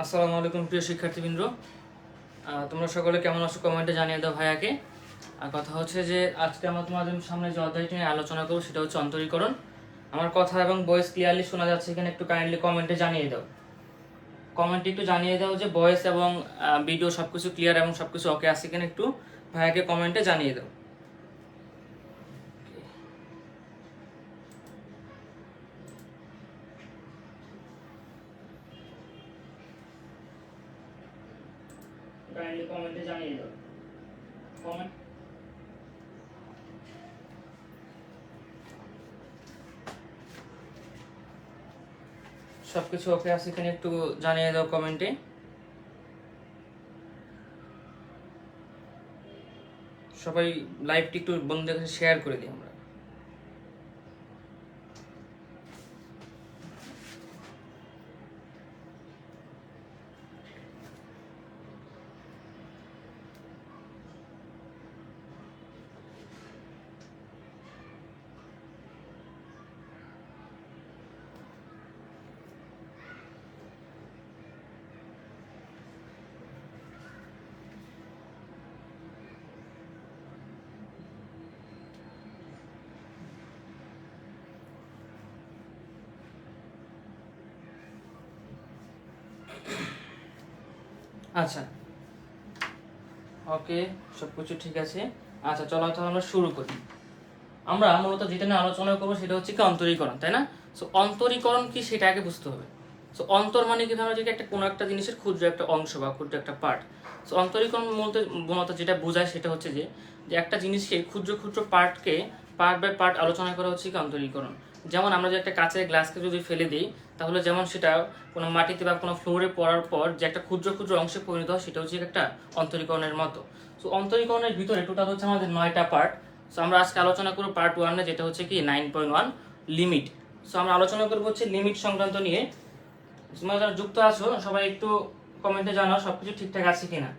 আসসালামু আলাইকুম প্রিয় শিক্ষার্থীবৃন্দ, তোমরা সকলে কেমন আছো কমেন্টে জানিয়ে দাও ভাইয়াকে। আর কথা হচ্ছে যে আজকে আমরা তোমাদের সামনে যে অধ্যায়টি নিয়ে আলোচনা করবো সেটা হচ্ছে অন্তরীকরণ। আমার কথা এবং ভয়েস ক্লিয়ারলি শোনা যাচ্ছে কিনা একটু কাইন্ডলি কমেন্টে জানিয়ে দাও। কমেন্টে একটু জানিয়ে দাও যে ভয়েস এবং ভিডিও সব কিছু ক্লিয়ার এবং সব কিছু ওকে আছে কিনা, একটু ভাইয়াকে কমেন্টে জানিয়ে দাও। কাইন্ডলি কমেন্টে জানিয়ে দাও। কমেন্ট সবকিছু ওকে আছে কিনা একটু জানিয়ে দাও কমেন্টে। সবাই লাইভটি একটু বন্ধুদের কাছে শেয়ার করে দিই আমরা। আচ্ছা, ওকে, সবকিছু ঠিক আছে। আচ্ছা চলো তাহলে আমরা শুরু করি। আমরা মূলত যেটা নিয়ে আলোচনা করবো সেটা হচ্ছে কি অন্তরীকরণ, তাই না? সো অন্তরীকরণ কি সেটা আগে বুঝতে হবে। সো অন্তর মানে কি, আমরা যদি একটা কোনো একটা জিনিসের ক্ষুদ্র একটা অংশ বা ক্ষুদ্র একটা পার্ট। সো অন্তরীকরণ মূলত যেটা বোঝায় সেটা হচ্ছে যে একটা জিনিসকে ক্ষুদ্র ক্ষুদ্র পার্টকে পার্ট বাই পার্ট আলোচনা করা হচ্ছে কি অন্তরীকরণ। যেমন আমরা যে একটা কাঁচের গ্লাসকে যদি ফেলে দিই, তাহলে যেমন সেটা কোনো মাটিতে বা কোনো ফ্লোরে পড়ার পর যে একটা ক্ষুদ্র ক্ষুদ্র অংশে পরিণত হয়, সেটা হচ্ছে একটা অন্তরীকরণের মতো। সো অন্তরীকরণের ভিতরে টোটাল হচ্ছে আমাদের 9টা পার্ট। সো আমরা আজকে আলোচনা করব পার্ট 1-এ, যেটা হচ্ছে কি 9.1 লিমিট। সো আমরা আলোচনা করবো হচ্ছে লিমিট সংক্রান্ত নিয়ে। তোমরা যারা যুক্ত আছো সবাই একটু কমেন্টে জানাও সবকিছু ঠিকঠাক আছে কিনা,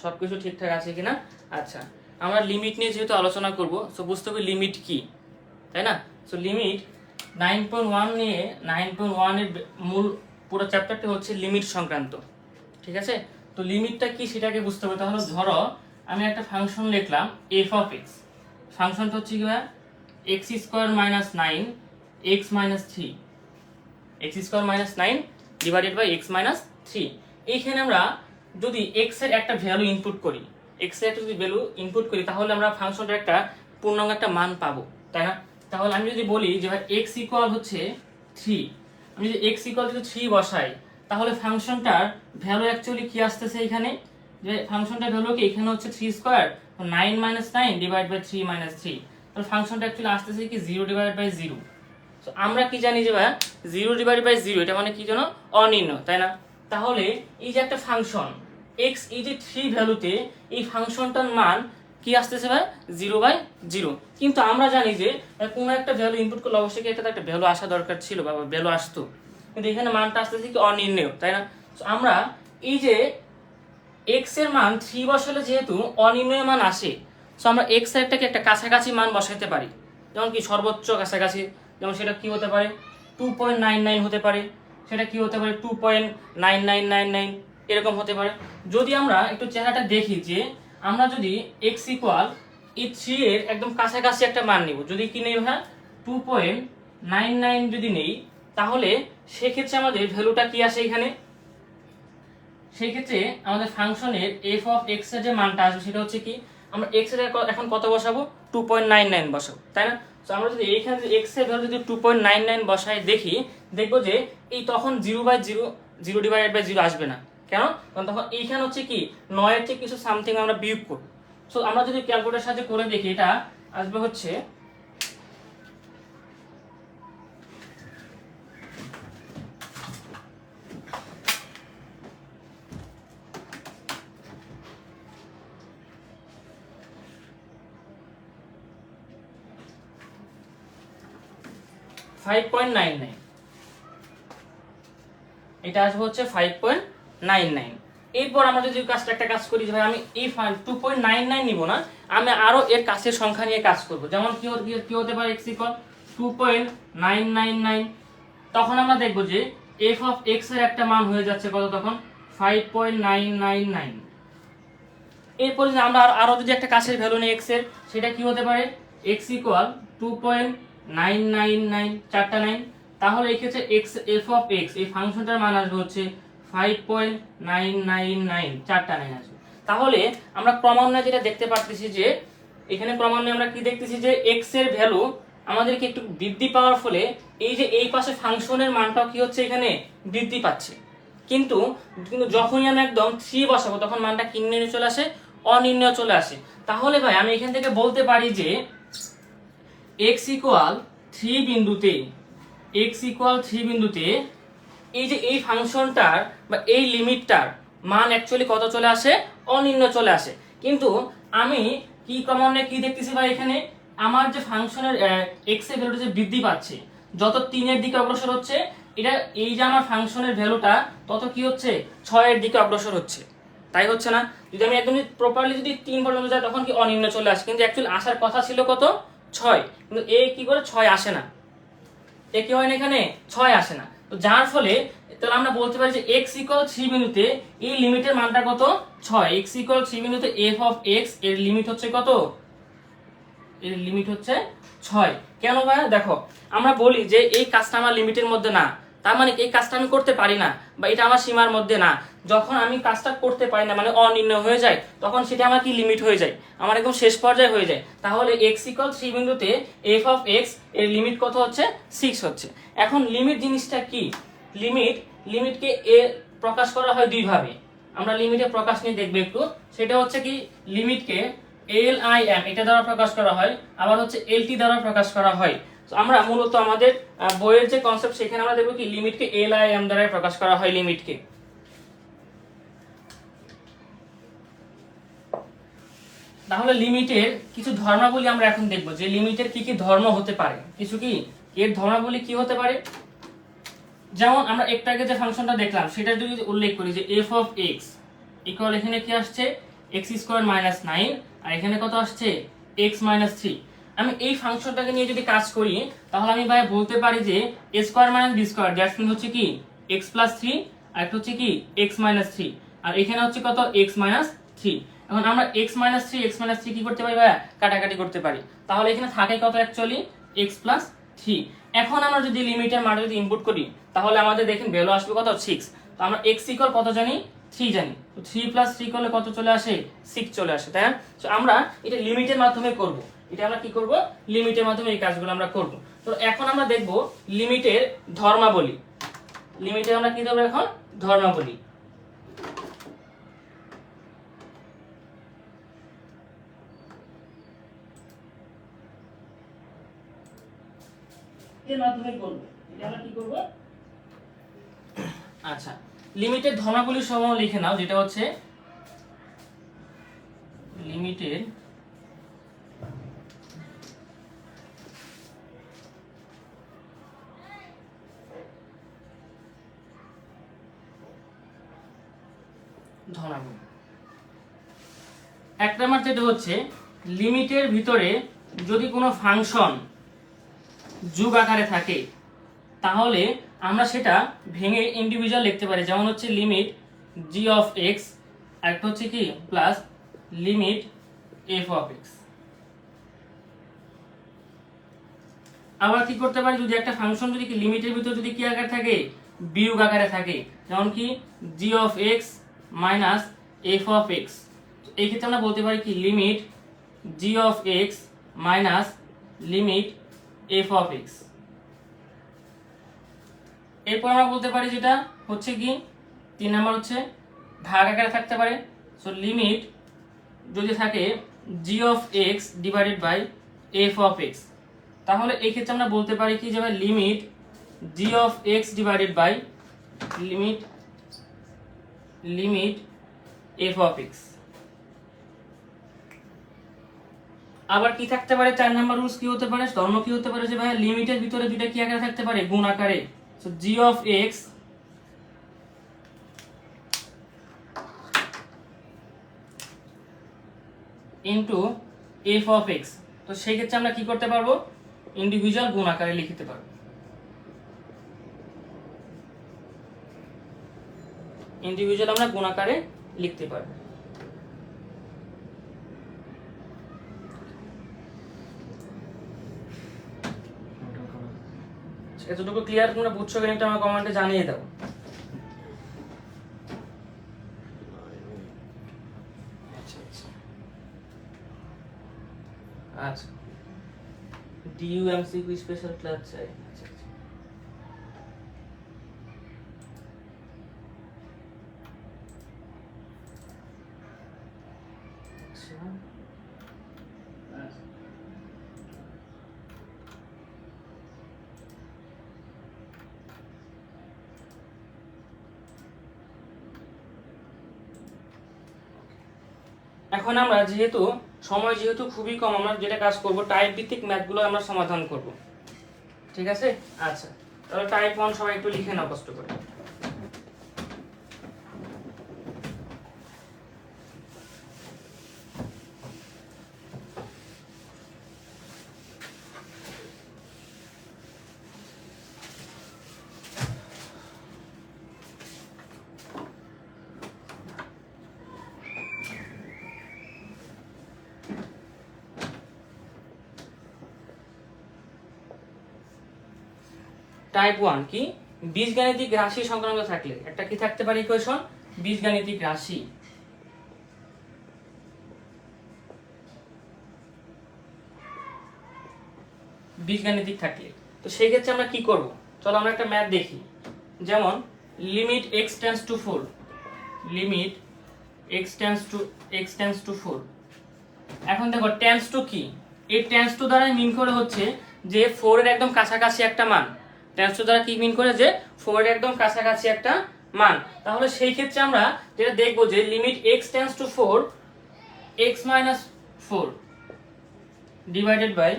সবকিছু ঠিকঠাক আছে কিনা। আচ্ছা, আমরা লিমিট নিয়ে যেহেতু আলোচনা করব, সো বুঝতে হবে লিমিট কি, তাই না? সো লিমিট 9.1 নিয়ে 9.1 এর মূল পুরো চ্যাপ্টারটি হচ্ছে লিমিট সংক্রান্ত, ঠিক আছে? তো লিমিটটা কি সেটাকে বুঝতে হবে। তাহলে ধরো আমি একটা ফাংশন লিখলাম এফ অফ এক্স। ফাংশনটা হচ্ছে কি ভাই, x square minus 9 x minus 3, x square minus 9 divided by x minus 3। এইখানে আমরা যদি এক্স এর একটা ভ্যালু ইনপুট করি, এক্স এর একটা যদি ভ্যালু ইনপুট করি, তাহলে আমরা ফাংশনটার একটা পূর্ণাঙ্গ একটা মান পাবো, তাই না? তাহলে আমি যদি বলি যে ভাই এক্স ইকুয়াল হচ্ছে 3, আমি যদি এক্স ইকুয়াল যদি 3 বসাই, তাহলে ফাংশনটার ভ্যালু অ্যাকচুয়ালি কি আসতেছে এখানে, যে ফাংশনটার ভ্যালু কি এখানে হচ্ছে 3 square 9 minus 9 divide by 3 minus 3। তাহলে ফাংশনটা অ্যাকচুয়ালি আসতেছে কি 0 ডিভাইড বাই 0। তো আমরা কি জানি যে ভাই 0 ডিভাইড বাই 0 এটা মানে কি জানো, অনির্ণয়, তাই না? তাহলে এই যে একটা ফাংশন x এই যে 3 ভ্যালুতে এই ফাংশনটার মান কি আসতেছে ভাই 0/0। কিন্তু আমরা জানি যে কোনো একটা ভ্যালু ইনপুট করলে অবশ্যই এটাতে একটা ভ্যালু আসা দরকার ছিল বা ভ্যালু আসতো, কিন্তু এখানে মানটা আসতেছে কি অনির্ণয়, তাই না? তো আমরা এই যে x এর মান 3 বসালে যেহেতু অনির্ণয় মান আসে, সো আমরা x এরটাকে একটা কাছাকাছি মান বসাইতে পারি। যেমন কি সর্বোচ্চ কাছাকাছি, যেমন সেটা কি হতে পারে 2.99 হতে পারে, সেটা কি হতে পারে 2.9999 এরকম হতে পারে। যদি আমরা একটু চেহারাটা দেখি যে আমরা যদি x ইকুয়াল এই 3 এর একদম কাছাকাছি একটা মান নিব, যদি কি নেই হ্যাঁ 2.99 যদি নেই, তাহলে সেক্ষেত্রে আমাদের ভ্যালুটা কি আসে এখানে, সেই ক্ষেত্রে আমাদের ফাংশনের f অফ x এর যে মানটা আসবে সেটা হচ্ছে কি, আমরা x এর এখন কত বসাবো 2.99 বসাবো, তাই না? তো আমরা যদি এইখানে x এর ভ্যালু যদি 2.99 বসাই দেখি, দেখবো যে এই তখন 0/0 0 ডিভাইডেড বাই 0 আসবে না। কেন? কারণ তখন এইখানে হচ্ছে কি 9 এর থেকে কিছু সামথিং আমরা বিয়োগ করব। সো আমরা যদি ক্যালকুলেটরের সাহায্যে করে দেখি, এটা আসবে হচ্ছে 5.99, এটা আসবে হচ্ছে 5.99। এরপর আমরা যদি একটা কাজ করি যে ভাই আমি এই 2.99 নিব না, আমি আরো এর কাছের সংখ্যা নিয়ে কাজ করব। যেমন কি হতে পারে x ইকুয়াল 2.999, তখন আমরা দেখবো যে এফ অফ এক্স এর একটা মান হয়ে যাচ্ছে কত তখন 5.999। এরপর যদি আমরা আরো যদি একটা কাছের ভ্যালু নিই এক্স এর, সেটা কি হতে পারে এক্স ইকুয়াল 2.999 চারটা 9, তাহলে এই ক্ষেত্রে এক্স এফ অফ এক্স এই ফাংশনটার মান আসবে হচ্ছে 5.999 চারটা 9 আসবে। তাহলে আমরা ক্রমান্বয়ে যেটা দেখতে পাচ্ছি যে এখানে ক্রমান্বয়ে আমরা কি দেখতেছি যে এক্স এর ভ্যালু আমাদেরকে একটু বৃদ্ধি পাওয়ার ফলে এই যে এই পাশে ফাংশনের মানটাও কি হচ্ছে এখানে বৃদ্ধি পাচ্ছে, কিন্তু কিন্তু যখনই আমরা একদম 3 বসাবো তখন মানটা কি নির্ণয় চলে আসে, অনির্ণয় চলে আসে। তাহলে ভাই আমি এখান থেকে বলতে পারি যে x ইকুয়াল 3 বিন্দুতে এই যে এই ফাংশনটার বা এই লিমিটটার মান অ্যাকচুয়ালি কত চলে আসে, অনির্ণয় চলে আসে। কিন্তু আমি কি ক্রমান্বয়ে কি দেখতেছি ভাই এখানে আমার যে ফাংশনের x এর ভ্যালুটা যে বৃদ্ধি পাচ্ছে, যত 3 এর দিকে অগ্রসর হচ্ছে এটা এই যে আমার ফাংশনের ভ্যালুটা তত কি হচ্ছে 6 এর দিকে অগ্রসর হচ্ছে, তাই হচ্ছে না? যদি আমি একদম প্রপারলি যদি 3 পর্যন্ত যাই তখন কি অনির্ণয় চলে আসে, কিন্তু অ্যাকচুয়ালি আসার কথা ছিল কত 6, কিন্তু এ কি করে 6 আসে না, এ কি হয় না এখানে 6 আসে না। তো যার ফলে তাহলে আমরা বলতে পারি যে x ইকুয়াল 3 বিন্দুতে এই লিমিটের মানটা কত 6, x ইকুয়াল 3 বিন্দুতে f অফ x এর লিমিট হচ্ছে কত, এর লিমিট হচ্ছে 6। কেন ভাই দেখো আমরা বলি যে এই কাজটা আমার লিমিটের মধ্যে না, তার মানে এই কাজটা আমি করতে পারি না বা এটা আমার সীমার মধ্যে না। যখন আমি কাজটা করতে পারি না মানে অনির্ণয় হয়ে যায় তখন সেটা আমার কি লিমিট হয়ে যায়, আমার একদম শেষ পর্যায়ে হয়ে যায়। তাহলে x ইকুয়াল 3 বিন্দুতে f অফ x এর লিমিট কত হচ্ছে 6 হচ্ছে। এখন লিমিট জিনিসটা কি, লিমিটকে এ প্রকাশ করা হয় দুই ভাবে, আমরা লিমিটের প্রকাশ নিয়ে দেখব একটু। সেটা হচ্ছে কি লিমিটকে LIM এটা দ্বারা প্রকাশ করা হয়, আবার হচ্ছে LT দ্বারা প্রকাশ করা হয়। তো আমরা মূলত আমাদের বইয়ের যে কনসেপ্ট সেখানে আমরা দেখব কি লিমিটকে LIM দ্বারা প্রকাশ করা হয় লিমিটকে। তাহলে লিমিটের কিছু ধর্মাবলী আমরা এখন দেখব যে লিমিটের কি কি ধর্ম হতে পারে, কিছু কি এর ধর্মাবলী কি হতে পারে। যেমন আমরা একটু আগে যে ফাংশনটা দেখলাম সেটা যদি উল্লেখ করি যে f অফ x ইকুয়াল এখানে কি আসছে x স্কয়ার মাইনাস 9 আর এখানে কত আসছে x মাইনাস 3। আমি এই ফাংশনটাকে নিয়ে যদি কাজ করি তাহলে আমি ভাই বলতে পারি যে a square minus b square that's mean হচ্ছে কি x প্লাস 3 আর একটা হচ্ছে কি x মাইনাস 3 আর এখানে হচ্ছে কত x মাইনাস 3। এখন আমরা x মাইনাস 3 কি করতে পারি ভাই, কাটাকাটি করতে পারি। তাহলে এখানে থাকে কত অ্যাকচুয়ালি x প্লাস 3। এখন আমরা যদি লিমিটের মান যদি ইনপুট করি তাহলে আমাদের দেখেন ভ্যালু আসবে কত 6। তো আমরা x ইকুয়াল কত জানি 3 জানি, তো 3 প্লাস 3 করলে কত চলে আসে 6 চলে আসে, তাই না? তো আমরা এটা লিমিটের মাধ্যমে করব, এটা আমরা কি করব লিমিটের মাধ্যমে এই কাজগুলো আমরা করব। তো এখন আমরা দেখব লিমিটের ধর্মাবলী, লিমিটের আমরা কি দেব এখন ধর্মাবলী। এর মাধ্যমে করব, এটা আমরা কি করব। আচ্ছা লিমিটের ধর্মাবলী সমূহ লিখে নাও, যেটা হচ্ছে লিমিটের ধর্মাবলী। এক নাম্বার যেটা হচ্ছে লিমিটের ভিতরে যদি কোনো ফাংশন যোগ আকারে থাকে তাহলে আমরা সেটা ভেঙে ইন্ডিভিজুয়াল লিখতে পারি, যেমন হচ্ছে লিমিট g অফ x আর একটা হচ্ছে কি plus limit f of x। আবার কি করতে পারি যদি একটা ফাংশন যদি কি লিমিটের ভিতর যদি কি আকারে থাকে বিয়োগ আকারে থাকে, যেমন কি g of x minus f of x, এই ক্ষেত্রে আমরা বলতে পারি কি limit g of x minus limit f of x। এরপর আমরা বলতে পারি যেটা হচ্ছে কি 3 নাম্বার হচ্ছে ভাগ আকারে থাকতে পারে। সো লিমিট যদি থাকে g of x divided by f of x, তাহলে এই ক্ষেত্রে আমরা বলতে পারি কি যে limit g of x divided by limit f of x। আবার কি থাকতে পারে 4 নাম্বার রুলস কি হতে পারে, ধর্ম কি হতে পারে যে ভাই লিমিটের ভিতরে দুটো কি আকারে থাকতে পারে গুণ আকারে। So g of x into f of x, তো সেই ক্ষেত্রে আমরা কি করতে পারবো ইন্ডিভিজুয়াল গুণ আকারে লিখতে পারবো। ইন্ডিভিজুয়াল আমরা গুণ আকারে লিখতে পারবো। এতটুকু ক্লিয়ার তোমরা বুঝছো কিনা একটা আমার কমেন্টে জানিয়ে দাও। আচ্ছা ডিইউ এমসিকিউ স্পেশাল ক্লাস চাই। আচ্ছা এখন আমরা যেহেতু সময় যেহেতু খুবই কম, আমরা যেটা কাজ করব টাইপ ভিত্তিক ম্যাথগুলো আমরা সমাধান করব, ঠিক আছে? আচ্ছা তাহলে টাইপ 1 সবাই একটু লিখে নাও কষ্ট করে। টাইপ 1 কি? বীজগাণিতিক রাশি সংক্রান্ত থাকলে একটা কি থাকতে পারে ইকুয়েশন? বীজগাণিতিক রাশি। বীজগাণিতিক থাকলে তো সেই ক্ষেত্রে আমরা কি করব? চলো আমরা একটা ম্যাথ দেখি। যেমন limit x tends to 4, limit x tends to 4। এখন দেখো টেন্ডস টু কি? এই টেন্ডস টু দ্বারা মিন করে হচ্ছে যে 4 এর একদম কাছাকাছি একটা মান। টেন্ডস টু দ্বারা কি মিন করে? যে 4 এর একদম কাছাকাছি একটা মান। তাহলে সেই ক্ষেত্রে আমরা যেটা দেখব যে limit x tends to 4 x minus 4 divided by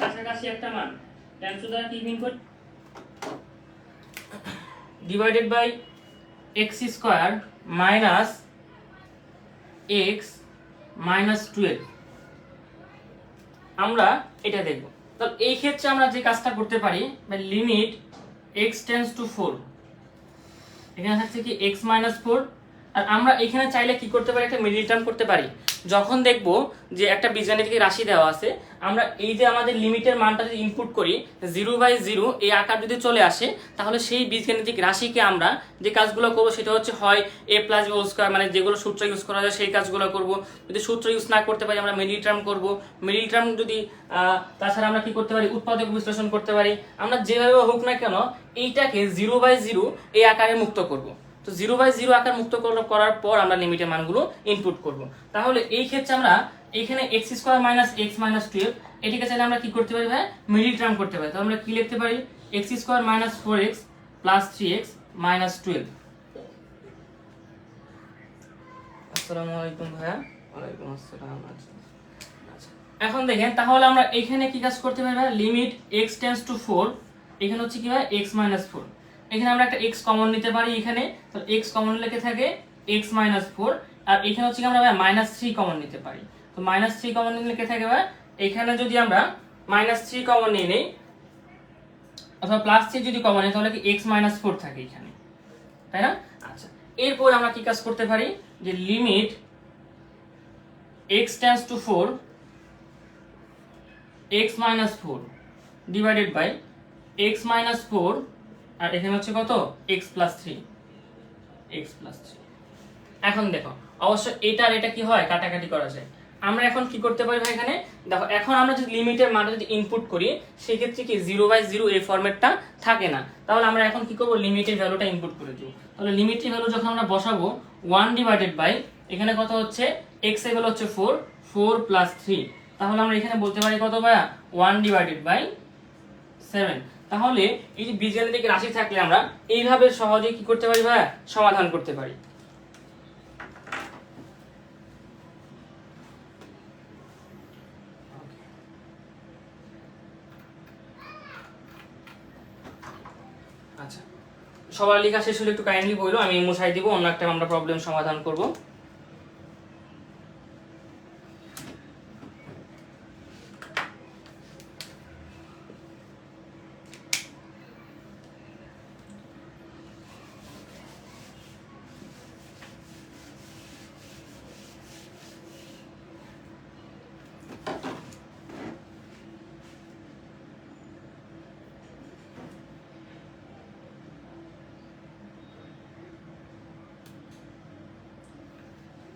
কাছাকাছি একটা মান, টেন্ডস টু দ্বারা কি মিন করে? Divided by x square minus x minus 12। আমরা এটা দেখব। তো এই ক্ষেত্রে আমরা যে কাজটা করতে পারি, লিমিট x টেন্ডস টু 4, এখানে থাকছে কি x মাইনাস 4। আর আমরা এখানে চাইলে কি করতে পারি? একটা মিডল টার্ম করতে পারি। যখন দেখব যে একটা বীজগাণিতিক রাশি দেওয়া আছে, আমরা এই যে আমাদের লিমিটের মানটা যদি ইনপুট করি 0/0 এই আকার যদি চলে আসে, তাহলে সেই বীজগাণিতিক রাশিকে আমরা যে কাজগুলো করব সেটা হচ্ছে হয় a plus b whole square, মানে যেগুলো সূত্র ইউজ করা যায় সেই কাজগুলো করব। যদি সূত্র ইউজ না করতে পারি আমরা মিডল টার্ম করব। মিডল টার্ম যদি তাছাড়া আমরা কি করতে পারি? উৎপাদক বিশ্লেষণ করতে পারি। আমরা যেভাবে হোক না কেন এইটাকে 0/0 এই আকারে মুক্ত করব। তো 0/0 আকার মুক্ত করার পর আমরা লিমিটের মানগুলো ইনপুট করব। তাহলে এই ক্ষেত্রে আমরা এখানে x square minus x minus 12 এটিকে চাইলে আমরা কি করতে পারি? ভাই মিডল টার্ম করতে পারি। তাহলে আমরা কি লিখতে পারি? x square minus 4x plus 3x minus 12। আসসালামু আলাইকুম ভাইয়া। ওয়ালাইকুম আসসালাম। আচ্ছা এখন দেখেন তাহলে আমরা এখানে কি কাজ করতে পারি? ভাই লিমিট x টেন্ডস টু 4, এখানে হচ্ছে কি ভাই x মাইনাস 4। এখানে আমরা একটা x কমন নিতে পারি। এখানে তো x কমন লিখে থাকে x মাইনাস 4, আর এখানে হচ্ছে কি আমরা ভাই মাইনাস 3 কমন নিতে পারি। তো মাইনাস 3 কমন নিলে লিখে থাকে ভাই এখানে যদি আমরা মাইনাস 3 কমন নিয়ে নেই অথবা প্লাস 3 যদি কমন নিই তাহলে কি x মাইনাস 4 থাকে এখানে, তাই না? আচ্ছা এরপর আমরা কি কাজ করতে পারি? যে limit x tends to 4 x minus 4 divided by x minus 4, আর এখানে হচ্ছে কত? x plus 3, x plus 3। এখন দেখো অবশ্য এটা আর এটা কি হয়? কাটাকাটি করা যায়। আমরা এখন কি করতে পারি ভাই? এখানে দেখো এখন আমরা যদি লিমিটের মানটা যদি ইনপুট করি সেই ক্ষেত্রে কি 0/0 এই ফরম্যাটটা থাকে না। তাহলে আমরা এখন কি করব? লিমিটের ভ্যালুটা ইনপুট করে দেব। তাহলে লিমিটের ভ্যালু যখন আমরা বসাবো 1 ডিভাইডেড বাই এখানে কত হচ্ছে? x এর ভ্যালু হচ্ছে 4 প্লাস 3। তাহলে আমরা এখানে বলতে পারি কত ভাই? 1 ডিভাইডেড বাই 7। তাহলে এই যে বীজগাণিতিক রাশি থাকলে আমরা এইভাবে সহজে কি করতে পারি ভাই? সমাধান করতে পারি। আচ্ছা সবার লেখা শেষ হলে একটু কাইন্ডলি বলো, আমি মুছাই দিব, অন্য একটা আমরা প্রবলেম সমাধান করব।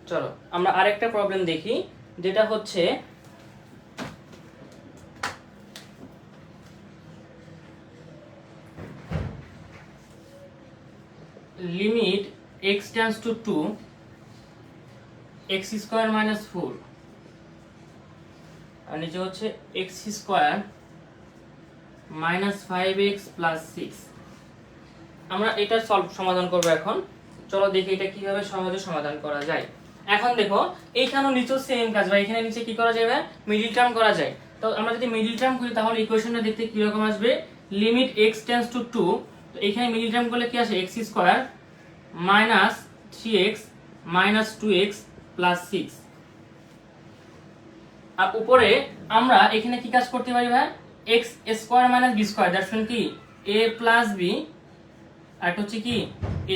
চলো আমরা আরেকটা প্রবলেম দেখি, যেটা হচ্ছে limit x tends two 2 x square minus 4 আর নিচে হচ্ছে x square minus 5x plus 6। আমরা এটা সমাধান করব এখন। চলো দেখি এটা কিভাবে সহজে সমাধান করা যায়। এখন দেখো এইখানেও নিচেও সেম কাজ, বা এখানে নিচে কি করা যাবে, মিডল টার্ম করা যায়। তো আমরা যদি মিডল টার্ম করি তাহলে ইকুয়েশনটা দেখতে কি রকম আসবে, লিমিট x টেন্ডস টু 2, তো এখানে মিডল টার্ম করলে কি আসে, x square minus 3x minus 2x plus 6। আর উপরে আমরা এখানে কি কাজ করতে পারি ভাই, x square minus b square, that's mean কি a প্লাস b, আর এটা হচ্ছে কি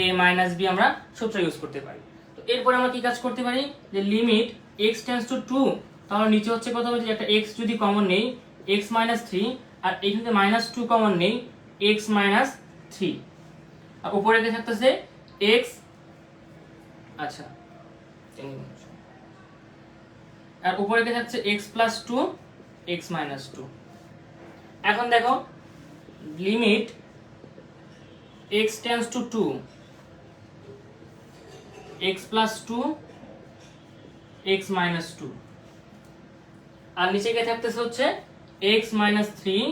a মাইনাস b, আমরা সূত্র ইউজ করতে পারি। তো এরপর আমরা কি কাজ করতে পারি, যে লিমিট x টেন্ডস টু 2, তাহলে নিচে হচ্ছে কত হচ্ছে, একটা x যদি কমন নেই x মাইনাস 3, আর এখানে মাইনাস 2 কমন নেই x মাইনাস 3, আর উপরে কি থাকতেছে x, আচ্ছা আর উপরে কি থাকছে x প্লাস 2 x মাইনাস 2। এখন দেখো limit x tends two 2 x plus 2 x minus 2, আর নিচে কি থাকতেছে হচ্ছে x মাইনাস 3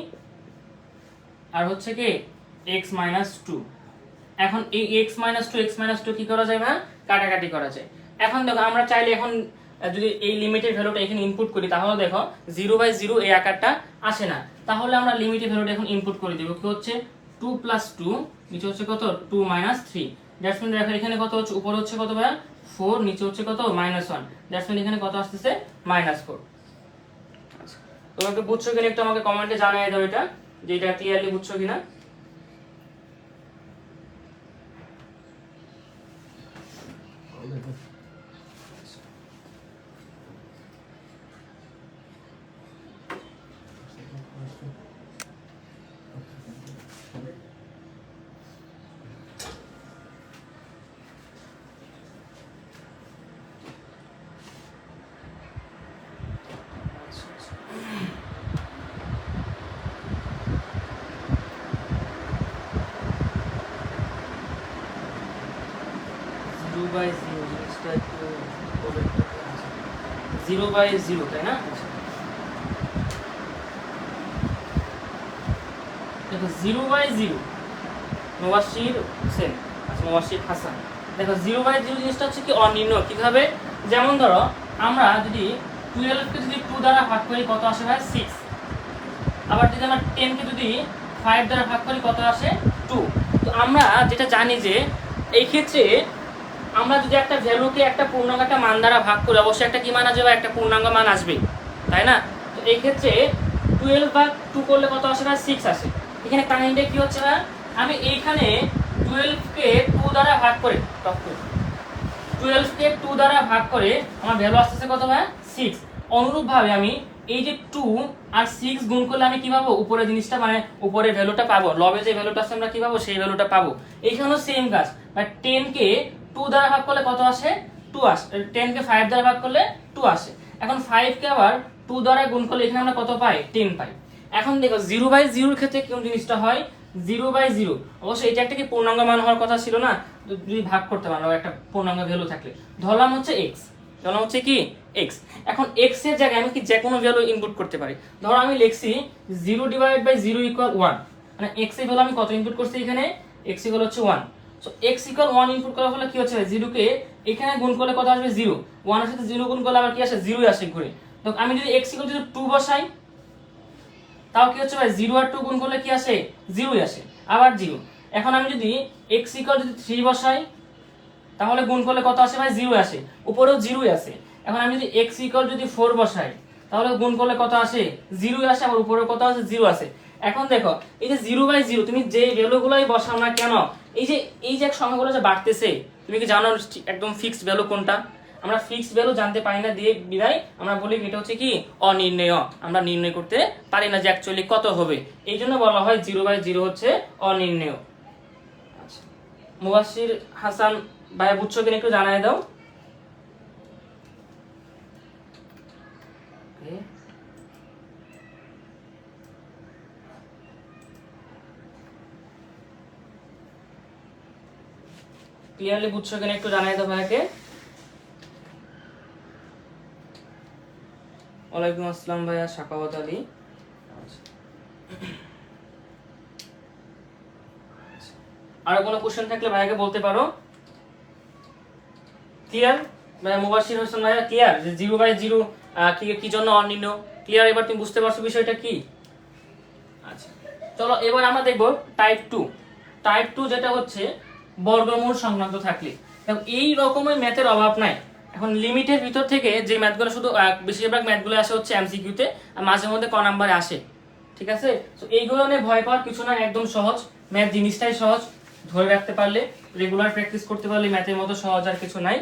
আর হচ্ছে কি x মাইনাস 2। এখন এই x মাইনাস 2 x মাইনাস 2 কি করা যায় না, কাটাকাটি করা যায়। এখন দেখো আমরা চাইলে এখন যদি এই লিমিটের ভ্যালুটা এখানে ইনপুট করি, তাহলে দেখো 0/0 এই আকারটা আসে না। তাহলে আমরা লিমিটের ভ্যালুটা এখন ইনপুট করে দেব, কি হচ্ছে 2 প্লাস 2, নিচে হচ্ছে কত 2 মাইনাস 3, দ্যাটস মিন দেখো এখানে কত হচ্ছে, উপরে হচ্ছে কত ভাই 4, নিচে হচ্ছে কত -1, দ্যাটস মিন এখানে কত আসতেছে -4। আচ্ছা তোমরা একটু বুঝছো কিনা একটু আমাকে কমেন্টে জানিয়ে দাও এটা, যে এটা ক্লিয়ারলি বুঝছো কিনা। বাই 0 জিনিসটা একটু 0/0 তাই না। দেখো 0/0 মুবাশশির হোসেন, আচ্ছা মুবাশশির হাসান, দেখো 0/0 জিনিসটা হচ্ছে কি অনির্ণয়। কিভাবে, যেমন ধরো আমরা যদি 12 কে যদি 2 দ্বারা ভাগ করি কত আসে ভাই 6, আবার যদি আমরা 10 কে যদি 5 দ্বারা ভাগ করি কত আসে 2। তো আমরা যেটা জানি যে এই ক্ষেত্রে আমরা যদি একটা ভ্যালুকে একটা পূর্ণাঙ্গ একটা মান দ্বারা ভাগ করি, অবশ্যই একটা কি মান আসবে, একটা পূর্ণাঙ্গ মান আসবে, তাই না। তো এই ক্ষেত্রে 12 ভাগ 2 করলে কত আসে ভাই 6 আসে। এখানে কাহিনীটা কি হচ্ছে ভাই, আমি এইখানে 12 কে 2 দ্বারা ভাগ করে 12 কে 2 দ্বারা ভাগ করে আমার ভ্যালু আসছে কত ভাই 6। অনুরূপভাবে আমি এই যে 2 আর 6 গুণ করলে আমি কি পাবো, উপরের জিনিসটা মানে উপরের ভ্যালুটা পাবো, লবে যে ভ্যালুটা আছে আমরা কি পাবো, সেই ভ্যালুটা পাবো। এইখানেও সেম কাজ, মানে 10 কে 2 দ্বারা ভাগ করলে কত আসে 2 আসে, 10 কে 5 দ্বারা ভাগ করলে 2 আসে। এখন 5 কে আবার 2 দ্বারা গুণ করলে এখানে আমরা কত পাই 10 পাই। এখন দেখো 0/0 এর ক্ষেত্রে কোন জিনিসটা হয়, 0/0 অবশ্যই এটা একটা কি পূর্ণাঙ্গ মান হওয়ার কথা ছিল না, যদি ভাগ করতে পারো একটা পূর্ণাঙ্গ ভ্যালু থাকলে, ধরলাম হচ্ছে x, ধরলাম হচ্ছে কি x। এখন x এর জায়গায় আমি কি যে কোনো ভ্যালু ইনপুট করতে পারি। ধরো আমি লিখছি 0/0 = 1, মানে x এর ভ্যালু আমি কত ইনপুট করছি, এখানে x = হচ্ছে 1। সো x = 1 ইনপুট করার ফলে কি হচ্ছে, 0 কে এখানে গুণ করলে কত আসবে 0, 1 এর সাথে 0 গুণ করলে আবার কি আসে 0 আসে ঘুরে। তো আমি যদি x = 2 বসাই, তাও কি হচ্ছে ভাই 0 আর 2 গুণ করলে কি আসে 0ই আসে, আবার 0। এখন আমি যদি x = 3 বসাই, তাহলে গুণ করলে কত আসে ভাই 0 আসে, উপরেও 0ই আসে। এখন আমি যদি x = 4 বসাই, তাহলে গুণ করলে কত আসে 0ই আসে, আবার উপরেও কত আসে 0 আসে। এখন দেখো এই যে 0/0 তুমি যে ভ্যালুগুলোই বসাও না কেন, এই যে সংখ্যাগুলো যে বাড়তেছে, তুমি কি জানো একদম ফিক্সড ভ্যালু কোনটা। আমরা ফিক্সড ভ্যালু জানতে পারি না দিয়ে বিদায় আমরা বলি এটা হচ্ছে কি অনির্ণেয়, আমরা নির্ণয় করতে পারি না যে অ্যাকচুয়ালি কত হবে, এই জন্য বলা হয় 0/0 হচ্ছে অনির্ণেয়। আচ্ছা মুবাশশির হাসান ভাই বুঝছো কিনা একটু জানাই দাও। ক্লিয়ারলি বুঝছো কিনা একটু জানাই দাও ভাইকে। ওয়ালাইকুম আসসালাম ভাইয়া শাকাওয়াত আলী। আর কোনো কোশ্চেন থাকলে ভাইকে বলতে পারো। ক্লিয়ার ভাইয়া? মুবাশির হোসেন ভাইয়া ক্লিয়ার যে 0/0 কি জন্য অনির্ণ? ক্লিয়ার? এবার তুমি বুঝতে পারছো বিষয়টা কি? আচ্ছা চলো এবার আমরা দেখব টাইপ 2। টাইপ 2 যেটা হচ্ছে বর্গমূল সংক্রান্ত থাকলে। এই রকমের ম্যাথের অভাব নাই। এখন লিমিটের ভিতর থেকে যে ম্যাথগুলো শুধু বেশিরভাগ ম্যাথগুলো আসে হচ্ছে এমসিকিউতে, আর মাঝে মধ্যে ক নাম্বারে আসে, ঠিক আছে? তো এইগুলো নিয়ে ভয় পাওয়ার কিছু না, একদম সহজ। ম্যাথ জিনিসটাই সহজ, ধরে রাখতে পারলে, রেগুলার প্র্যাকটিস করতে পারলে ম্যাথের মতো সহজ আর কিছু নাই।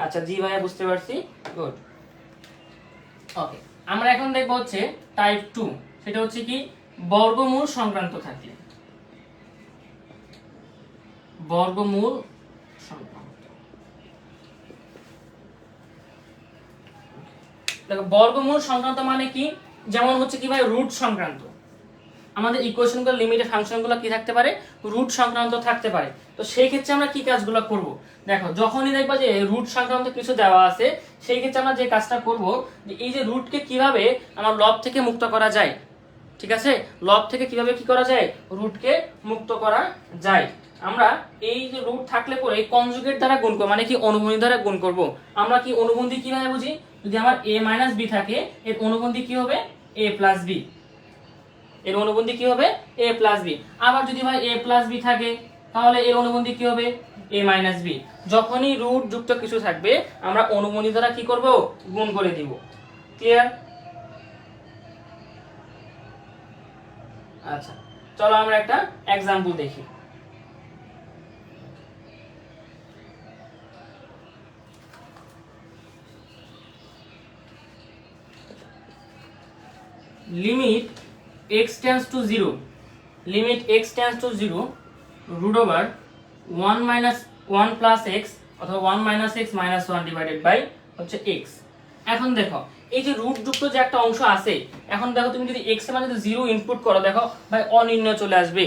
আচ্ছা জি ভাইয়া বুঝতে পারছি, গুড। ওকে, আমরা এখন দেখবো হচ্ছে টাইপ 2, সেটা হচ্ছে কি বর্গমূল সংক্রান্ত থাকলে। বর্গমূল সংক্রান্ত, দেখো বর্গমূল সংক্রান্ত মানে কি? যেমন হচ্ছে কি ভাই রুট সংক্রান্ত। আমাদের ইকুয়েশনগুলো, লিমিটেড ফাংশনগুলো কি থাকতে পারে? রুট সংক্রান্ত থাকতে পারে। তো সেই ক্ষেত্রে আমরা কি কাজগুলো করব? দেখো যখনই দেখবা যে রুট সংক্রান্ত কিছু দেওয়া আছে, সেই ক্ষেত্রে আমরা যে কাজটা করব, যে এই যে রুটকে কিভাবে আমার লব থেকে মুক্ত করা যায়, ঠিক আছে? লব থেকে কিভাবে কি করা যায়? রুটকে মুক্ত করা যায়। আমরা এই যে রুট থাকলে পরে কনজুগেট দ্বারা গুণ করব, মানে কি অনুবন্ধী দ্বারা গুণ করব। আমরা কি অনুবন্ধী কিভাবে বুঝি? যদি আমার a - b থাকে, এর অনুবন্ধী কি হবে? a + b। এর অনুবন্ধী কি হবে? a + b। আবার যদি ভাই a + b থাকে, তাহলে এর অনুবন্ধী কি হবে? a - b। যখনই রুট যুক্ত কিছু থাকবে, আমরা অনুবন্ধী দ্বারা কি করব? গুণ করে দিব। ক্লিয়ার? আচ্ছা চলো আমরা একটা एग्जांपल দেখি। Limit x tends to 0, limit x tends to 0 √1 - 1 + x অথবা 1 - x - 1 ডিভাইডেড বাই হচ্ছে x। এখন দেখো এই যে রুট যুক্ত যে একটা অংশ আছে, এখন দেখো তুমি যদি x এর মান যদি 0 ইনপুট করো, দেখো ভাই অনির্ণয় চলে আসবে,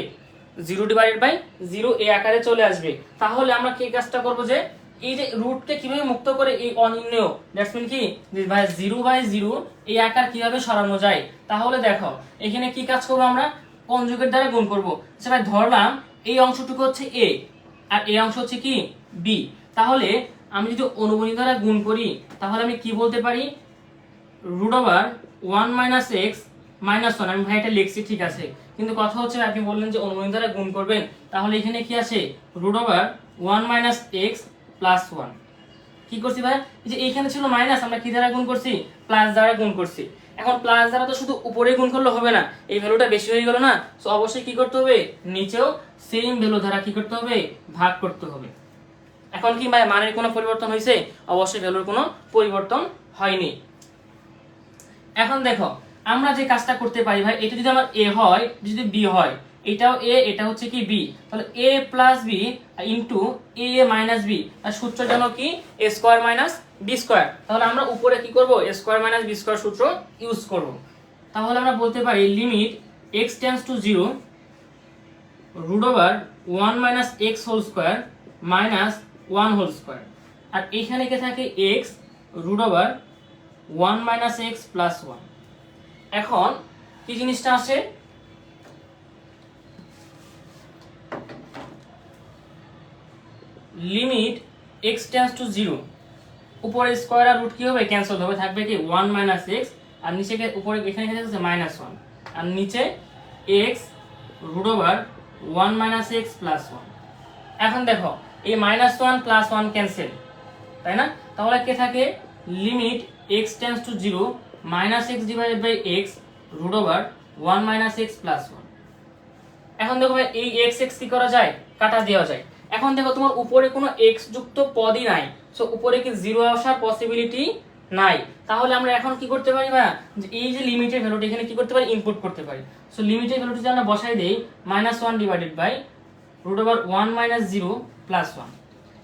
0/0 এই আকারে চলে আসবে। তাহলে আমরা কি কাজটা করব, যে এই যে রুটকে কিভাবে মুক্ত করে এই অনির্ণয়, দ্যাটস মিন কি যে ভাই 0/0 এই আকার কিভাবে সরানো যায়। তাহলে দেখো এখানে কি কাজ করব, আমরা কনজুগেট দ্বারা গুণ করব। আচ্ছা ভাই ধরলাম এই অংশটুকু হচ্ছে a আর এই অংশ হচ্ছে কি b। তাহলে আমি যদি অনুবন্ধী দ্বারা গুণ করি, তাহলে আমি কি বলতে পারি? √1 - x - 1। আমি ভাই এটা লিখছি ঠিক আছে, কিন্তু কথা হচ্ছে আপনি বললেন যে অনুবন্ধী দ্বারা গুণ করবেন, তাহলে এখানে কি আসে? √1 - x + 1। কি করছি ভাই? যে এইখানে ছিল মাইনাস, আমরা কি দ্বারা গুণ করছি? প্লাস দ্বারা গুণ করছি। এখন প্লাস দ্বারা তো শুধু উপরে গুণ করলে হবে না, এই ভ্যালুটা বেশি হয়ে গেল না, সো অবশ্যই কি করতে হবে? নিচেও সেম ভ্যালু দ্বারা কি করতে হবে? ভাগ করতে হবে। এখন কি ভাই মানের কোনো পরিবর্তন হয়েছে? অবশ্যই ভ্যালুর কোনো পরিবর্তন হয়নি। এখন দেখো আমরা যে কাজটা করতে পারি ভাই, এটা যদি আমার a হয়, যদি b হয়, এটাও a, এটা হচ্ছে কি b, তাহলে a + b into a - b, আর সূত্র জানো কি? a² - b²। তাহলে আমরা উপরে কি করব? a² - b² সূত্র ইউজ করব। তাহলে আমরা বলতে পারি limit x tends to 0 √1 - x² - 1 whole square, আর এখানে কি থাকে? x √1 - x + 1। এখন কি জিনিসটা আসে? লিমিট x টেন্ডস টু 0, উপরে স্কয়ার আর রুট কি হবে? ক্যান্সেল হবে, থাকবে কি 1 - x, আর নিচে উপরে এখানে কি আছে? -1, আর নিচে x √1 - x + 1। এখন দেখো এই -1 + 1 ক্যান্সেল, তাই না? তাহলে কি থাকে? Limit x tends to 0 -x/x √1 - x + 1। এখন দেখো ভাই এই x কি করা যায়? কাটা দেওয়া যায়। এখন দেখো তোমার উপরে কোনো x যুক্ত পদই নাই, সো উপরে কি 0 আসার পসিবিলিটি নাই। তাহলে আমরা এখন কি করতে পারি ভাই? যে এই যে লিমিটের ভ্যালুটা এখানে কি করতে পারি? ইনপুট করতে পারি। সো লিমিটের ভ্যালুটা যদি আমরা বসাই দেই -1 ডিভাইডেড বাই √1 - 0 + 1।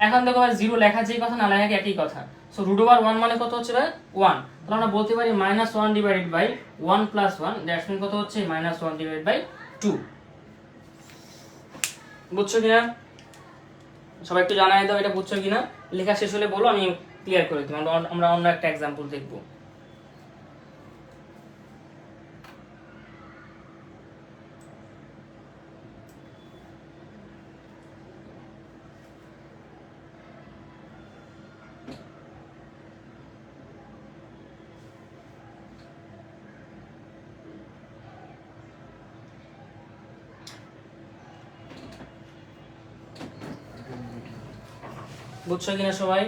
এখন দেখো ভাই 0 লেখা যেই কথা, না লেখা একই কথা। সো √1 মানে কত হচ্ছে ভাই? 1। তাহলে আমরা বলতে পারি -1 ডিভাইডেড বাই 1 + 1, দ্যাটস মিন কত হচ্ছে? -1 ডিভাইডেড বাই 2। বুঝছো কিনা? সবাই একটু জানাই দাও এটা বুঝছো কিনা, লেখা শেষ হলে বলো, আমি ক্লিয়ার করে দিই। আমরা অন্য একটা এক্সাম্পল দেখবো। বুঝছো কিনা সবাই?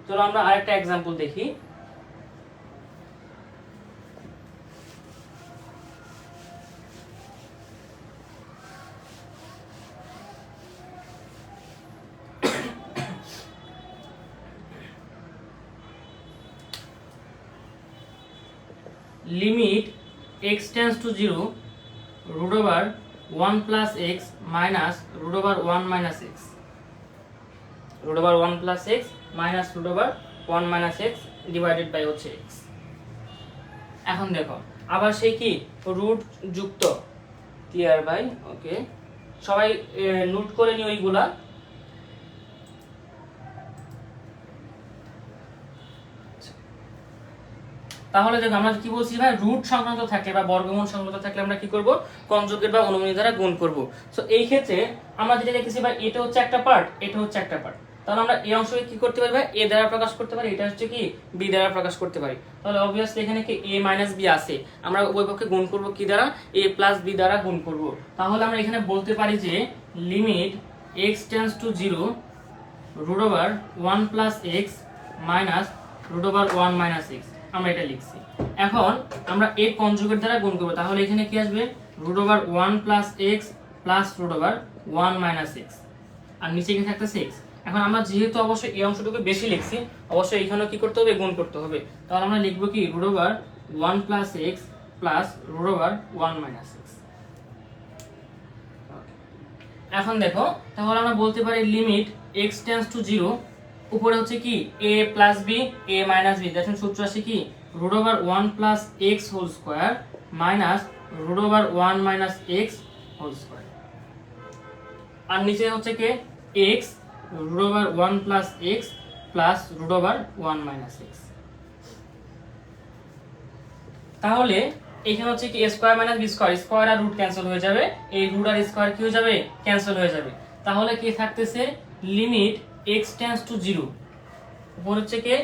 চলো আমরা আরেকটা এক্সাম্পল দেখি। Limit x tends to 0 root over 1 plus x minus root over 1 minus x, root over 1 plus x minus root over 1 minus x divided by হচ্ছে x। এখন দেখো আবার সেই কি রুট যুক্ত ক্লিয়ার ভাই, ওকে সবাই নোট করে নিও ওইগুলা। তাহলে দেখো আমরা কি বলছি ভাই, রুট সংক্রান্ত থাকলে বা বর্গমূল সংক্রান্ত থাকলে আমরা কি করব, কনজুগেট বা অনুমনি দ্বারা গুণ করব। সো এই ক্ষেত্রে আমরা যেটা দেখতেছি ভাই, এটা হচ্ছে একটা পার্ট, এটা হচ্ছে একটা পার্ট, তাহলে আমরা এই অংশকে কি করতে পারি ভাই, এ দ্বারা প্রকাশ করতে পারি, এটা হচ্ছে কি বি দ্বারা প্রকাশ করতে পারি। তাহলে অবভিয়াসলি এখানে কি a মাইনাস বি আছে, আমরা ওই পক্ষে গুণ করব কি দ্বারা, a প্লাস বি দ্বারা গুণ করব। তাহলে আমরা এখানে বলতে পারি যে limit x tends to 0 root over 1 plus x minus root over 1 minus x, আমরা এটা লিখছি। এখন আমরা a কনজুগেট দ্বারা গুণ করব, তাহলে এখানে কি আসবে root over 1 plus x plus root over 1 minus x, আর নিচে কি থাকতেছে x। এখন আমরা যেহেতু অবশ্যই এই অংশটুকু বেশি লিখছি, অবশ্যই এখানেও কি করতে হবে, গুণ করতে হবে। তাহলে আমরা লিখব কি root over 1 plus x plus root over 1 minus x। এখন দেখো তাহলে আমরা বলতে পারি লিমিট x টেন্ডস টু 0, উপরে হচ্ছে কি a plus b a minus b, দেখুন সূত্র আসে কি root over 1 plus x whole square minus root over 1 minus x whole square, আর নিচে হচ্ছে কি x root over 1 plus x plus root over 1 minus x। তাহলে এখানে হচ্ছে কি a square minus b square, square আর রুট ক্যান্সেল হয়ে যাবে, এই রুট আর স্কয়ার কি হয়ে যাবে, ক্যান্সেল হয়ে যাবে। তাহলে কি থাকতেছে লিমিট x টেন্ডস টু 0, উপর হচ্ছে কি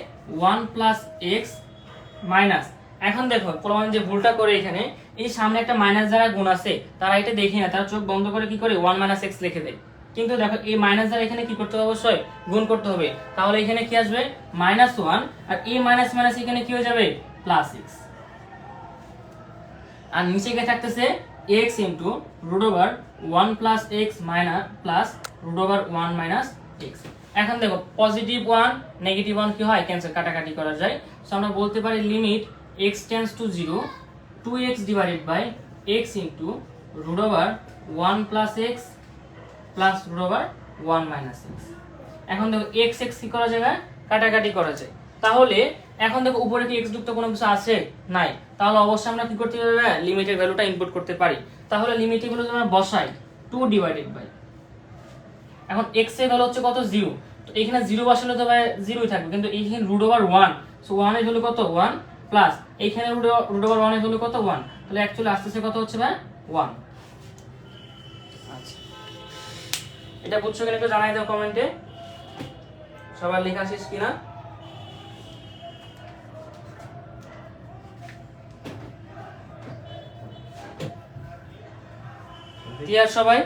1 প্লাস x মাইনাস। এখন দেখো প্রমাণ যে ভুলটা করে এখানে, এই সামনে একটা মাইনাস দ্বারা গুণ আছে, তারা এটা দেখে না, তারা চোখ বন্ধ করে কি করে 1 মাইনাস x লিখে দেয়। কিন্তু দেখো এই মাইনাস দ্বারা এখানে কি করতে হবে, অবশ্যই গুণ করতে হবে। তাহলে এখানে কি আসবে -1, আর এই মাইনাস মাইনাস এখানে কি হয়ে যাবে প্লাস x, আর নিচে কি থাকতেছে x into root over 1 plus x minus plus root over 1 minus x। এখন দেখো পজিটিভ 1 নেগেটিভ 1 কি হয়, ক্যান্সেল কাটাকাটি করা যায়। সো আমরা বলতে পারি limit x tends to 0 2x divided by x into root over 1 plus x plus root over 1 minus x। এখন দেখো x x কি করা যাবে, কাটাকাটি করা যায়। তাহলে এখন দেখো উপরে কি x যুক্ত কোনো কিছু আছে, নাই, তাহলে অবশ্যই আমরা কি করতে পারি, লিমিটের ভ্যালুটা ইনপুট করতে পারি। তাহলে লিমিটের ভ্যালু আমরা বসাই 2 ডিভাইডেড বাই, এখন x এর ভ্যালু হচ্ছে কত 0, তো এখানে 0 বসালে তো ভাই 0ই থাকবে, কিন্তু এইখানে root over 1, সো 1 এর ভ্যালু কত 1 প্লাস এইখানে root over 1 এর ভ্যালু কত 1, তাহলে অ্যাকচুয়ালি আসতেছে কত হচ্ছে ভাই 1। আচ্ছা এটা বুঝছো কিনা একটু জানাই দাও কমেন্টে, সবার লেখা শেষ কিনা। ক্লিয়ার সবাই?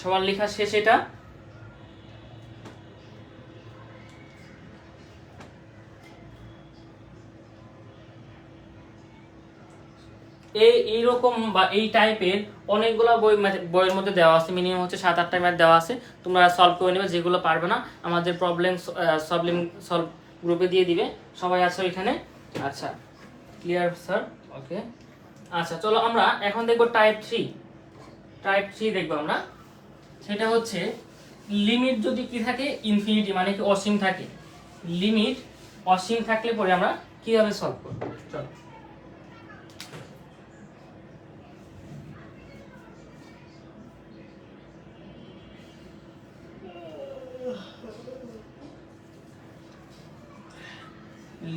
সবার লেখা শেষ এটা? এইরকম বা এই টাইপের অনেকগুলো বইয়ের মধ্যে দেওয়া আছে, মিনিমাম হচ্ছে 7-8টা ম্যাথ দেওয়া আছে, তোমরা সলভ করে নেবে। যেগুলো পারবে না আমাদের প্রবলেম সলভ গ্রুপে দিয়ে দিবে, সবাই আছো এখানে। আচ্ছা ক্লিয়ার স্যার? ওকে আচ্ছা চলো আমরা এখন দেখবো টাইপ 3 দেখবো আমরা। সেটা হচ্ছে লিমিট যদি কি থাকে, ইনফিনিটি মানে কি অসীম থাকে, লিমিট অসীম থাকলে পরে আমরা কিভাবে সলভ করব। চলো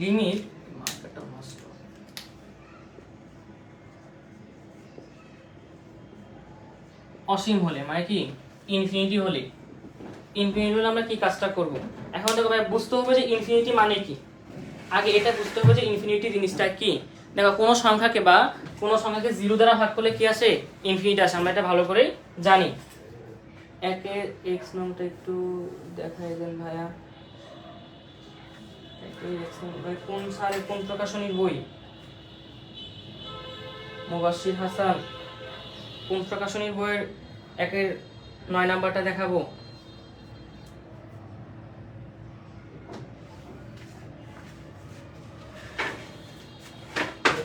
লিমিট অসীম হলে মানে কি ইনফিনিটি হলে আমরা কি কাজটা করব। এখন দেখো ভাই বুঝতে হবে যে ইনফিনিটি মানে কি, আগে এটা বুঝতে হবে যে ইনফিনিটি জিনিসটা কি। দেখো কোনো সংখ্যাকে 0 দ্বারা ভাগ করলে কি আসে, ইনফিনিটি আসে, আমরা এটা ভালো করে জানি। একে x নামটা একটু দেখাই দেন ভাইয়া, কোন স্যারের কোন প্রকাশনীর বই, মুবাশশির হাসান, কোন প্রকাশনীর বইয়ের 9 নাম্বারটা দেখাবো।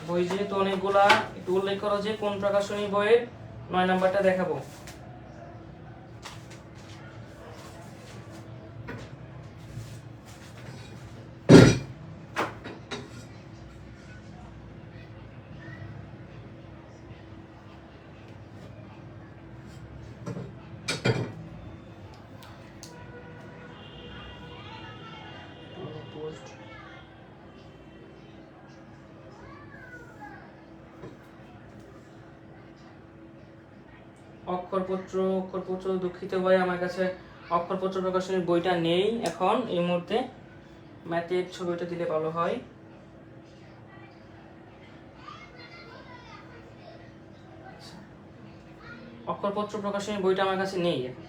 বই যেহেতু অনেকগুলা, একটু উল্লেখ করো যে কোন প্রকাশনীর বইয়ের 9 নাম্বারটা দেখাবো। অক্ষরপত্র দুঃখিত ভাই, আমার কাছে অক্ষরপত্র প্রকাশনের বইটা নেই এখন এই মুহূর্তে, ম্যাথের ছবিটা দিলে ভালো হয়। অক্ষরপত্র প্রকাশনের বইটা আমার কাছে নেই এখন।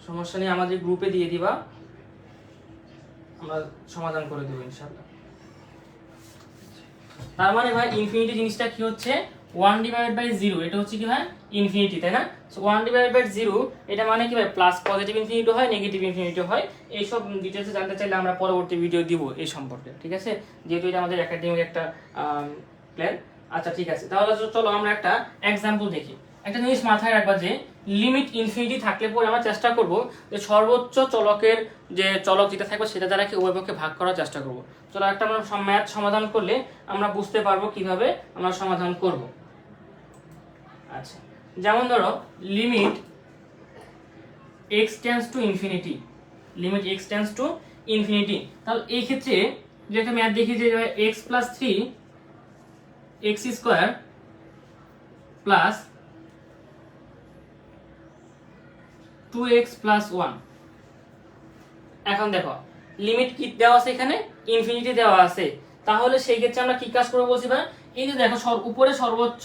সমস্যা নেই, আমাদের গ্রুপে দিয়ে দিবা, আমরা সমাধান করে দেবো ইনশাআল্লাহ। তার মানে ভাই ইনফিনিটি জিনিসটা কি হচ্ছে, 1/0, এটা হচ্ছে কি ভাই ইনফিনিটি, তাই না? সো 1/0 এটা মানে কি ভাই প্লাস পজিটিভ ইনফিনিটি হয়, নেগেটিভ ইনফিনিটি হয়। এইসব ডিটেলসে জানতে চাইলে আমরা পরবর্তী ভিডিও দিব এই সম্পর্কে, ঠিক আছে, যেহেতু এটা আমাদের একাডেমিক একটা প্ল্যান। আচ্ছা ঠিক আছে, তাহলে চলো আমরা একটা এক্সাম্পল দেখি। একটা জিনিস মাথায় রাখবা যে লিমিট ইনফিনিটি থাকলে পরে আমরা চেষ্টা করব যে সর্বোচ্চ চলকের যে চলক যেটা থাকবে সেটা দ্বারা কি উভয়পক্ষে ভাগ করার চেষ্টা করব। চলো একটা আমরা ম্যাথ সমাধান করলে আমরা বুঝতে পারবো কিভাবে আমরা সমাধান করব। আচ্ছা যেমন ধরো limit x tends to infinity, limit x tends to infinity, তাহলে এই ক্ষেত্রে যে একটা ম্যাথ দেখি যে x + 3 x² প্লাস 2x + 1। এখন দেখো লিমিট কি দেওয়া আছে, এখানে ইনফিনিটি দেওয়া আছে, তাহলে সেই ক্ষেত্রে আমরা কি কাজ করব বলছি ভাই, এই যে দেখো উপরে সর্বোচ্চ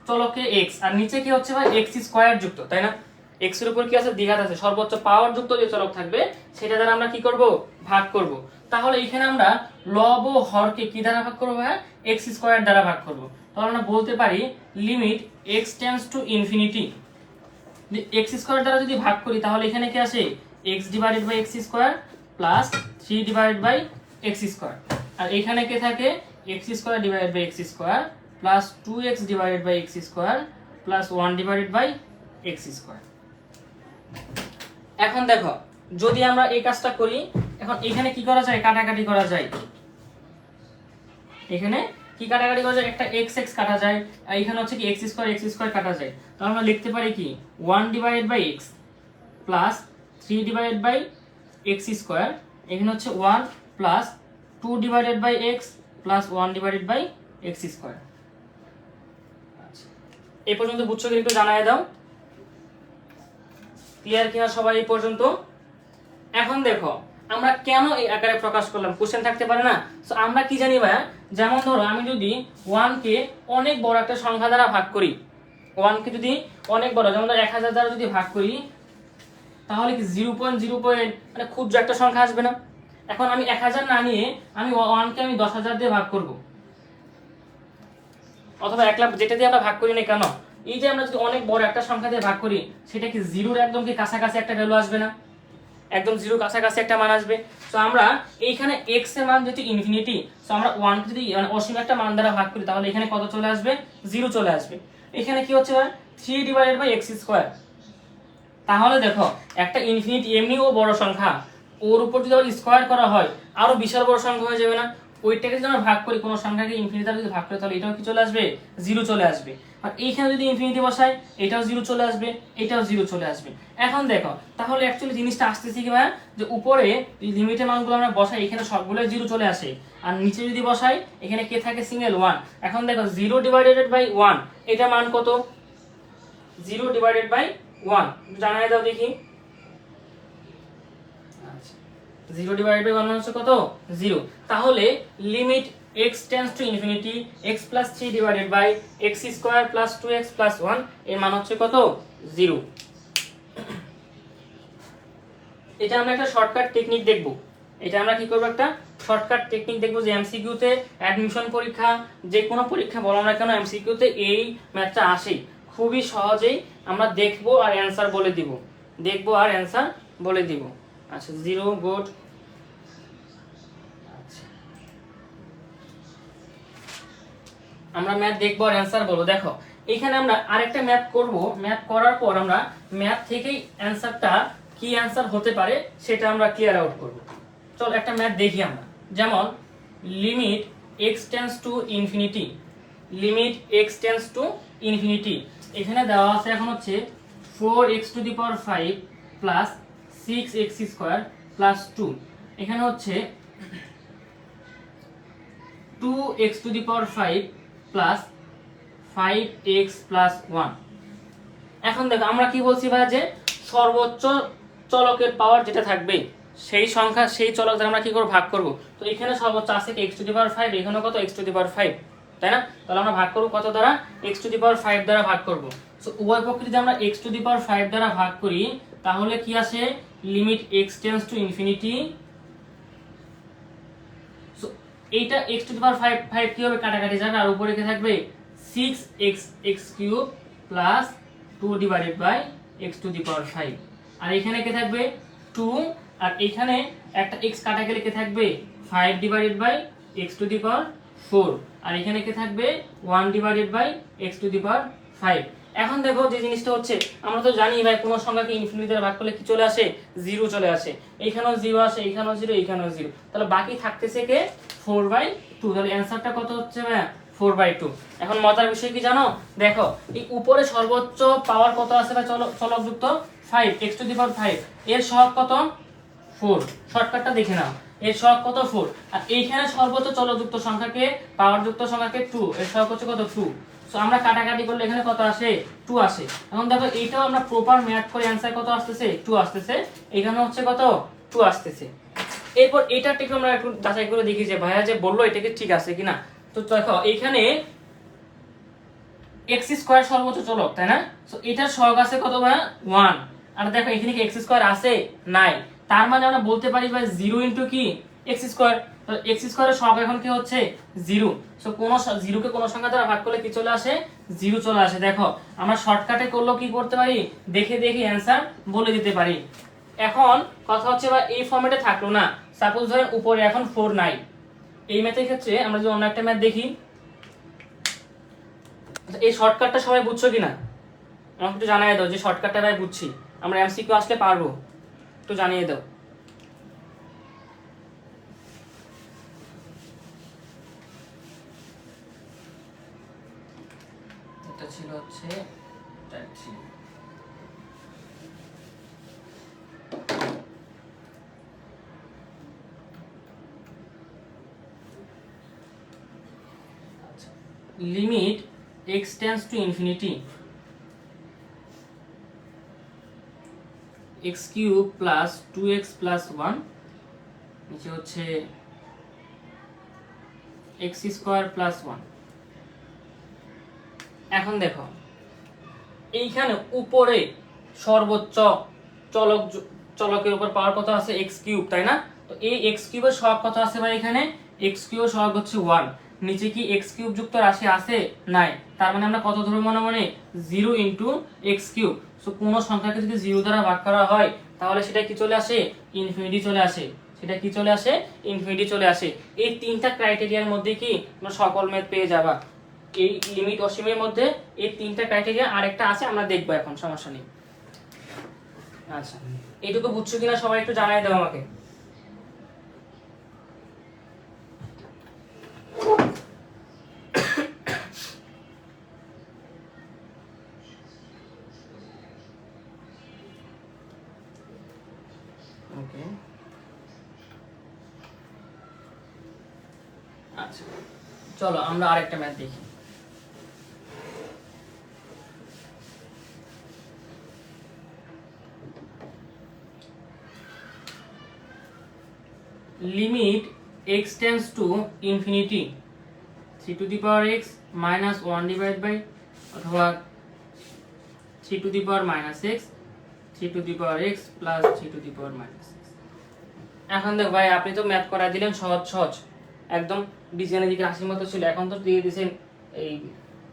চলকে x আর নিচে কি হচ্ছে ভাই x² যুক্ত, তাই না? x এর উপর কি আছে, দ্বিঘাত আছে, সর্বোচ্চ পাওয়ার যুক্ত যে চলক থাকবে সেটা দ্বারা আমরা কি করব, ভাগ করব। তাহলে এখানে আমরা লব ও হরকে কি দ্বারা ভাগ করব ভাই, x² দ্বারা ভাগ করব। তাহলে আমরা বলতে পারি limit x tends to infinity, x² দ্বারা যদি ভাগ করি তাহলে এখানে কি আসে x/x² প্লাস 3/x², আর এখানে কি থাকে x²/x² plus 2x/x² plus 1/x²। এখন দেখো যদি আমরা এই কাজটা করি, এখন এখানে কি করা যায়, কাটাকাটি করা যায়, এখানে কি কাটাকাটি করা যায়, একটা x x কাটা যায়, আর এখানে হচ্ছে কি x² কাটা যায়। তাহলে আমরা লিখতে পারি কি 1/x প্লাস 3/x², এখানে হচ্ছে 1 প্লাস 2/x প্লাস 1/x²। আচ্ছা এই পর্যন্ত বুঝছো কি, একটু জানাই দাও, ক্লিয়ার কিনা সবাই এই পর্যন্ত? এখন দেখো আমরা কেন এই আকারে প্রকাশ করলাম, কোশ্চেন থাকতে পারে না? সো আমরা কি জানি ভাইয়া, যেমন ধরো আমি যদি 1 কে অনেক বড় একটা সংখ্যা দ্বারা ভাগ করি, 1 কে যদি অনেক বড়, যেমন ধরো 1000 দ্বারা যদি ভাগ করি, তাহলে কি 0.0 মানে ক্ষুদ্র একটা সংখ্যা আসবে না? এখন আমি 1000 না নিয়ে আমি 1 কে আমি 10000 দিয়ে ভাগ করব, অথবা 1 লাখ, যেটা দিয়ে আমরা ভাগ করি না কেন, এই যে আমরা যদি অনেক বড় একটা সংখ্যা দিয়ে ভাগ করি, সেটা কি জিরোর একদম কি কাছাকাছি একটা ভ্যালু আসবে না? একদম জিরো কাছাকাছি একটা মান আসবে। তো আমরা এইখানে x এর মান যেহেতু ইনফিনিটি, সো আমরা 1 কে যদি মানে অসীম একটা মান দ্বারা ভাগ করি, তাহলে এখানে কত চলে আসবে? 0 চলে আসবে। এখানে কি হচ্ছে 3/x²। তাহলে দেখো একটা ইনফিনিটি এমনিও বড় সংখ্যা, ওর উপর যদি আবার স্কয়ার করা হয় আরো বিশাল বড় সংখ্যা হয়ে যাবে না? ওইটাকে যদি আমরা ভাগ করি, কোনো সংখ্যাকে ইনফিনিটি দ্বারা যদি ভাগ করি, তাহলে এটাও কি চলে আসবে? 0 চলে আসবে। আর এইখানে যদি ইনফিনিটি বসাই, এটাও 0 চলে আসবে, এটাও 0 চলে আসবে। এখন দেখো তাহলে অ্যাকচুয়ালি জিনিসটা আসতেছে কি ভাই, যে উপরে লিমিটের মানগুলো আমরা বসাই, এখানে সবগুলো 0 চলে আসে, আর নিচে যদি বসাই এখানে কে থাকে? সিঙ্গেল 1। এখন দেখো 0/1 এটা মান কত? 0/1 জানাই দাও দেখি। 0/1 হচ্ছে কত? 0। তাহলে limit x tends to infinity x + 3/x² + 2x + 1 এর মান হচ্ছে কত? 0। এটা আমরা একটা শর্টকাট টেকনিক দেখব। এটা আমরা কি করব, একটা শর্টকাট টেকনিক দেখব, যে এমসিকিউ তে অ্যাডমিশন পরীক্ষা, যে কোনো পরীক্ষা বলো না কেন, এমসিকিউ তে এই ম্যাথটা আসেই। খুবই সহজেই আমরা দেখব আর অ্যানসার বলে দিব, দেখব আর অ্যানসার বলে দিব। আচ্ছা 0 গুড। আমরা ম্যাথ দেখবো আর অ্যানসার বলবো। দেখো এখানে আমরা আরেকটা ম্যাথ করব, ম্যাথ করার পর আমরা ম্যাথ থেকেই অ্যানসারটা কি অ্যানসার হতে পারে সেটা আমরা ক্লিয়ার আউট করব। চল একটা ম্যাথ দেখি আমরা। যেমন limit x tends to infinity, limit x tends to infinity, এখানে দেওয়া আছে এখন হচ্ছে 4x⁵ প্লাস 6x² প্লাস 2, এখানে হচ্ছে 2x⁵ প্লাস 5x প্লাস 1। এখন দেখো আমরা কি বলছি ভাই, যে সর্বোচ্চ চলকের পাওয়ার যেটা থাকবে সেই সংখ্যা, সেই চলক দ্বারা আমরা কি করব? ভাগ করব। তো এখানে সর্বোচ্চ আছে কি? x⁵, এখানে কত? x⁵, তাই না? তাহলে আমরা ভাগ করব কত দ্বারা? x⁵ দ্বারা ভাগ করব। সো উভয় পক্ষে যদি আমরা x⁵ দ্বারা ভাগ করি, তাহলে কি আসে? Limit x tends to infinity. So এইটা x⁵ কি হবে? কাটাকাটি যাবে, আর উপরে কি থাকবে? 6x³ plus 2/x⁵। আর এখানে কে থাকবে? 2, আর এখানে একটা x কাটা গেলে কে থাকবে? 5/x⁴। আর এখানে কে থাকবে? 1/x⁵। এখন দেখো যে জিনিসটা হচ্ছে, আমরা তো জানি ভাই কোন সংখ্যাকে ইনফিনিটি দ্বারা ভাগ করলে কি চলে আসে? 0 চলে আসে। এইখানেও 0 আসে, এইখানেও 0, এইখানেও 0। তাহলে বাকি থাকতেছে কে? 4/2। তাহলে অ্যানসারটা কত হচ্ছে ভাই? 4/2। এখন মজার বিষয় কি জানো? দেখো এই উপরে সর্বোচ্চ পাওয়ার কত আছে ভাই? চলকযুক্ত 5, x⁵। এর সহগ কত? 4। শর্টকাটটা দেখে নাও, এর সহগ কত? 4। আর এইখানে সর্বোচ্চ চলকযুক্ত সংখ্যাকে, পাওয়ারযুক্ত সংখ্যাকে 2, এর সহগ হচ্ছে কত? 2। সো আমরা কাটাকাটি করলে এখানে কত আসে? 2 আসে। এখন দেখো এইটাও আমরা প্রপার ম্যাথ করে অ্যানসার কত আসতেছে? 2 আসতেছে। এখানে হচ্ছে কত? 2 আসতেছে। এরপর এটার থেকে আমরা একটু যাচাই করে দেখি যে ভাইয়া যে বললো এটা কি ঠিক আছে কিনা। তো দেখো এইখানে x² সর্বোচ্চ চলক, তাই না? সো এটার সহগ আছে কত ভাইয়া? 1। আর দেখো এখানে কি x² আছে? নাই। তার মানে আমরা বলতে পারি ভাই 0 ইনটু কি? x²। তো x² এর সহগ এখন কি হচ্ছে? 0। সো কোন 0 কে কোন সংখ্যা দ্বারা ভাগ করলে কি চলে আসে? 0 চলে আসে। দেখো আমরা শর্টকাটে করলেও কি করতে পারি? দেখে দেখে অ্যানসার বলে দিতে পারি। এখন কথা হচ্ছে ভাই এই ফরম্যাটে থাকলো না, সাপোজ ধরেন উপরে এখন 4 নাই। এই ম্যাথের ক্ষেত্রে আমরা যদি অন্য একটা ম্যাথ দেখি, এই শর্টকাটটা সবাই বুঝছো কিনা আমাকে একটু জানিয়ে দাও, যে শর্টকাটটা ভাই বুঝছি, আমরা এমসিকিউ আসলে পারবো, একটু জানিয়ে দাও। এটা ছিল হচ্ছে limit x tends to infinity x³ plus 2x plus 1 নিচে হচ্ছে এক্স স্কোয়ার প্লাস 1। এখন দেখো এইখানে উপরে সর্বোচ্চ চলকের উপর পাওয়ার কত আছে এক্স কিউব, তাই না? তো এই এক্স কিউবের সহগ কত আছে ভাই? এখানে এক্স কিউবের সহগ হচ্ছে 1। নিচে কি এক্স কিউব যুক্ত রাশি আছে? নাই। তার মানে আমরা কত ধরবো মনে মনে? 0 ইন্টু এক্স কিউব। সো কোনো সংখ্যাকে যদি 0 দ্বারা ভাগ করা হয় তাহলে সেটা কি চলে আসে? ইনফিনিটি চলে আসে। সেটা কি চলে আসে? ইনফিনিটি চলে আসে। এই তিনটা ক্রাইটেরিয়ার মধ্যে কি তোমরা সকল ম্যাথ পেয়ে যাবা। এই লিমিট অসীমের মধ্যে এই তিনটা ক্রাইটেরিয়া, আরেকটা আছে আমরা দেখবো এখন, সমস্যা নেই। আচ্ছা, এইটুকু বুঝছো কিনা সবাই একটু জানাই দাও আমাকে। ওকে, আচ্ছা চলো আমরা আরেকটা ম্যাথ দেখি। Limit x tends to infinity 3 to the power x minus 1 divide by অথবা 3 to the power minus x 3 to the power x plus 3 to the power minus x। এখন দেখ ভাই, আপনি তো ম্যাথ করা দিলেন সহজ সহজ, একদম বীজগাণিতিক রাশির মতো ছিল। এখন তো দিয়ে দিয়েছেন এই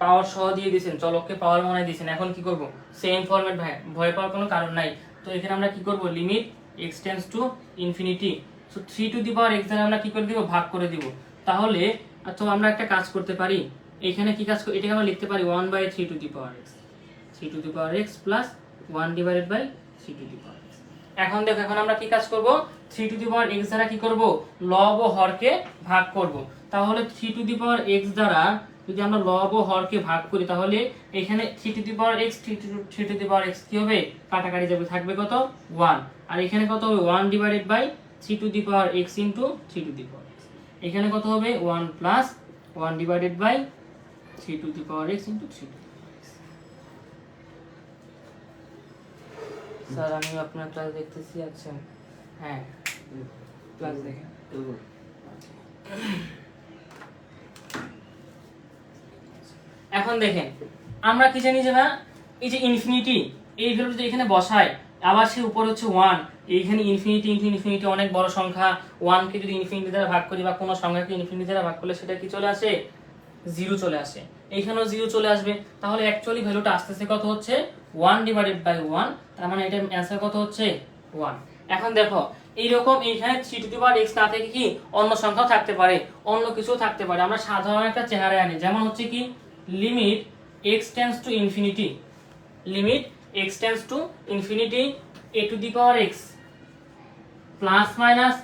পাওয়ার সহ দিয়ে দিয়েছেন, চলককে পাওয়ার মনে দিয়েছেন। এখন কি করব? সেম ফরম্যাট ভাই, ভয় পাওয়ার কোনো কারণ নাই। তো এখানে আমরা কি করব? Limit x tends to infinity, so 3 to the power x দ্বারা আমরা কি করে দিব? ভাগ করে দিব। তাহলে তো আমরা একটা কাজ করতে পারি, এখানে কি কাজ করি? এটাকে আমরা লিখতে পারি 1/3 to the power x, 3 to the power x plus 1 divided by 3 to the power x। এখন দেখো, এখন আমরা কি কাজ করব? 3 টু দি পাওয়ার x দ্বারা কি করব? লব ও হরকে ভাগ করব। তাহলে 3 টু দি পাওয়ার x দ্বারা যদি আমরা লব ও হরকে ভাগ করি তাহলে এখানে 3 to the power x 3 to the power x কি হবে? কাটাকাটি যাবে, থাকবে কত? 1। আর এখানে কত হবে? 1 divided by 3 to the power x into 3 to the power x। এখানে কত হবে? 1 plus 1 divided by 3 to the power x into 3 to the power x। Sir আমি আপনার ক্লাস দেখতেছি। আচ্ছা হ্যাঁ, ক্লাস দেখেন। এখন দেখেন আমরা কি জানি যে না, এই যে ইনফিনিটি, এই ভ্যালু যদি এখানে বসাই, আবার সে উপর হচ্ছে 1, এইখানে ইনফিনিটি ইনটু ইনফিনিটি অনেক বড় সংখ্যা, 1 কে যদি ইনফিনিটি দ্বারা ভাগ করি বা কোনো সংখ্যাকে ইনফিনিটি দ্বারা ভাগ করলে সেটা কি চলে আসে? 0 চলে আসে। এইখানেও 0 চলে আসবে। তাহলে অ্যাকচুয়ালি ভ্যালুটা আসতেছে কত হচ্ছে? 1 ডিভাইডেড বাই 1। তার মানে এটার অ্যানসার কত হচ্ছে? 1। এখন দেখো এইরকম এইখানে 3 টু দি পাওয়ার x না থেকে কি অন্য সংখ্যাও থাকতে পারে, অন্য কিছু থাকতে পারে। আমরা সাধারণ একটা চেহারা আনি, যেমন হচ্ছে কি limit x tends to infinity, limit x tends to infinity a two the power x plus minus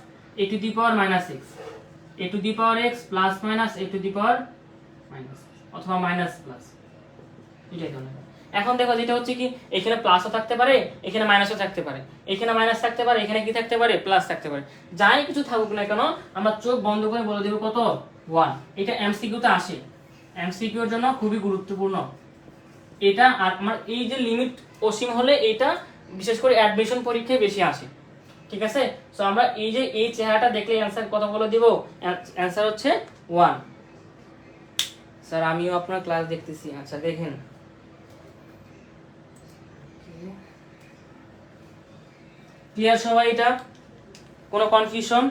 a two the power minus x, a two the power x plus minus a two the power minus অথবা minus plus, এটাই ধরনের। এখন দেখো যেটা হচ্ছে কি এখানে প্লাসও থাকতে পারে, এখানে মাইনাসও থাকতে পারে, এখানে মাইনাস থাকতে পারে, এখানে কি থাকতে পারে? প্লাস থাকতে পারে। যাই কিছু থাকুক না কেন আমরা চোখ বন্ধ করে বলে দেব কত? 1। এটা এমসিকিউ তে আসে, এমসিকিউ এর জন্য খুবই গুরুত্বপূর্ণ এটা। আর আমার এই যে লিমিট অসীম হলে এটা বিশেষ করে অ্যাডমিশন পরীক্ষায় বেশি আসে, ঠিক আছে? সো আমরা এই যে এই চেহারাটা দেখলে অ্যানসার কত বলে দিব? অ্যানসার হচ্ছে 1। স্যার আমিও আপনার ক্লাস দেখতেছি। আচ্ছা দেখেন, ক্লিয়ার সবাই? এটা কোনো কনফিউশন?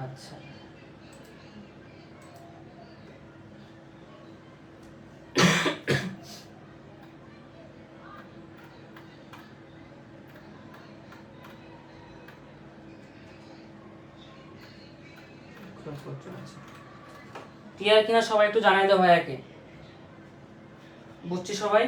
আচ্ছা ক্লিয়ার কিনা সবাই একটু জানাই দাও ভাইয়াকে। বুঝছি সবাই?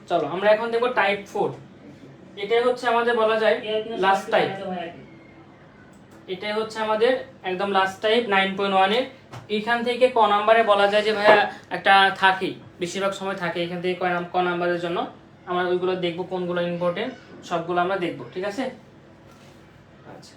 চলো আমরা এখন দেখব টাইপ 4। এটাই হচ্ছে আমাদের বলা যায় লাস্ট টাইপ, এটাই হচ্ছে আমাদের একদম লাস্ট টাইপ 9.1 এর। এখান থেকে ক নাম্বারে বলা যায় যে ভাইয়া একটা থাকে, বেশিরভাগ সময় থাকে এখান থেকে ক নাম্বারের জন্য আমরা ওইগুলো দেখবো কোনগুলো ইম্পর্টেন্ট, সবগুলো আমরা দেখবো, ঠিক আছে। আচ্ছা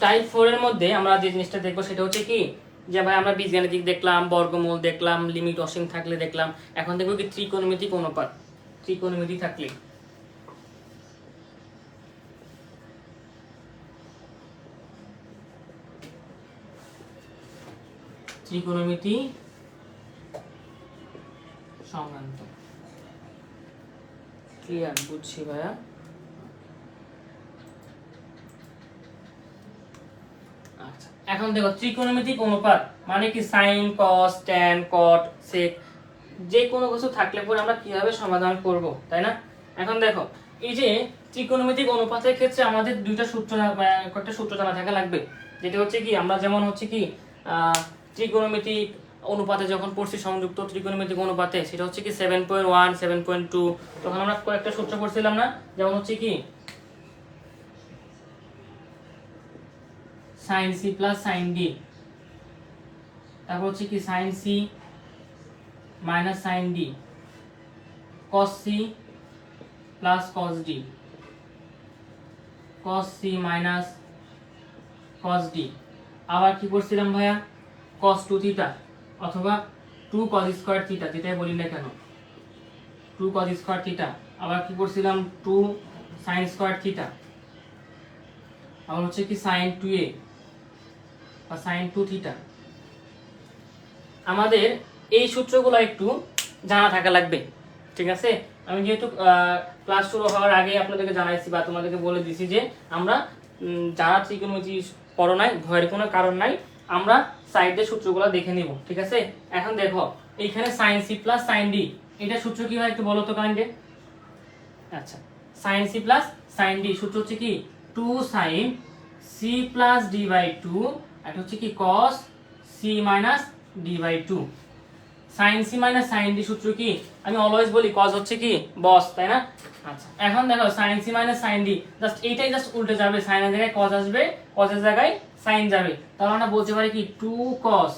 টাইপ 4 এর মধ্যে আমরা যে জিনিসটা দেখবো সেটা হচ্ছে কি, যে ভাই আমরা বীজগাণিতিক দেখলাম, বর্গমূল দেখলাম, লিমিট অসীম থাকলে দেখলাম, এখন দেখবো কি ত্রিকোণমিতিক অনুপাত। ত্রিকোণমিতি থাকলে ত্রিকোণমিতি সংক্রান্ত। ক্লিয়ার? বুঝছি ভাইয়া। আচ্ছা এখন দেখো ত্রিকোণমিতিক অনুপাত মানে কি সাইন, কস, ট্যান, কট, সেক যে কোনো কিছু থাকলে পরে আমরা কিভাবে সমাধান করব, তাই না। এখন দেখো এই যে ত্রিকোণমিতিক অনুপাতের ক্ষেত্রে আমাদের দুইটা সূত্র কয়েকটা সূত্র জানা থাকা লাগবে, যেটা হচ্ছে কি আমরা যেমন হচ্ছে কি ত্রিকোণমিতিক অনুপাতে যখন পড়ছি সংযুক্ত ত্রিকোণমিতিক অনুপাতে, সেটা হচ্ছে কি 7.1 7.2, তখন আমরা কয়েকটা সূত্র পড়ছিলাম না, যেমন হচ্ছে কি sin c plus sin d, তারপর হচ্ছে কি sin c minus sin d, cos c plus cos d, cos c minus cos d। আবার কি করছিলাম ভাইয়া, cos 2 থিটা অথবা 2 cos স্কয়ার থিটা, যেটাই বলি না কেন 2 cos স্কয়ার থিটা। আবার কি করছিলাম 2 sin স্কয়ার থিটা। আবার হচ্ছে কি sin 2a বা sin 2 থিটা। আমাদের এই সূত্রগুলো একটু জানা থাকা লাগবে, ঠিক আছে। আমি যেহেতু ক্লাস শুরু হওয়ার আগে আপনাদেরকে জানাইছি বা তোমাদেরকে বলে দিছি যে আমরা যারা ত্রিকোণমিতি পড়ো নাই, ভয়ের কোনো কারণ নাই, আমরা সাইডের সূত্রগুলো দেখে নিব, ঠিক আছে। এখন দেখো এইখানে sin c plus sin d, এটা সূত্র কি হয় একটু বলো তো কাইন্ডে। আচ্ছা sin c plus sin d সূত্র হচ্ছে কি 2 sin c plus d by 2, এটা হচ্ছে কি cos c minus d by 2। sin c minus sin d সূত্র কি, আমি অলওয়েজ বলি cos হচ্ছে কি বস, তাই না। আচ্ছা এখন দেখো sin c minus sin d just এইটাই জাস্ট উল্টে যাবে, sin এর জায়গায় cos আসবে, cos এর জায়গায় sin যাবে, তাহলে আমরা বলতে পারি কি 2 cos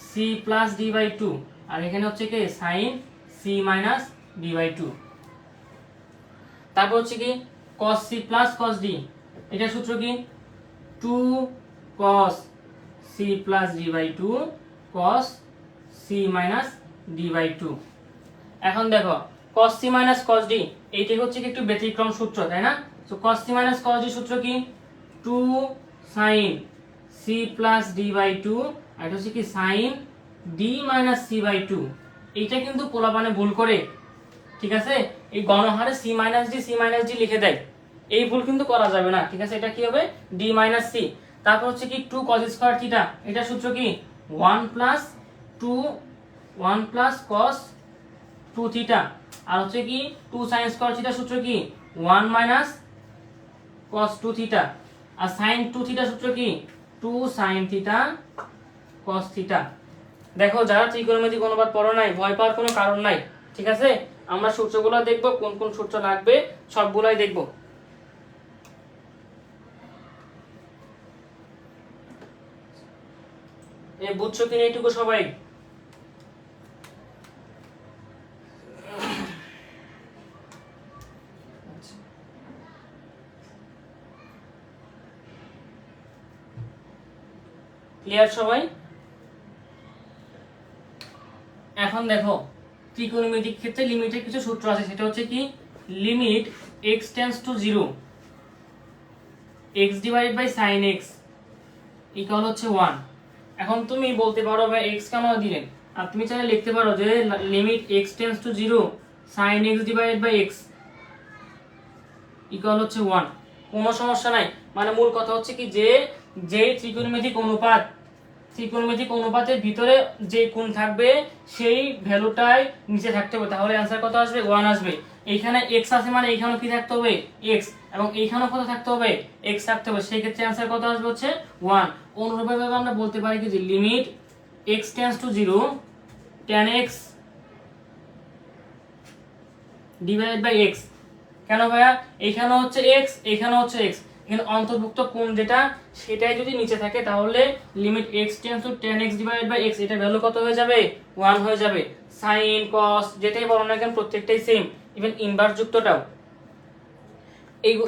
c plus d by 2, আর এখানে হচ্ছে কি sin c minus d by 2। তারপর হচ্ছে কি cos c plus cos d, এটা সূত্র কি 2 cos c plus d by 2 cos c minus d by 2। এখন দেখো cos c minus cos d এইটাই হচ্ছে কি একটু ব্যতিক্রম সূত্র, তাই না। তো cos c minus cos d সূত্র কি 2 sin c plus d by 2, আর এটা হচ্ছে কি sin d minus c by 2। এইটা কিন্তু পোলাপানে ভুল করে, ঠিক আছে, এই গণহারে c মাইনাস d লিখে দেয়, এই ভুল কিন্তু করা যাবে না, ঠিক আছে। এটা কি হবে d মাইনাস c। তারপর হচ্ছে কি 2 cos স্কয়ার থিটা, এটা সূত্র কি 1 প্লাস cos 2 থিটা, আর হচ্ছে কি 2 sin স্কয়ার থিটা সূত্র কি 1 মাইনাস cos 2 থিটা, আর sin 2 থিটা সূত্র কি 2 sin থিটা cos থিটা। দেখো যারা ত্রিকোণমিতিক অনুপাত পড়ো নাই, ভয় পাওয়ার কোনো কারণ নাই, ঠিক আছে। আমরা সূত্রগুলো দেখবো, কোন কোন সূত্র লাগবে সবগুলাই দেখবো। এই বুঝছো কিনা এইটুকু সবাই? ক্লিয়ার সবাই? এখন দেখো ত্রিকোণমিতিক ক্ষেত্রে লিমিটের কিছু সূত্র আছে, সেটা হচ্ছে কি limit x tends to 0 x divided by sin x equal হচ্ছে 1। এখন তুমি বলতে পারো ভাই x কেন দিলেন, আর তুমি চাইলে লিখতে পারো যে limit x tends to 0 sin x divided by x equal হচ্ছে 1, কোনো সমস্যা নাই। মানে মূল কথা হচ্ছে কি যে ত্রিকোণমিতিক অনুপাতের ভিতরে যে কোণ থাকবে সেই ভ্যালুটাই নিচে থাকতে হবে, তাহলে অ্যানসার কত আসবে 1 আসবে। এইখানে x আছে মানে এইখানেও কি থাকতে হবে x, এবং এইখানেও কত থাকতে হবে x থাকতে হবে, সেই ক্ষেত্রে অ্যানসার কত আসবে হচ্ছে 1। অনুরূপভাবে আমরা বলতে পারি কি যে limit x tends to 0 tan x divided by x. কেন ভাইয়া, এইখানে হচ্ছে এক্স, এইখানে হচ্ছে এক্স, এখানে অন্তর্ভুক্ত কোণ যেটা সেটাই যদি নিচে থাকে তাহলে limit x tends to tan x divided by x, এটা ভ্যালু কত হয়ে যাবে, 1 হয়ে যাবে। সাইন কস যেটাই বলো না কেন প্রত্যেকটাই সেম, ইভেন ইনভার্স যুক্তটাও।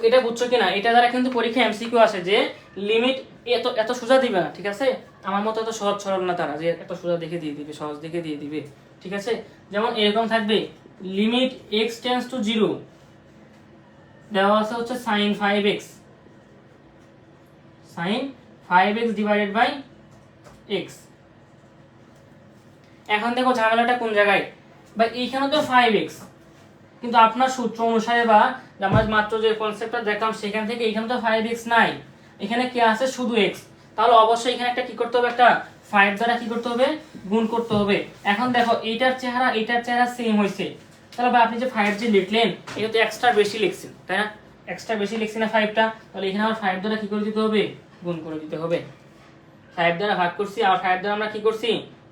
এটা বুঝছো কিনা? এটা দ্বারা কিন্তু পরীক্ষা এমসিকিউ আসে যে লিমিট এত এত সোজা দিবে না, ঠিক আছে? আমার মতো এত সহজ সরল না তারা যে এত সোজা দেখে দিয়ে দিবে, সহজ দেখে দিয়ে দিবে, ঠিক আছে? যেমন এরকম থাকবে লিমিট x টেন্ডস টু 0 দেওয়া আছে হচ্ছে sin 5x, sin 5x divided by x। এখন দেখো ঝামেলাটা কোন জায়গায়, বা এইখানে তো 5x, কিন্তু আপনার সূত্র অনুসারে বা আমরা মাত্র যে কনসেপ্টটা দেখলাম সেখান থেকে এখানে তো 5x নাই, এখানে কি আছে শুধু x, তাহলে অবশ্যই এখানে একটা কি করতে হবে, একটা 5 দ্বারা কি করতে হবে, গুণ করতে হবে। এখন দেখো এইটার চেহারা সেম হইছে, তাহলে ভাই আপনি যে 5 যে লিখলেন এটা তো এক্সট্রা বেশি লিখছেন, তাই না? এক্সট্রা বেশি লিখছি না 5টা, তাহলে এখানে আবার 5 দ্বারা কি করে দিতে হবে, গুণ করে দিতে হবে। 5 দ্বারা ভাগ করছি আর 5 দ্বারা আমরা কি করছি,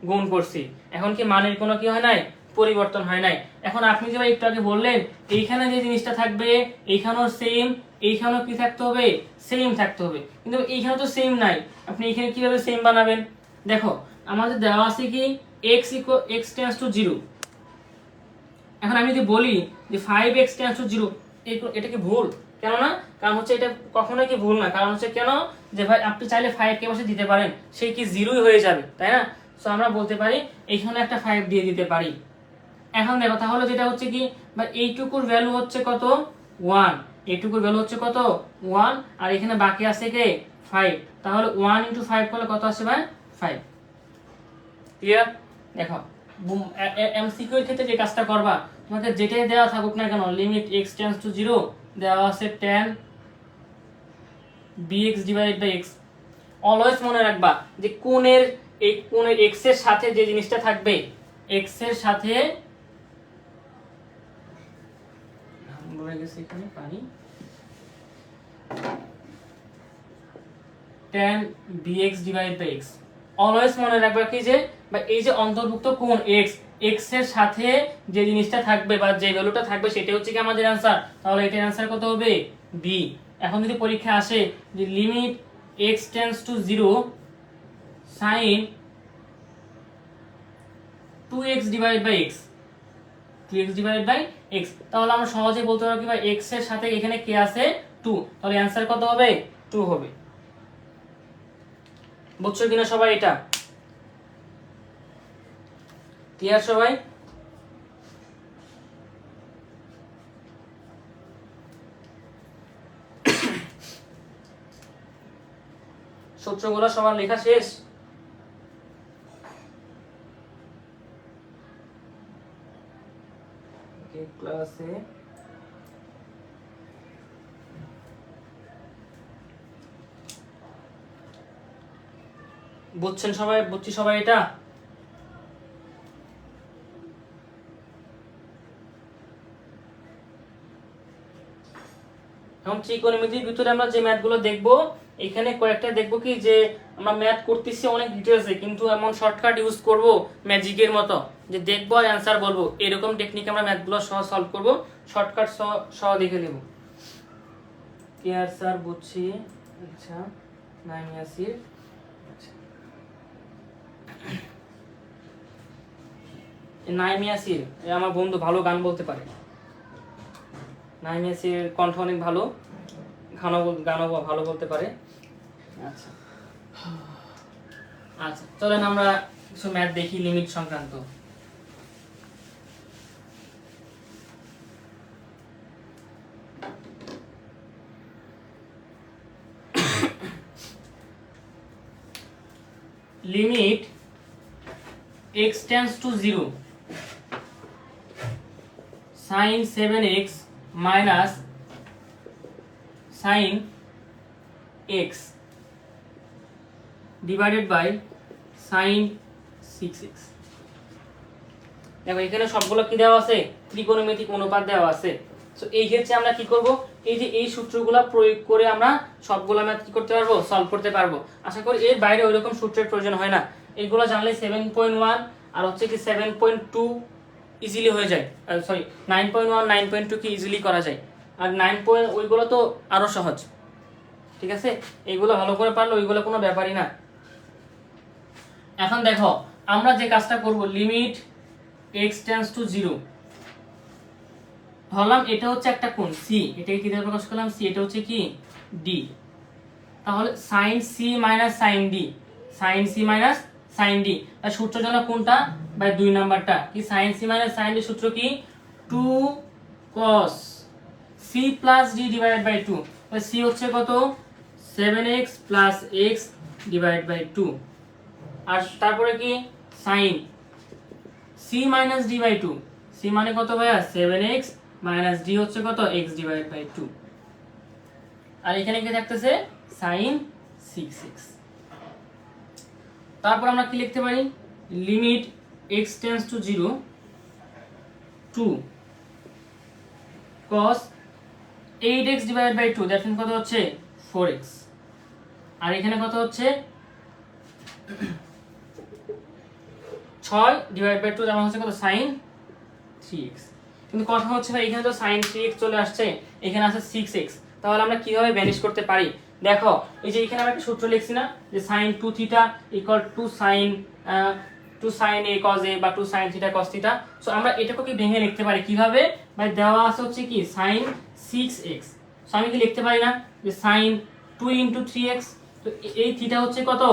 গুণ করছি। এখন কি মানের কোনো কি হয় নাই, পরিবর্তন হয় নাই। এখন আপনি যে ভাই একটু আগে বললেন এইখানে যে জিনিসটা থাকবে এইখানেও সেম, এইখানেও কি থাকতে হবে, সেম থাকতে হবে, কিন্তু এইখানে তো সেম নাই, আপনি এখানে কিভাবে সেম বানাবেন? দেখো আমাদের দেওয়া আছে কি x টেন্ডস টু 0। এখন আমি যদি বলি যে 5x টেন্ডস টু 0, এটা কি ভুল? কেন না? কারণ হচ্ছে এটা কখনোই কি ভুল না, কারণ হচ্ছে কেন যে ভাই আপনি চাইলে 5 কে বসে দিতে পারেন, সেই কি 0ই হয়ে যাবে, তাই না? সো আমরা বলতে পারি এইখানে একটা 5 দিয়ে দিতে পারি। এখন দেখো তাহলে যেটা হচ্ছে কি, বা এইটুকুর ভ্যালু হচ্ছে কত, 1, এইটুকুর ভ্যালু হচ্ছে কত, 1, আর এখানে বাকি আছে কে 5, তাহলে 1 × 5 করলে কত আসে ভাই, 5। ক্লিয়ার? দেখো এমসিকিউ এর ক্ষেত্রে যে কাজটা করবা, তোমাকে যেটাই দেওয়া থাকুক না কেন লিমিট x টেন্ডস টু 0 দেওয়া আছে tan bx divided by x, always মনে রাখবা যে কোণের x এর সাথে যে জিনিসটা থাকবে, x এর সাথে বলে গেছে এখানে পানি, tan bx divided by x, always মনে রাখবা কি যে বা এই যে অন্তর্ভুক্ত কোণ x এর সাথে যে জিনিসটা থাকবে বা যে ভ্যালুটা থাকবে সেটা হচ্ছে কি আমাদের आंसर, তাহলে এটার आंसर কত হবে, b। এখন যদি পরীক্ষা আসে যে limit x tends to 0 sin 2x divided by x, 2x divided by x, তাহলে আমরা সহজে বলতে পারবো কি ভাই x এর সাথে এখানে কি আছে 2, তাহলে आंसर কত হবে, 2 হবে। বুঝছো কিনা সবাই? এটা ক্লিয়ার সবাই? সূত্রগুলো সবার লেখা শেষ? ক্লাসে বুঝছেন সবাই? বুঝছি সবাই এটা? এখন ত্রিকোণমিতির ভিতরে আমরা যে ম্যাথগুলো দেখবো, এখানে কয়েকটা দেখবো কি যে আমরা ম্যাথ করতেছি অনেক ডিটেইলসে, কিন্তু এমন শর্টকাট ইউজ করব ম্যাজিকের মতো যে দেখবো আর অ্যান্সার বলবো, এরকম টেকনিক আমরা ম্যাথগুলো সহ সলভ করব, শর্টকাট সহ দেখে নেব। কি আর স্যার বুঝছি, আচ্ছা নাইমিয়াসির, আচ্ছা নাইমিয়াসির আমার বন্ধু, ভালো গান বলতে পারে, নাইমিয়াসির কণ্ঠ অনেক ভালো, গানও ভালো বলতে পারে। আচ্ছা আচ্ছা চলেন আমরা কিছু ম্যাথ দেখি লিমিট সংক্রান্ত। Limit x tends to 0 sin 7x minus sin x divided by sin 6x। দেখো এখানে সবগুলো কি দেওয়া আছে, ত্রিকোণমিতিক অনুপাত দেওয়া আছে। সো এই ক্ষেত্রে আমরা কি করব, এই যে এই সূত্রগুলো প্রয়োগ করে আমরা সবগুলো ম্যাথ কি করতে পারবো, সলভ করতে পারবো। আশা করি এর বাইরে ওইরকম সূত্রের প্রয়োজন হয় না, এইগুলো জানলে 7.1 আর হচ্ছে কি 7.2 ইজিলি হয়ে যায়, সরি 9.1 9.2 কি ইজিলি করা যায়, আর 9 ওইগুলো তো আরো সহজ। ঠিক আছে, এইগুলো ভালো করে পারলে ওইগুলো কোনো ব্যাপারই না। এখন দেখো আমরা যে কাজটা করব, লিমিট x টেন্ডস টু 0, ধরলাম এটা হচ্ছে একটা কোণ c, এটাকে কি দ্বারা প্রকাশ করলাম c, এটা হচ্ছে কি d, তাহলে sin c minus sin d, sin c minus sin d, আর সূত্র জানা কোনটা বাই 2 নাম্বারটা কি, sin c minus sin d সূত্র কি 2 cos c plus d divided by 2, তাহলে c হচ্ছে কত 7x plus x divided by 2, আর তারপরে কি sin c minus d by 2, c মানে কত ভাইয়া 7x মাইনাস d হচ্ছে কত x ডিভাইডেড বাই 2, আর এখানে কি থাকতেছে sin 6x। তারপর আমরা কি লিখতে পারি, limit x tends to 0 2 cos 8x divided by 2, that means কত হচ্ছে 4x, আর এখানে কত হচ্ছে 6 ডিভাইড বাই 2, যেমন হচ্ছে কত sin 3x। কিন্তু কথা হচ্ছে ভাই এখানে তো sin 3x চলে আসছে, এখানে আছে 6x, তাহলে আমরা কিভাবে ভ্যানিশ করতে পারি, দেখো এই যে এখানে আমরা একটা সূত্র লিখছি না, যে sin 2 theta equal to sin a cos a বা 2 sin theta cos theta, so আমরা এটাকে কি ভেঙে লিখতে পারি কিভাবে, ভাই দেওয়া আছে হচ্ছে কি sin 6x, সো আমি কি লিখতে পারি না যে sin 2 into 3x, তো এই থিটা হচ্ছে কত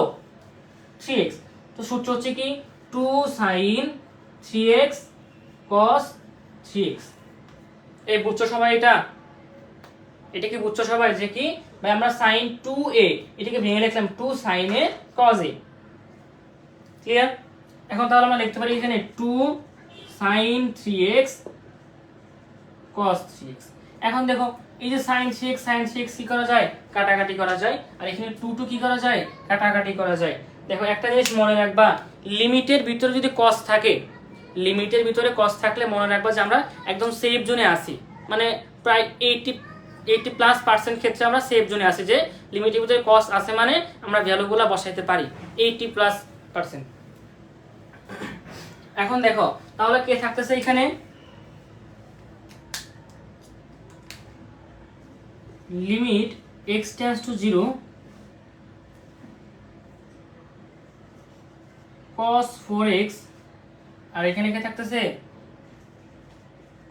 3x, তো সূত্র হচ্ছে কি 2 sin 3x cos 3x। এই বুঝছো সবাই, এটা কি বুঝছো সবাই যে কি ভাই আমরা sin 2a এটাকে ভেঙে লিখলাম 2 sin a cos a, clear. এখন তাহলে আমরা লিখতে পারি এখানে 2 sin 3x cos 3x। এখন দেখো এই যে sin 3x কি করা যায়, কাটাকাটি করা যায়, আর এখানে 2 কি করা যায়, কাটাকাটি করা যায়। দেখো একটা জিনিস মনে রাখবা, লিমিটের ভিতরে যদি cos থাকে, লিমিটের ভিতরে cos থাকলে মনে রাখবা যে আমরা একদম সেফ জোনে আছি, মানে প্রায় 80+ ক্ষেত্রে আমরা সেফ জোনে আছি, যে লিমিটের ভিতরে cos আছে মানে আমরা ভ্যালুগুলো বসাইতে পারি 80+%। এখন দেখো তাহলে কে থাকতেছে এখানে, limit x tends to 0 cos 4x, আর এখানে কে থাকতেছে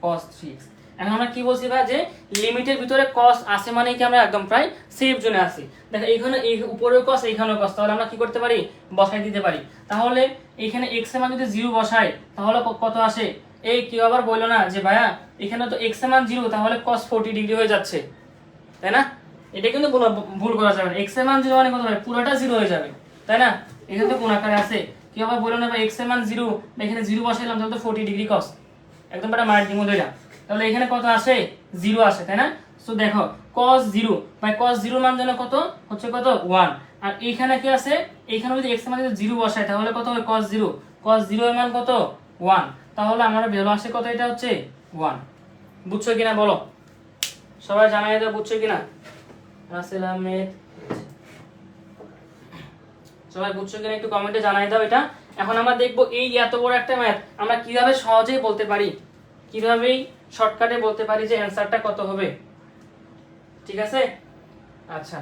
cos 3x। এখন আমরা কি বলছি ভাই, যে লিমিটের ভিতরে cos আছে মানে কি আমরা একদম প্রায় সেফ জোনে আছি। দেখো এখানে এই উপরেও cos এইখানেও cos, তাহলে আমরা কি করতে পারি, বসাই দিতে পারি। তাহলে এখানে x এর মান যদি 0 বসাই তাহলে কত আসে, এই কি আবার বললো না যে ভাইয়া এখানে তো x এর মান 0, তাহলে cos 40 ডিগ্রি হয়ে যাচ্ছে, তাই না? এটা কিন্তু কোনো ভুল করা যাবে না, x এর মান 0 মানে কত হবে, পুরোটা 0 হয়ে যাবে, তাই না? এখানে তো কোন আকারে আছে, কি আবার বললো না ভাই x এর মান 0, এখানে 0 বসাইলাম তাহলে তো 40 ডিগ্রি cos, একদম একটা মার দিমু দইরা, তাহলে এখানে কত আসে 0 আসে, তাই না? সো দেখো cos 0 বাই cos 0 মান জানো কত হচ্ছে, কত 1, আর এইখানে কি আছে, এইখানে যদি x এর মান যদি 0 বসাই তাহলে কত হবে cos 0 এর মান কত 1, তাহলে আমার ভ্যালু আসে কত, এটা হচ্ছে 1। বুঝছো কিনা বলো, সবাই জানাই দাও বুঝছো কিনা, রাসেল আহমেদ সবাই বুঝছো কিনা একটু কমেন্টে জানাই দাও এটা। এখন আমরা দেখবো এই এত বড় একটা ম্যাথ আমরা কিভাবে সহজেই বলতে পারি, কিভাবেই শর্টকাটে বলতে পারি যে অ্যানসারটা কত হবে, ঠিক আছে? আচ্ছা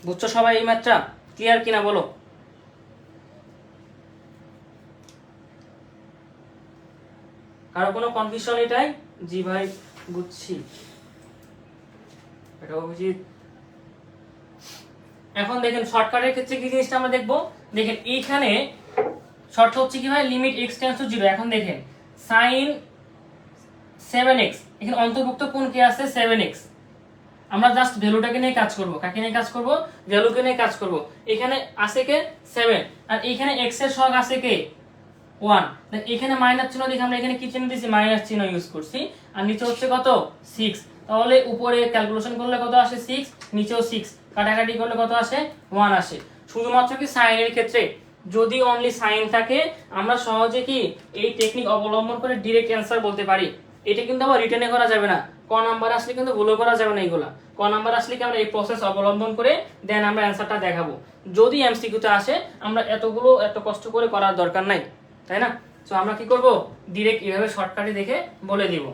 বুঝছো সবাই এই ম্যাথটা ক্লিয়ার কিনা বলো, কারো কোনো কনফিউশন এটাই? জি ভাই বুঝছি, এটা অভিজিৎ। এখন দেখেন শর্টকাটের ক্ষেত্রে কি জিনিসটা আমরা দেখবো, দেখেন এইখানে শর্ট হচ্ছে কি ভাই, লিমিট x টেন্ডস টু 0। এখন দেখেন sin 7x, এখানে অন্তর্ভুক্ত কোন কে আছে 7x, আমরা জাস্ট ভ্যালুটাকে নিয়ে কাজ করব, কাকে নিয়ে কাজ করব, ভ্যালুকে নিয়ে কাজ করব। এখানে আছে কে 7, আর এখানে x এর সহগ আছে কে 1, এখানে মাইনাস চিহ্ন দেখে আমরা এখানে কি চিহ্ন দিয়েছি, মাইনাস চিহ্ন ইউজ করছি, আর নিচে হচ্ছে কত 6, তাহলে উপরে ক্যালকুলেশন করলে কত আসে 6, নিচেও 6, কাটাকাটি করলে কত আসে 1 আসে। শুধুমাত্র কি সাইন এর ক্ষেত্রে, যদি অনলি সাইন থাকে আমরা সহজে কি এই টেকনিক অবলম্বন করে ডাইরেক্ট অ্যানসার বলতে পারি, এটা কিন্তু আবার রিটেনে করা যাবে না, ক নাম্বার আসলে কিন্তু ভুলও করা যাবে না। এগুলা ক নাম্বার আসলে কি আমরা এই প্রসেস অবলম্বন করে দেন আমরা অ্যান্সারটা দেখাবো। যদি এমসিকিউতে আসে আমরা এত কষ্ট করে করার দরকার নাই, তাই না? সো আমরা কি করব, ডিরেক্ট এইভাবে শর্টকাটে দেখে বলে দিব।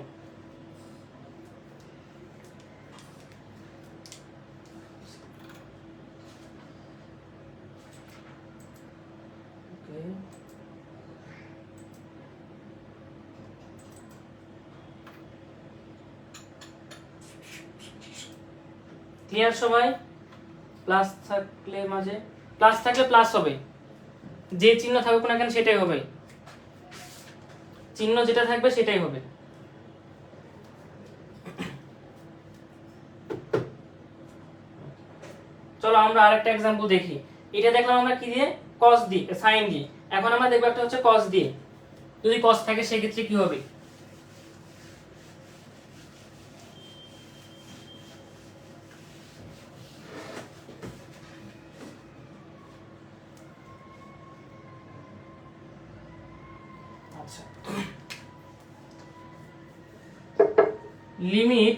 ক্লিয়ার সবাই? প্লাস থাকলে মাঝে প্লাস থাকলে প্লাস হবে, যে চিহ্ন থাকুক না কেন সেটাই হবে, চিহ্ন যেটা থাকবে সেটাই হবে। চলো আমরা আরেকটা एग्जांपल দেখি। এটা দেখলাম আমরা কি দিয়ে, cos দিয়ে, sin দিয়ে। এখন আমরা দেখব একটা হচ্ছে cos দিয়ে। যদি cos থাকে সেই ক্ষেত্রে কি হবে? আচ্ছা, limit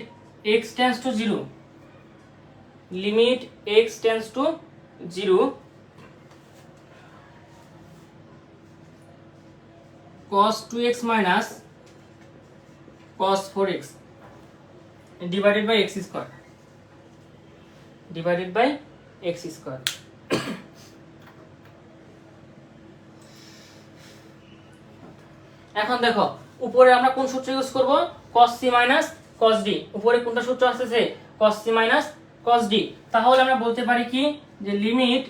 x tends to 0, limit x tends to 0 cos 2x minus cos 4x divided by x square, divided by x square। এখন দেখো উপরে আমরা কোন সূত্র ইউজ করব, cos c minus cos d। উপরে কোনটা সূত্র আসছে, cos c minus cos d। তাহলে আমরা বলতে পারি কি যে limit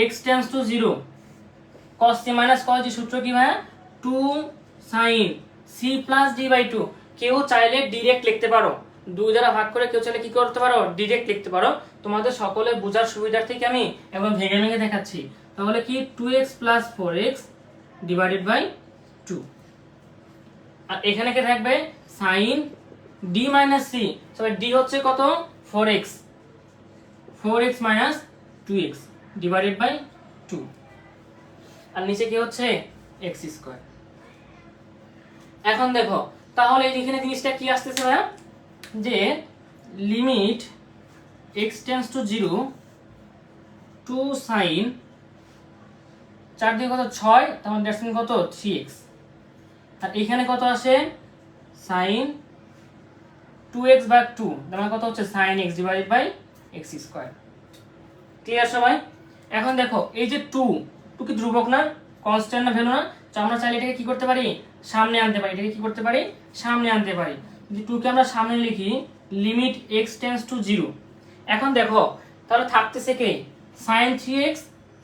x tends to 0 cos c minus cos d সূত্র কি ভাই, 2 sin c plus d by 2। কেউ চাইলে ডাইরেক্ট লিখতে পারো, 2 দ্বারা ভাগ করে কেউ চাইলে কি করতে পারো, ডাইরেক্ট লিখতে পারো। তোমাদের সকলের বোঝার সুবিধার থেকে আমি একদম ভেঙে ভেঙে দেখাচ্ছি। তাহলে কি 2x plus 4x divided by 2, আর এখানে কি থাকবে sin d minus c। সবাই d হচ্ছে কত, 4x, 4x minus 2x divided by 2, আর নিচে কি হচ্ছে x স্কয়ার। এখন দেখো তাহলে এখানে জিনিসটা কি আসতেছে ভাই, যে limit x tends to 0 2 sin 4 দিয়ে কত 6, তাহলে দ্যাটস মিন কত 3x, আর এখানে কত আসে sin 2x ভাগ 2, তার মানে কত হচ্ছে sin x divided by x square. Clear সবাই? এখন দেখো এই যে 2 কি ধ্রুবক না, কনস্ট্যান্ট না, ভ্যালু না। তো আমরা চাইলে এটাকে কি করতে পারি, সামনে আনতে পারি। এটাকে কি করতে পারি, সামনে আনতে পারি। যদি 2 কে আমরা সামনে লিখি লিমিট x টেন্ডস টু 0, এখন দেখো তাহলে থাকতেছে কি sin 3x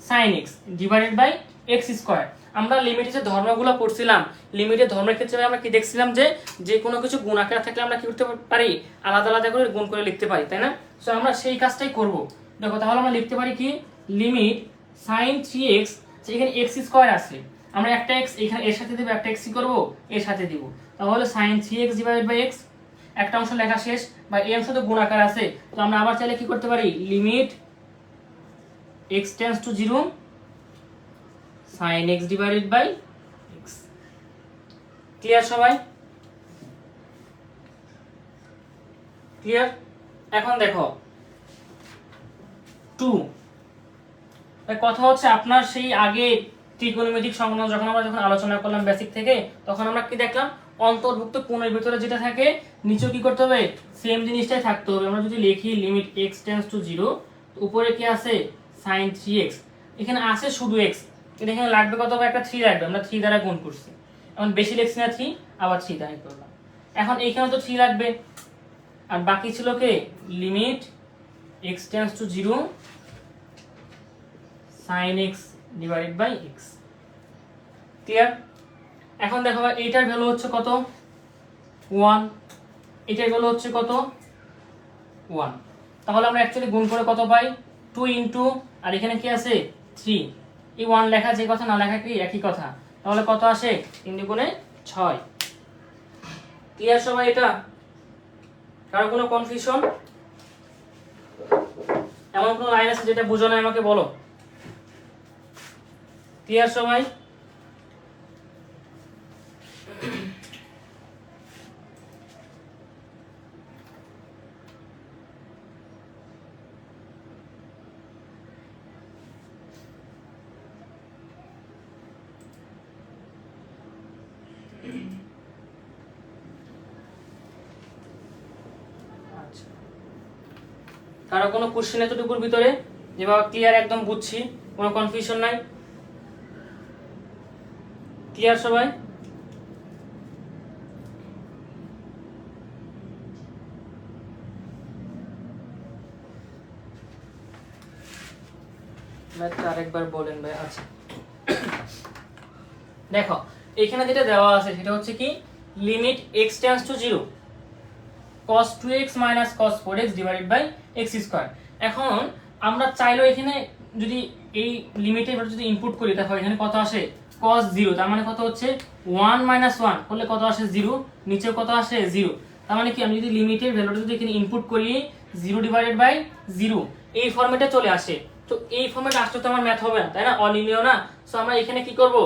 sin x divided by x square. আমরা লিমিটে যে ধর্মগুলো পড়ছিলাম, লিমিটের ধর্মের ক্ষেত্রে আমরা কি দেখছিলাম যে যে কোনো কিছু গুণ আকারে থাকলে আমরা কি করতে পারি, আলাদা আলাদা করে গুণ করে লিখতে পারি, তাই না? সো আমরা সেই কাজটাই করব। দেখো তাহলে আমরা লিখতে পারি কি লিমিট sin 3x, এখানে x স্কয়ার আছে, আমরা একটা x এখানে এর সাথে দেব, একটা x কি করব এর সাথে দিব। তাহলে sin 3x divided by x, একটা অংশ লেখা শেষ, বা এই অংশ তো গুণ আকার আছে। তো আমরা আবার চাইলে কি করতে পারি, limit x tends to 0 sin x divided by x। Clear সবাই? ক্লিয়ার? এখন দেখো 2 কথা হচ্ছে আপনার সেই আগে ত্রিকোণমিতিক সংক্রান্ত যখন আলোচনা করলাম বেসিক থেকে, তখন আমরা কি দেখলাম, অন্তর্ভুক্ত কোণের ভিতরে যেটা থাকে নিচেও কি করতে হবে, সেম জিনিসটাই থাকতে হবে। আমরা যদি লিখি লিমিট x টেন্ডস টু 0, উপরে কি আছে sin 3x, এখানে আছে শুধু x, কিন্তু এখানে লাগবে কত, একটা 3 লাগবে, আমরা 3 দ্বারা গুণ করছি। এখন বেশি লিখছি না 3, আবার 3 দ্বারা করলাম। এখন এখানে তো 3 লাগবে, আর বাকি ছিল কি limit x tends to 0 sin x divided by x। Clear? এখন দেখো এইটার ভ্যালু হচ্ছে কত 1, এটার ভ্যালু হচ্ছে কত 1। তাহলে আমরা অ্যাকচুয়ালি গুণ করে কত পাই, 2 ইনটু, আর এখানে কি আছে 3, এই 1 লেখা যে কথা, না লেখা কি একই কথা। তাহলে কত আসে, 3 দুগুণে 6। ক্লিয়ার সবাই? এটা কারো কোনো কনফিউশন, এমন কোনো লাইন আছে যেটা বুঝো না আমাকে বলো। ক্লিয়ার সবাই? কারো কোনো কোশ্চেন এতটুকুর ভিতরে? যেভাবে ক্লিয়ার, একদম বুঝছি, কোনো কনফিউশন নাই? ক্লিয়ার সবাই? আরেকবার বলেন ভাই। আচ্ছা দেখো এখানে যেটা দেওয়া আছে সেটা হচ্ছে কি limit x tends to 0 cos 2x minus cos 4x divided by x square. এখন আমরা চাইলেও এখানে যদি এই লিমিটে যদি ইনপুট করি তাহলে এখানে কত আসে cos 0, তার মানে কত হচ্ছে 1 - 1 করলে কত আসে 0, নিচে কত আসে 0। তার মানে কি আমি যদি লিমিটের ভ্যালুটা যদি এখানে ইনপুট করি 0 ডিভাইডেড বাই 0 এই ফরম্যাটে চলে আসে। তো এই ফরম্যাটে আসলে তো আমার ম্যাথ হবে না, তাই না? অলিনিয়ার না। সো আমরা এখানে কি করব,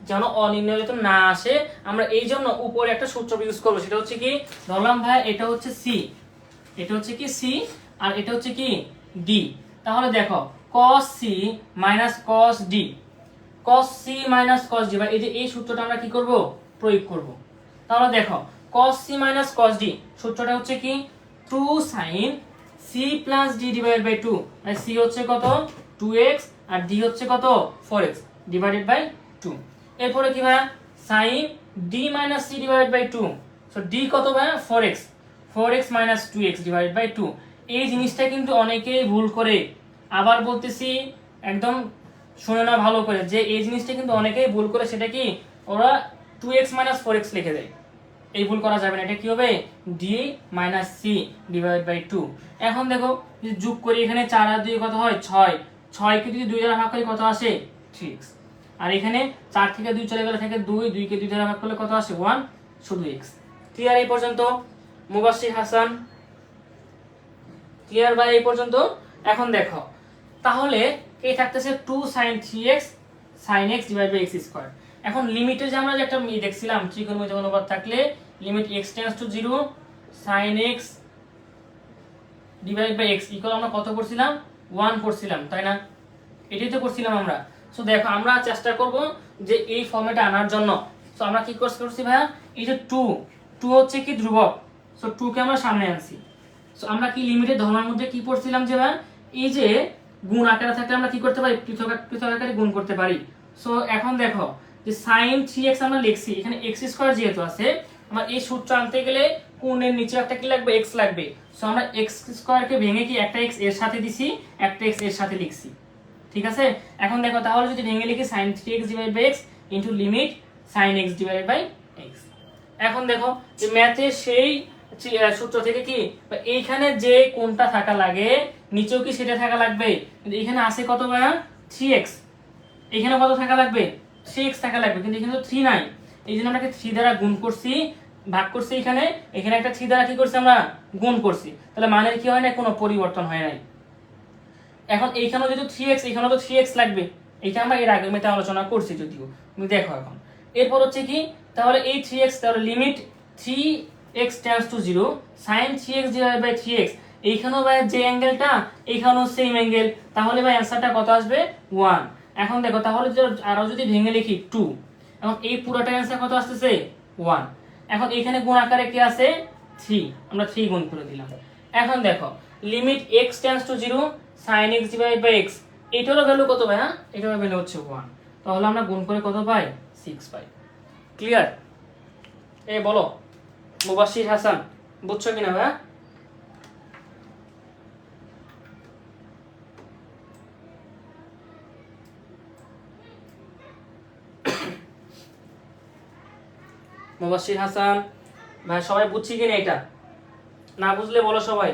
যেন অলিনিয়ার তো না আসে আমরা এই জন্য উপরে একটা সূত্র ইউজ করব। সেটা হচ্ছে কি ধরলাম ভাই এটা হচ্ছে c, এটা হচ্ছে কি c আর এটা হচ্ছে কি d। তাহলে দেখো cos c minus cos d, cos c minus cos d, এই যে এই সূত্রটা আমরা কি করব প্রয়োগ করব। তাহলে দেখো cos c minus cos d সূত্রটা হচ্ছে কি 2 sin c plus d divided by 2, R c হচ্ছে কত 2x আর d হচ্ছে কত 4x divided by 2। এরপরে কি ভাই sin d minus c divided by 2, so d কত ভাই 4x, 4x minus 2x divided by 2। এই জিনিসটা কিন্তু অনেকেই ভুল করে, আবার বলতেছি একদম শুনে না ভালো করে, যে এই জিনিসটা কিন্তু অনেকেই ভুল করে, সেটা কি ওরা 2x minus 4x লিখে দেয়। এই ভুল করা যাবে না, এটা কি হবে d minus c divided by 2। এখন দেখো যদি যোগ করি এখানে 4 আর 2 কত হয় 6, 6 কে যদি 2 দ্বারা ভাগ করি কত আসে 3x, আর এখানে 4 থেকে 2 চলে গেলে থাকে 2, 2 কে 2 দ্বারা ভাগ করলে কত আসে 1, শুধু x। ক্লিয়ার এই পর্যন্ত মুবাশশির হাসান? ক্লিয়ার ভাই এই পর্যন্ত? এখন দেখো তাহলে এই থাকতেছে 2 sin 3x sin x divided by x square. এখন লিমিটে যে আমরা যে একটা দেখছিলাম ত্রিকোণমিতিক অনুপাত থাকলে limit x tends to 0 sin x divided by x equal আমরা কত করছিলাম 1 করছিলাম, তাই না? এটাই তো করছিলাম আমরা। সো দেখো আমরা চেষ্টা করব যে এই ফরম্যাটে আনার জন্য। সো আমরা কি করছি ভাইয়া, এই যে 2 হচ্ছে কি ধ্রুবক, সো 2 কে আমরা সামনে আনছি। সো আমরা কি লিমিটের ধর্মের মধ্যে কি পড়ছিলাম যে ভাই এই যে গুণ আকারে থাকলে আমরা কি করতে পারি পৃথক পৃথক আকারে গুণ করতে পারি। সো এখন দেখো যে sin 3x আমরা লিখছি, এখানে x স্কয়ার যেহেতু আছে আমরা এই সূত্র আনতে গেলে কোণের নিচে একটা কি লাগবে x লাগবে। সো আমরা x স্কয়ার কে ভেঙে কি একটা x এর সাথে দিছি, একটা x এর সাথে লিখছি, ঠিক আছে? এখন দেখো তাহলে যদি ভেঙে লিখি sin 3x divided by x into limit sin x divided by x। এখন দেখো যে ম্যাথে সেই সূত্র থেকে কি এইখানে যে কোণটা থাকা লাগে নিচেও কি সেটা থাকা লাগবে, কিন্তু এখানে আছে কত ভাইয়া 3x, এখানে কত থাকা লাগবে 3x থাকা লাগবে, কিন্তু এখানে তো 3 নাই। এই জন্য আমরা 3 দ্বারা গুণ করছি, ভাগ করছি, এখানে এখানে একটা 3 দ্বারা কি করছি আমরা গুণ করছি, তাহলে মানের কি হয় না কোনো পরিবর্তন হয় নাই। এখন এইখানেও যেহেতু 3x, এখানেও তো 3x লাগবে, এটা আমরা এর আগের মেতে আলোচনা করছি যদিও, তুমি দেখো এখন। এরপর হচ্ছে কি তাহলে এই 3x, তাহলে limit 3x tends to 0 sin 3x divided by 3x, এইখানেও ভাই যে অ্যাঙ্গেলটা এইখানেও সেম অ্যাঙ্গেল, তাহলে ভাই অ্যানসারটা কত আসবে 1। এখন দেখো তাহলে আরো যদি ভেঙে লিখি 2, এখন এই পুরোটা অ্যানসার কত আসতেছে 1। এখন এখানে গুণ আকারে কি আছে 3, আমরা 3 গুণ করে দিলাম। এখন দেখো limit x tends to 0 sin x divided by x, এটারও ভ্যালু কত ভাই? হ্যাঁ এটারও ভ্যালু হচ্ছে 1, তাহলে আমরা গুণ করে কত পাই 6 পাই। ক্লিয়ার? এই বলো মুবাশশির হাসান বুঝছো কিনা ভাই? মুবাশশির হাসান ভাই সবাই বুঝছি কিনা এটা? না বুঝলে বলো সবাই।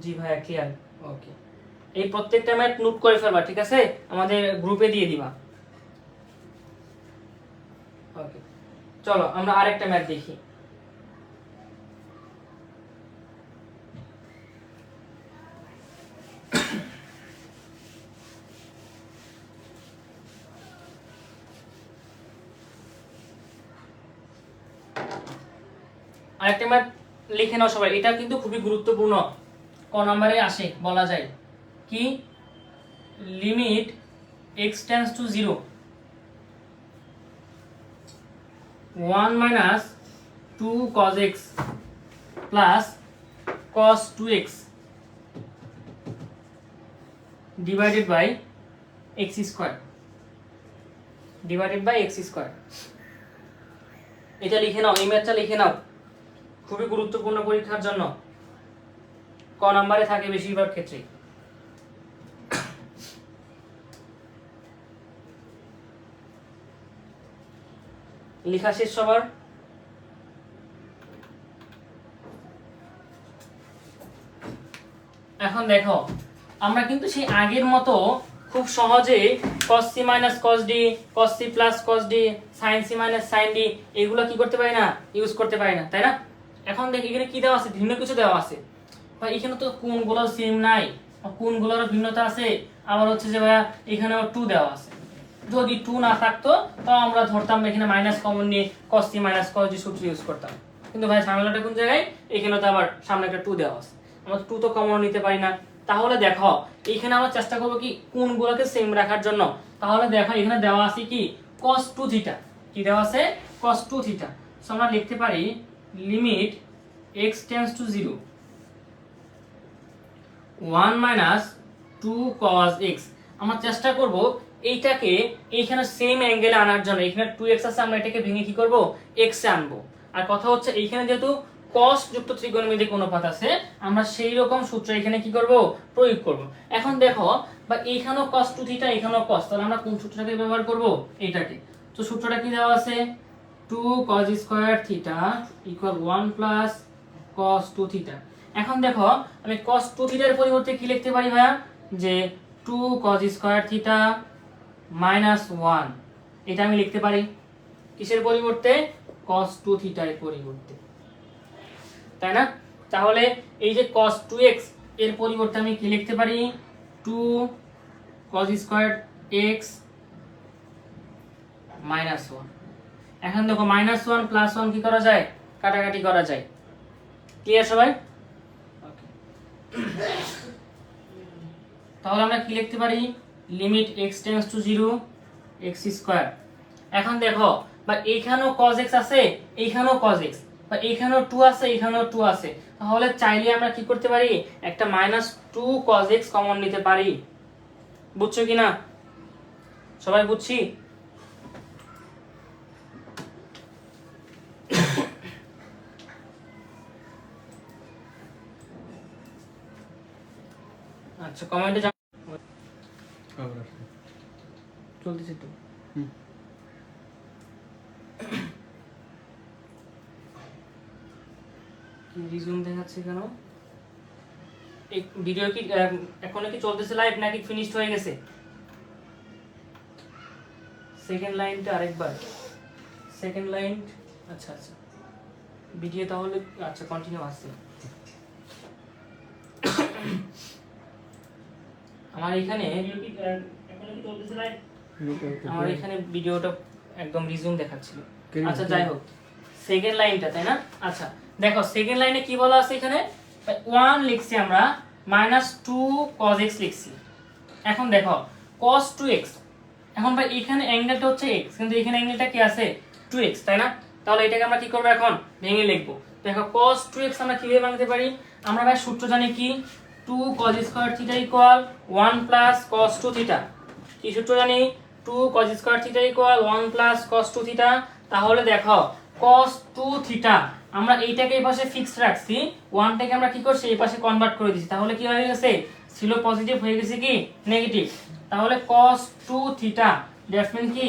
জি ভাইয়া ক্লিয়ার, ওকে। এই প্রত্যেকটা ম্যাথ নোট করে ফেলবা, ঠিক আছে? আমাদের গ্রুপে দিয়ে দিবা। ওকে চলো আমরা আরেকটা ম্যাথ দেখি। আরেকটা ম্যাথ লিখে নাও সবাই, এটা কিন্তু খুবই গুরুত্বপূর্ণ, ক নম্বরে আসে বলা যায় কি limit x tends to 0 1 minus 2 cos x plus cos 2x divided by x square divided by x square। এটা লিখে নাও, এই ম্যাথটা লিখে নাও, খুবই গুরুত্বপূর্ণ পরীক্ষার জন্য, ক নম্বরে থাকে বেশিরভাগ ক্ষেত্রে। লেখা শেষ সবার? এখন দেখো আমরা কিন্তু সেই আগের মতো খুব সহজে cos c minus cos d, cos c plus cos d, sin c minus sin d এগুলো কি করতে পারি না, ইউজ করতে পারি না, তাই না? এখন দেখি এখানে কি দেওয়া আছে, ভিন্ন কিছু দেওয়া আছে ভাই। এখানে তো কোণগুলো সেম নাই, কোণগুলোরও ভিন্নতা আছে, আবার হচ্ছে যে ভাইয়া এখানেও 2 দেওয়া আছে। যদি 2 না থাকতো তাও আমরা ধরতাম এখানে মাইনাস কমন নিয়ে cos c minus cos d সূত্র ইউজ করতাম, কিন্তু ভাই ঝামেলাটা কোন জায়গায়, এখানে তো আবার সামনে একটা 2 দেওয়া আছে, আমরা 2 তো কমন নিতে পারি না। তাহলে দেখো এখানে আমরা চেষ্টা করব কি কোণগুলোকে সেম রাখার জন্য। তাহলে দেখো এখানে দেওয়া আছে কি cos 2 থিটা, কি দেওয়া আছে cos 2 থিটা। সো আমরা লিখতে পারি limit x tends to 0 1 minus 2 cos x। আমরা চেষ্টা করব এইটাকে এইখানে সেম অ্যাঙ্গেলে আনার জন্য। এখানে 2x আছে, আমরা এটাকে ভেঙে কি করব x এ আনবো। আর কথা হচ্ছে এইখানে যেহেতু cos যুক্ত ত্রিকোণমিতিক অনুপাত আছে, আমরা সেই রকম সূত্র এখানে কি করব প্রয়োগ করব। এখন দেখো বা এইখানেও cos 2 থিটা, এখানেও cos, তাহলে আমরা কোন সূত্রটাকে ব্যবহার করব, এইটাকে। তো সূত্রটা কি দেওয়া আছে 2 cos square theta equal 1 plus cos 2 theta. এখন দেখো আমি cos 2 থিটার পরিবর্তে কি লিখতে পারি ভাইয়া, যে 2 cos স্কয়ার থিটা মাইনাস 1, এটা আমি লিখতে পারি কিসের পরিবর্তে, cos 2 থিটার পরিবর্তে, তাই না? তাহলে এই যে cos 2x এর পরিবর্তে আমি কি লিখতে পারি 2 cos স্কয়ার x মাইনাস 1। এখন দেখো মাইনাস 1 প্লাস 1 কি করা যায়, কাটাকাটি করা যায়। ক্লিয়ার সবাই? তাহলে আমরা কি লিখতে পারি limit x tends to 0 x square. এখন দেখো বা এইখানেও cos x আছে, এইখানেও cos x, বা এইখানেও 2 আছে, এইখানেও 2 আছে, তাহলে চাইলে আমরা কি করতে পারি একটা -2 cos x কমন নিতে পারি। বুঝছো কি না সবাই? বুঝছি? আচ্ছা কমেন্টে চলতেছে তো। কি রিজুম দেখাচ্ছে কেন? এই ভিডিও কি এখনো কি চলতেছে লাইভ নাকি ফিনিশড হয়ে গেছে? সেকেন্ড লাইনটা আরেকবার, সেকেন্ড লাইন। আচ্ছা আচ্ছা ভিডিও তাহলে আচ্ছা কন্টিনিউ আছে। আমার এখানে আমার এখানে ভিডিওটা একদম রিজুম দেখাচ্ছিল। আচ্ছা যাই হোক সেকেন্ড লাইনটা, তাই না? আচ্ছা দেখো সেকেন্ড লাইনে কি বলা আছে, এখানে 1 লিখছি আমরা -2 cos x লিখছি। এখন দেখো cos 2x, এখন ভাই এখানে অ্যাঙ্গেলটা হচ্ছে x, কিন্তু এখানে অ্যাঙ্গেলটা কি আছে 2x, তাই না? তাহলে এটাকে আমরা কি করব এখন ভেঙে লিখবো। দেখো cos 2x আমরা কিভাবে ভাঙতে পারি, আমরা ভাই সূত্র জানি কি 2 cos square theta equal 1 plus cos 2 theta. কি সূত্র জানি 2 cos square theta equal 1 plus cos 2 theta. তাহলে দেখো cos 2 থিটা আমরা এইটাকে এই পাশে ফিক্সড রাখছি, 1 টাকে আমরা কি করছি এই পাশে কনভার্ট করে দিয়েছি। তাহলে কি হয়ে গেছে, ছিল পজিটিভ হয়ে গেছে কি নেগেটিভ। তাহলে cos 2 থিটা দ্যাট মিন কি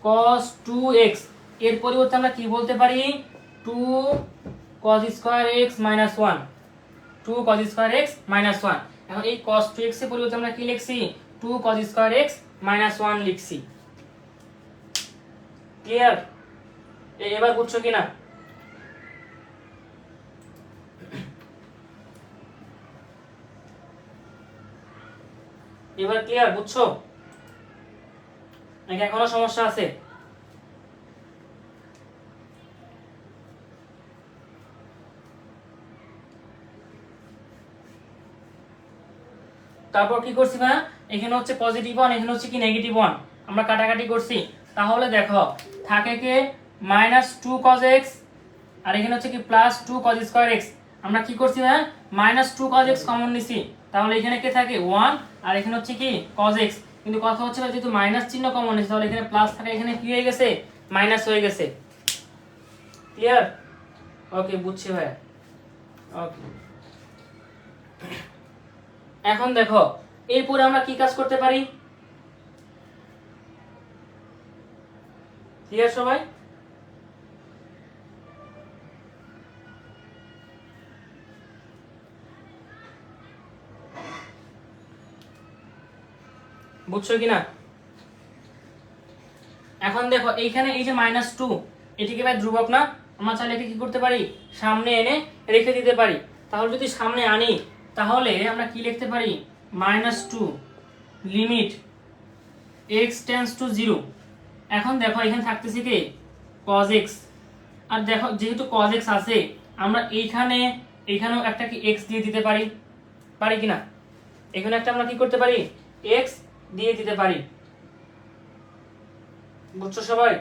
cos 2x এর পরিবর্তে আমরা কি বলতে পারি 2 cos square x minus 1, 2 cos square x minus 1। এখন এই cos 2x এর পরিবর্তে আমরা কি লিখছি 2 cos স্কয়ার x মাইনাস 1 লিখছি। ক্লিয়ার? এবার বুঝছো কিনা? এবার ক্লিয়ার বুঝছো নাকি এখনো সমস্যা আছে? তারপর কি করছি ভাই, এখানে হচ্ছে পজিটিভ 1, এখানে হচ্ছে কি নেগেটিভ 1, আমরা কাটাকাটি করছি। তাহলে দেখো থাকে কে -2 cos x, আর এখানে হচ্ছে কি +2 cos স্কয়ার x। আমরা কি করছি না, -2 cos x কমন নিছি, তাহলে এখানে কে থাকে 1, আর এখানে হচ্ছে কি cos x। কিন্তু কথা হচ্ছে যেহেতু মাইনাস চিহ্ন কমন নিছি, তাহলে এখানে প্লাস থাকে, এখানে কি হয়ে গেছে মাইনাস হয়ে গেছে। ক্লিয়ার? ওকে, বুঝছি ভাই। ওকে, এখন দেখো এরপরে আমরা কি কাজ করতে পারি। ক্লিয়ার সবাই? বুঝছো কিনা? এখন দেখো এইখানে এই যে -2, এটিকে ভাই ধ্রুবক না, আমরা চাইলে একে কি করতে পারি, সামনে এনে রেখে দিতে পারি। তাহলে যদি সামনে আনি তাহলে আমরা কি লিখতে পারি, -2 লিমিট x টেন্ডস টু 0। এখন দেখো এখানে থাকতেছে কি cos x, আর দেখো যেহেতু cos x আছে, আমরা এইখানেও একটা কি x দিয়ে দিতে পারি, পারি কিনা? এখানে একটা আমরা কি করতে পারি, x দিয়ে দিতে পারি। বুঝছো সবাই?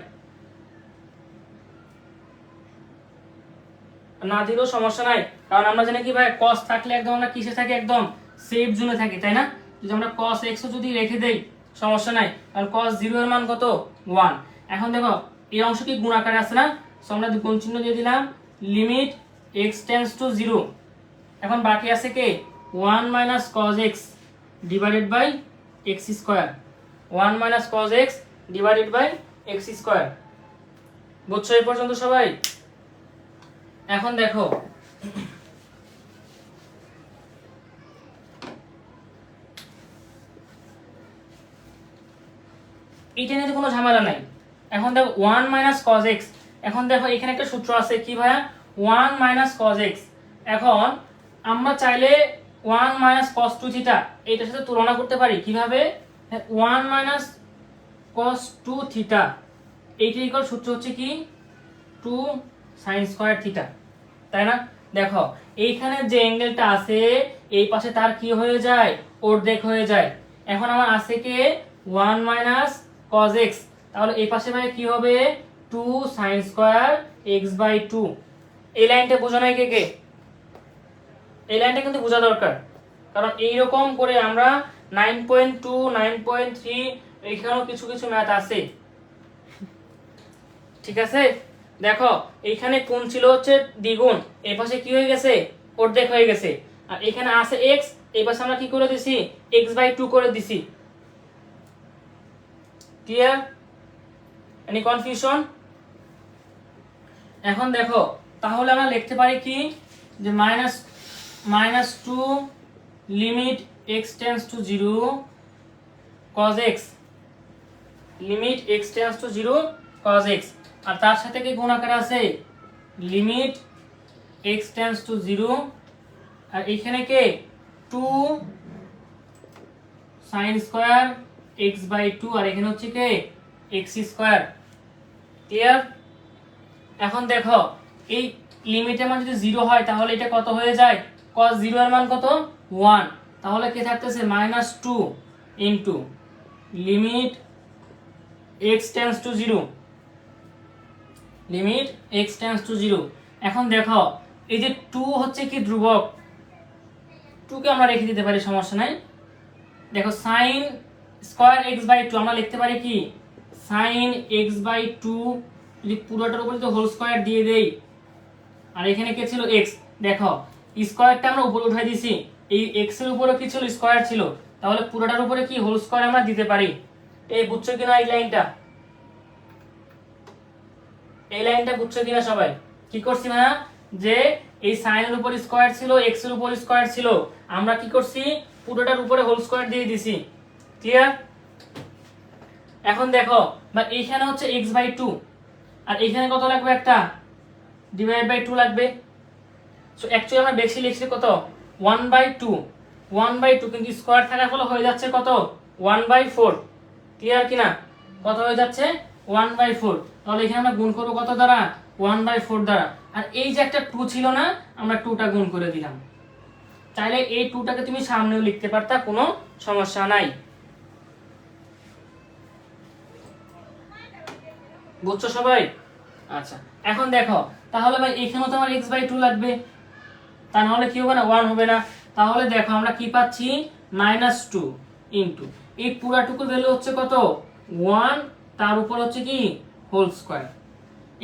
না দিলেও সমস্যা নাই, কারণ আমরা জানি কি ভাই cos থাকলে একদম আমরা কিসে থাকি, একদম সেফ জোনে থাকি, তাই না? যদি আমরা cos x ও যদি রেখে দেই সমস্যা নাই, কারণ cos 0 এর মান কত 1। এখন দেখো এই অংশ কি গুণ আকারে আছে না, সো আমরা গুণ চিহ্ন দিয়ে দিলাম, লিমিট x টেন্ডস টু 0। এখন বাকি আছে কি 1 - cos x divided by x square, 1 - cos x divided by x square. বুঝছো এই পর্যন্ত সবাই? এখন দেখো এটা নিয়ে কোনো ঝামেলা নাই। এখন দেখো 1 - cos x, এখন দেখো এখানে একটা সূত্র আছে কি ভাইয়া, 1 - cos x। এখন আমরা চাইলে 1 - cos 2 থিটা এটার সাথে তুলনা করতে পারি কিভাবে, 1 - cos 2 থিটা এইটার ইকুয়াল সূত্র হচ্ছে কি 2 sin স্কয়ার থিটা, তাই না? দেখো এইখানে যে অ্যাঙ্গেলটা আছে এই পাশে তার কি হয়ে যায়, অর্ধেক হয়ে যায়। এখন আমার আছে কি 1 - cos x, তাহলে এই পাশে ভাই কি হবে 2 sin স্কয়ার x/2। এই লাইনটা বোঝা নাই কে কে? এই লাইনটা কিন্তু বোঝা দরকার, কারণ এইরকম করে আমরা 9.2 9.3 এইখানেও কিছু কিছু ম্যাথ আছে, ঠিক আছে? দেখো এইখানে কোণ ছিল হচ্ছে দ্বিগুণ, এই পাশে কি হয়ে গেছে অর্ধেক হয়ে গেছে, আর এখানে আছে x, এই পাশে আমরা কি করে দিছি x/2 করে দিছি। ক্লিয়ার? Any confusion? এখন দেখো তাহলে আমরা লিখতে পারি কি যে -2 limit x tends to 0 cos x, limit x tends to 0 cos x, আর তার সাথে কি গুণ আকারে আছে লিমিট x টেন্ডস টু 0, আর এখানে কে 2 sin স্কয়ার x/2, আর এখানে হচ্ছে কে x স্কয়ার। ক্লিয়ার? এখন দেখো এই লিমিটের মান যদি 0 হয় তাহলে এটা কত হয়ে যায়, cos 0 এর মান কত 1, তাহলে কি থাকতেছে -2 into limit x tends to 0, limit x tends to 0। এখন দেখো এই যে 2 হচ্ছে কি ধ্রুবক, 2 কে আমরা রেখে দিতে পারি, সমস্যা নাই। দেখো sin স্কয়ার x/2 আমরা লিখতে পারি কি sin x/2, যদি পুরোটার উপরে তো হোল স্কয়ার দিয়ে দেই, আর এখানে কি ছিল x, দেখো স্কয়ারটা আমরা উপরে উঠাই দিছি, এই x এর উপরে কি ছিল স্কয়ার ছিল, তাহলে পুরোটার উপরে কি হোল স্কয়ার আমরা দিতে পারি। এই বুঝছো কিনা এই লাইনটা, এই লাইনটা বুঝছো কিনা সবাই? কি করছি না যে এই sin এর উপর স্কয়ার ছিল, x এর উপর স্কয়ার ছিল, আমরা কি করছি পুরোটার উপরে হোল স্কয়ার দিয়ে দিছি। ক্লিয়ার? এখন দেখো বা এইখানে হচ্ছে x/2, আর এখানে কত লাগবে একটা /2 লাগবে। সো অ্যাকচুয়ালি আমরা বেশি লিখছি কত 1/2, কিন্তু স্কয়ার থাকার ফলে হয়ে যাচ্ছে কত 1/4। ক্লিয়ার কিনা? কত হয়ে যাচ্ছে 1/4, তাহলে এখানে আমরা গুণ করব কত দ্বারা 1/4 দ্বারা, আর এই যে একটা 2 ছিল না আমরা 2টা গুণ করে দিলাম। চাইলে এই 2টাকে তুমি সামনেও লিখতে পারতা, কোনো সমস্যা নাই। বুঝছো সবাই? আচ্ছা এখন দেখো তাহলে ভাই এখানেও তো আমার x/2 লাগবে, তা নাহলে কি হবে না 1 হবে না। তাহলে দেখো আমরা কি পাচ্ছি -2 ইনটু এই পুরাটুকুর ভ্যালু হচ্ছে কত 1, তার উপর হচ্ছে কি হোল স্কয়ার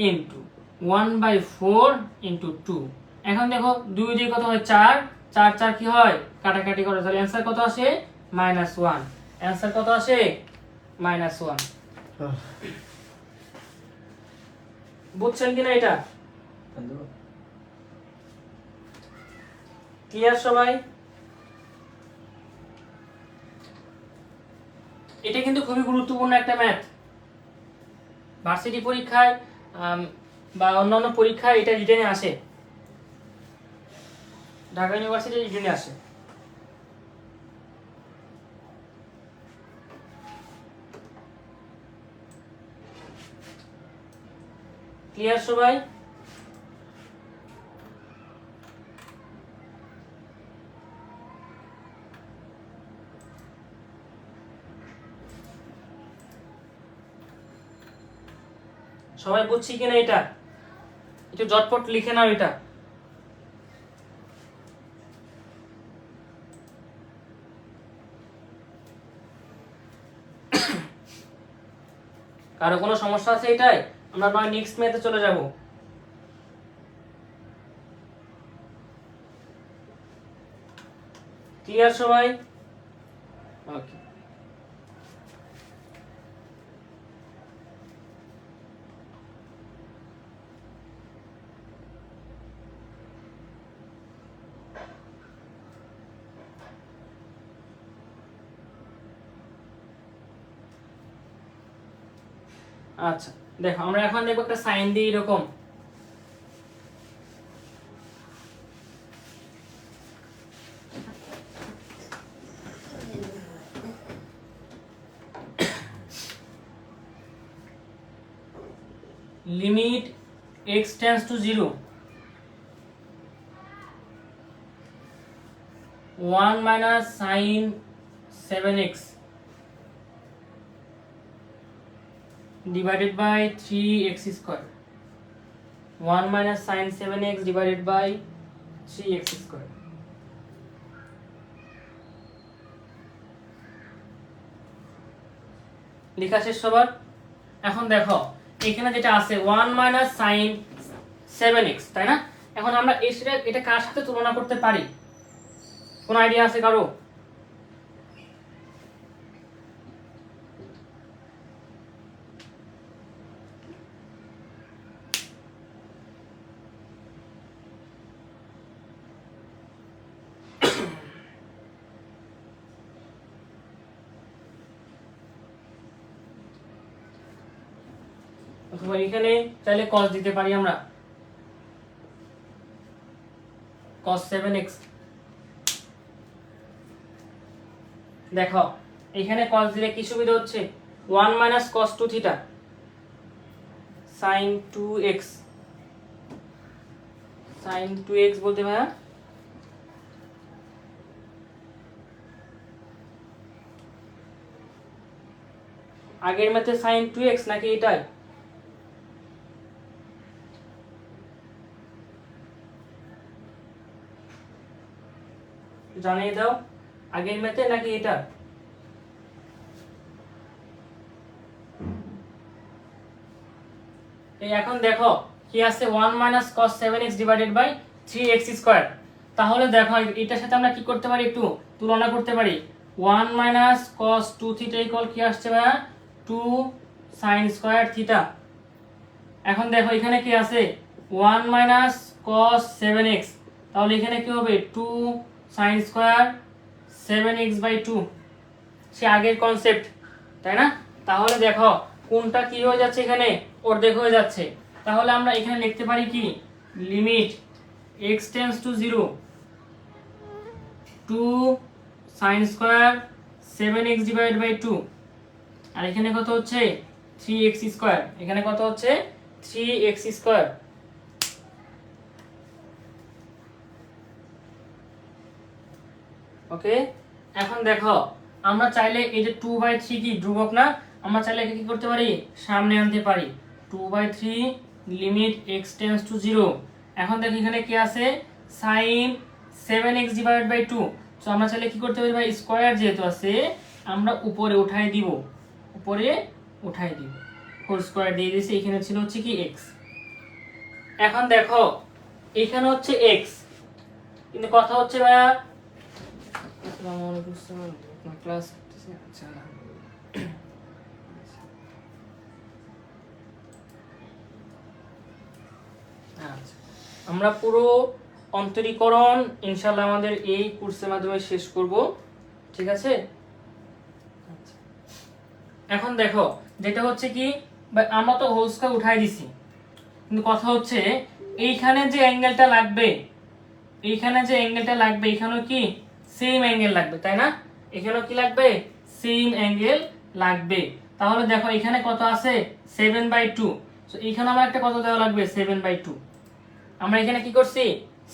ইনটু 1/4 ইনটু 2। এখন দেখো 2 দিয়ে কত হয় 4, 4 4 কি হয় কাটাকাটি করে, তাহলে অ্যানসার কত আসে -1। অ্যানসার কত আসে -1। বুঝছেন কিনা এটা? ক্লিয়ার সবাই? এটা কিন্তু খুবই গুরুত্বপূর্ণ একটা ম্যাথ। ভার্সিটি পরীক্ষায় বা অন্যান্য পরীক্ষায় এটা রিটেনে আসে, ঢাকা ইউনিভার্সিটি রিটেনে আসে। ক্লিয়ার সবাই? সবাই বুঝছি কিনা এটা? একটু ঝটপট লিখে নাও এটা। কারো কোনো সমস্যা আছে এটাই? আমরা নয় নেক্সট ম্যাথে চলে যাব। ক্লিয়ার সবাই? ওকে। আচ্ছা দেখো আমরা এখন দেখবো একটা সাইন দিই এরকম। Limit x tends to 0, 1 minus sin 7x divided by 3x square, 1 minus sin 7x divided by 3x square। লেখা শেষ সবার? এখন দেখো এখানে যেটা আছে 1 minus sin 7x, তাই না? এখন আমরা এটা কার সাথে তুলনা করতে পারি? কোন আইডিয়া আছে কারো? অথবা এখানে চাইলে cos দিতে পারি আমরা, cos 7x। দেখো এখানে cos দিলে কি সুবিধা হচ্ছে 1 minus cos 2 theta sin 2x, sin 2x বলতে ভাইয়া আগের ম্যাথে sin 2x নাকি এটাই? জানিয়ে দাও আগের ম্যাথে নাকি এটা? এই এখন দেখো কি আছে 1 minus cos 7x divided by 3x square। তাহলে দেখো এটার সাথে আমরা কি করতে পারি একটু তুলনা করতে পারি। 1 minus cos 2 theta equal কি আসছে ভাইয়া 2 sin square theta। এখন দেখো এখানে কি আছে 1 minus cos 7x, তাহলে এখানে কি হবে 2 sin square 7x by 2, সে আগের কনসেপ্ট, তাই না? তাহলে দেখো কোনটা কি হয়ে যাচ্ছে এখানে অর্ধেক হয়ে যাচ্ছে। তাহলে আমরা এখানে লিখতে পারি কি limit x tends to 0, 2 sin square 7x divided by 2, আর এখানে কত হচ্ছে 3x square, এখানে কত হচ্ছে 3x square। ওকে এখন দেখো আমরা চাইলে এই যে 2/3 কি ধ্রুবক না, আমরা চাইলে কি করতে পারি সামনে আনতে পারি 2/3 লিমিট x টেন্ডস টু 0। এখন দেখো এখানে কি আছে sin 7x divided by 2। So আমরা চাইলে কি করতে পারি ভাই, স্কয়ার যেহেতু আছে আমরা উপরে উঠাই দিব, হোল স্কয়ার দিয়ে দিয়েছি। এখানে ছিল হচ্ছে কি x। এখন দেখো এখানে হচ্ছে x, কিন্তু কথা হচ্ছে ভাইয়া আসসালামু আলাইকুম স্যার, আপনার ক্লাস আচ্ছা আমরা পুরো অন্তরীকরণ ইনশাআল্লাহ আমাদের এই কোর্সের মাধ্যমে শেষ করব, ঠিক আছে। এখন দেখো যেটা হচ্ছে কি আমরা তো হোল স্কয়ার উঠাই দিছি, কিন্তু কথা হচ্ছে এইখানে যে অ্যাঙ্গেলটা লাগবে, এখানেও কি সেম অ্যাঙ্গেল লাগবে, তাই না? এখানেও কি লাগবে, সেম অ্যাঙ্গেল লাগবে। তাহলে দেখো এখানে কত আছে 7/2, সো এখানে আমার একটা কত দেওয়া লাগবে 7/2। আমরা এখানে কি করছি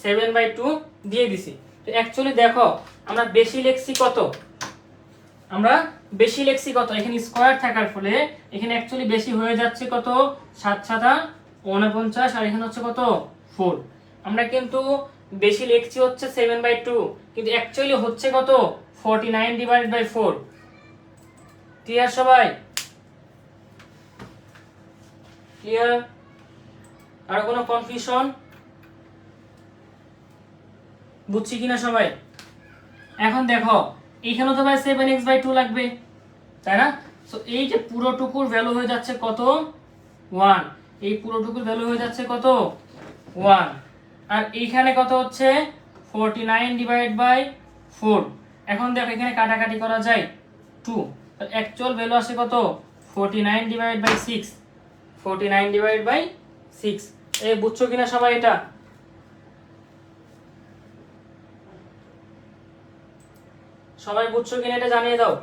7/2 দিয়ে দিছি। তো অ্যাকচুয়ালি দেখো আমরা বেশি লিখছি কত, এখানে স্কয়ার থাকার ফলে এখানে অ্যাকচুয়ালি বেশি হয়ে যাচ্ছে কত 7 7 49, আর এখানে হচ্ছে কত 4। আমরা কিন্তু বেশি লিখছি হচ্ছে 7/2, কিন্তু অ্যাকচুয়ালি হচ্ছে কত 49/4। ক্লিয়ার সবাই? ক্লিয়ার? আর কোনো কনফিউশন বুঝছি কিনা সবাই? এখন দেখো এইখানে তো ভাই 7x/2 লাগবে, তাই না? সো এই যে পুরোটুকুর ভ্যালু হয়ে যাচ্ছে কত 1, এই পুরোটুকুর ভ্যালু হয়ে যাচ্ছে কত 1, আর এইখানে কত হচ্ছে 49/4। এখন দেখো এখানে কাটাকাটি করা যায় 2, তো অ্যাকচুয়াল ভ্যালু আসে কত 49/6। এই বুঝছো কিনা সবাই? এটা সবাই বুঝছো কিনা এটা জানিয়ে দাও।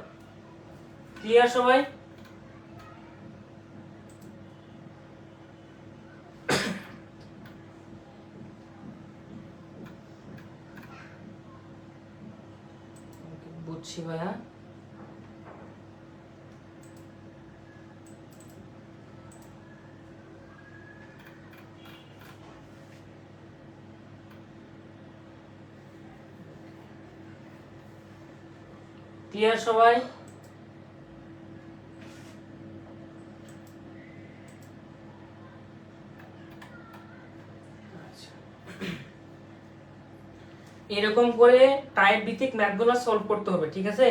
ক্লিয়ার সবাই? বুঝছি ভাইয়া। ক্লিয়ার সবাই? এরকম করে টাইপ ভিত্তিক ম্যাথগুলো সলভ করতে হবে, ঠিক আছে?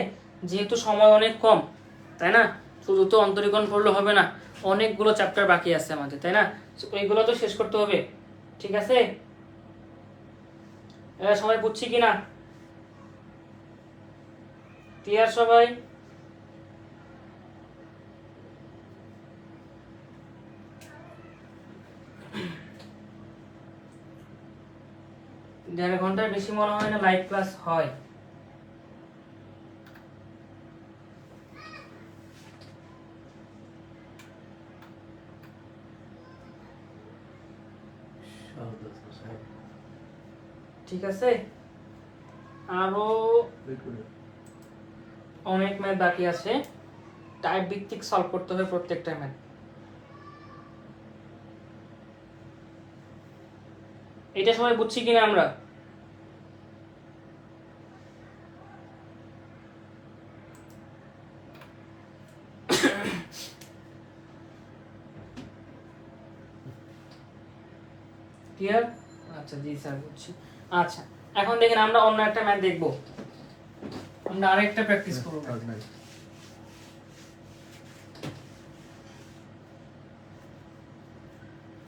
যেহেতু সময় অনেক কম, তাই না? শুধু তো অন্তরীকরণ করলে হবে না, অনেকগুলো চ্যাপ্টার বাকি আছে আমাদের, তাই না? ওইগুলো তো শেষ করতে হবে, ঠিক আছে? এরা সবাই বুঝছি কিনা? ক্লিয়ার সবাই? দেড় ঘন্টার বেশি মনে হয় না লাইভ ক্লাস হয়। ঠিক আছে, আরো অনেক ম্যাথ বাকি আছে, টাইপ ভিত্তিক সলভ করতে হবে প্রত্যেকটা ম্যাথ। এটা সবাই বুঝছি কিনা আমরা? ক্লিয়ার? আচ্ছা জি স্যার বুঝছি। আচ্ছা এখন দেখেন আমরা অন্য একটা ম্যাথ দেখব, আমরা আরেকটা প্র্যাকটিস করব।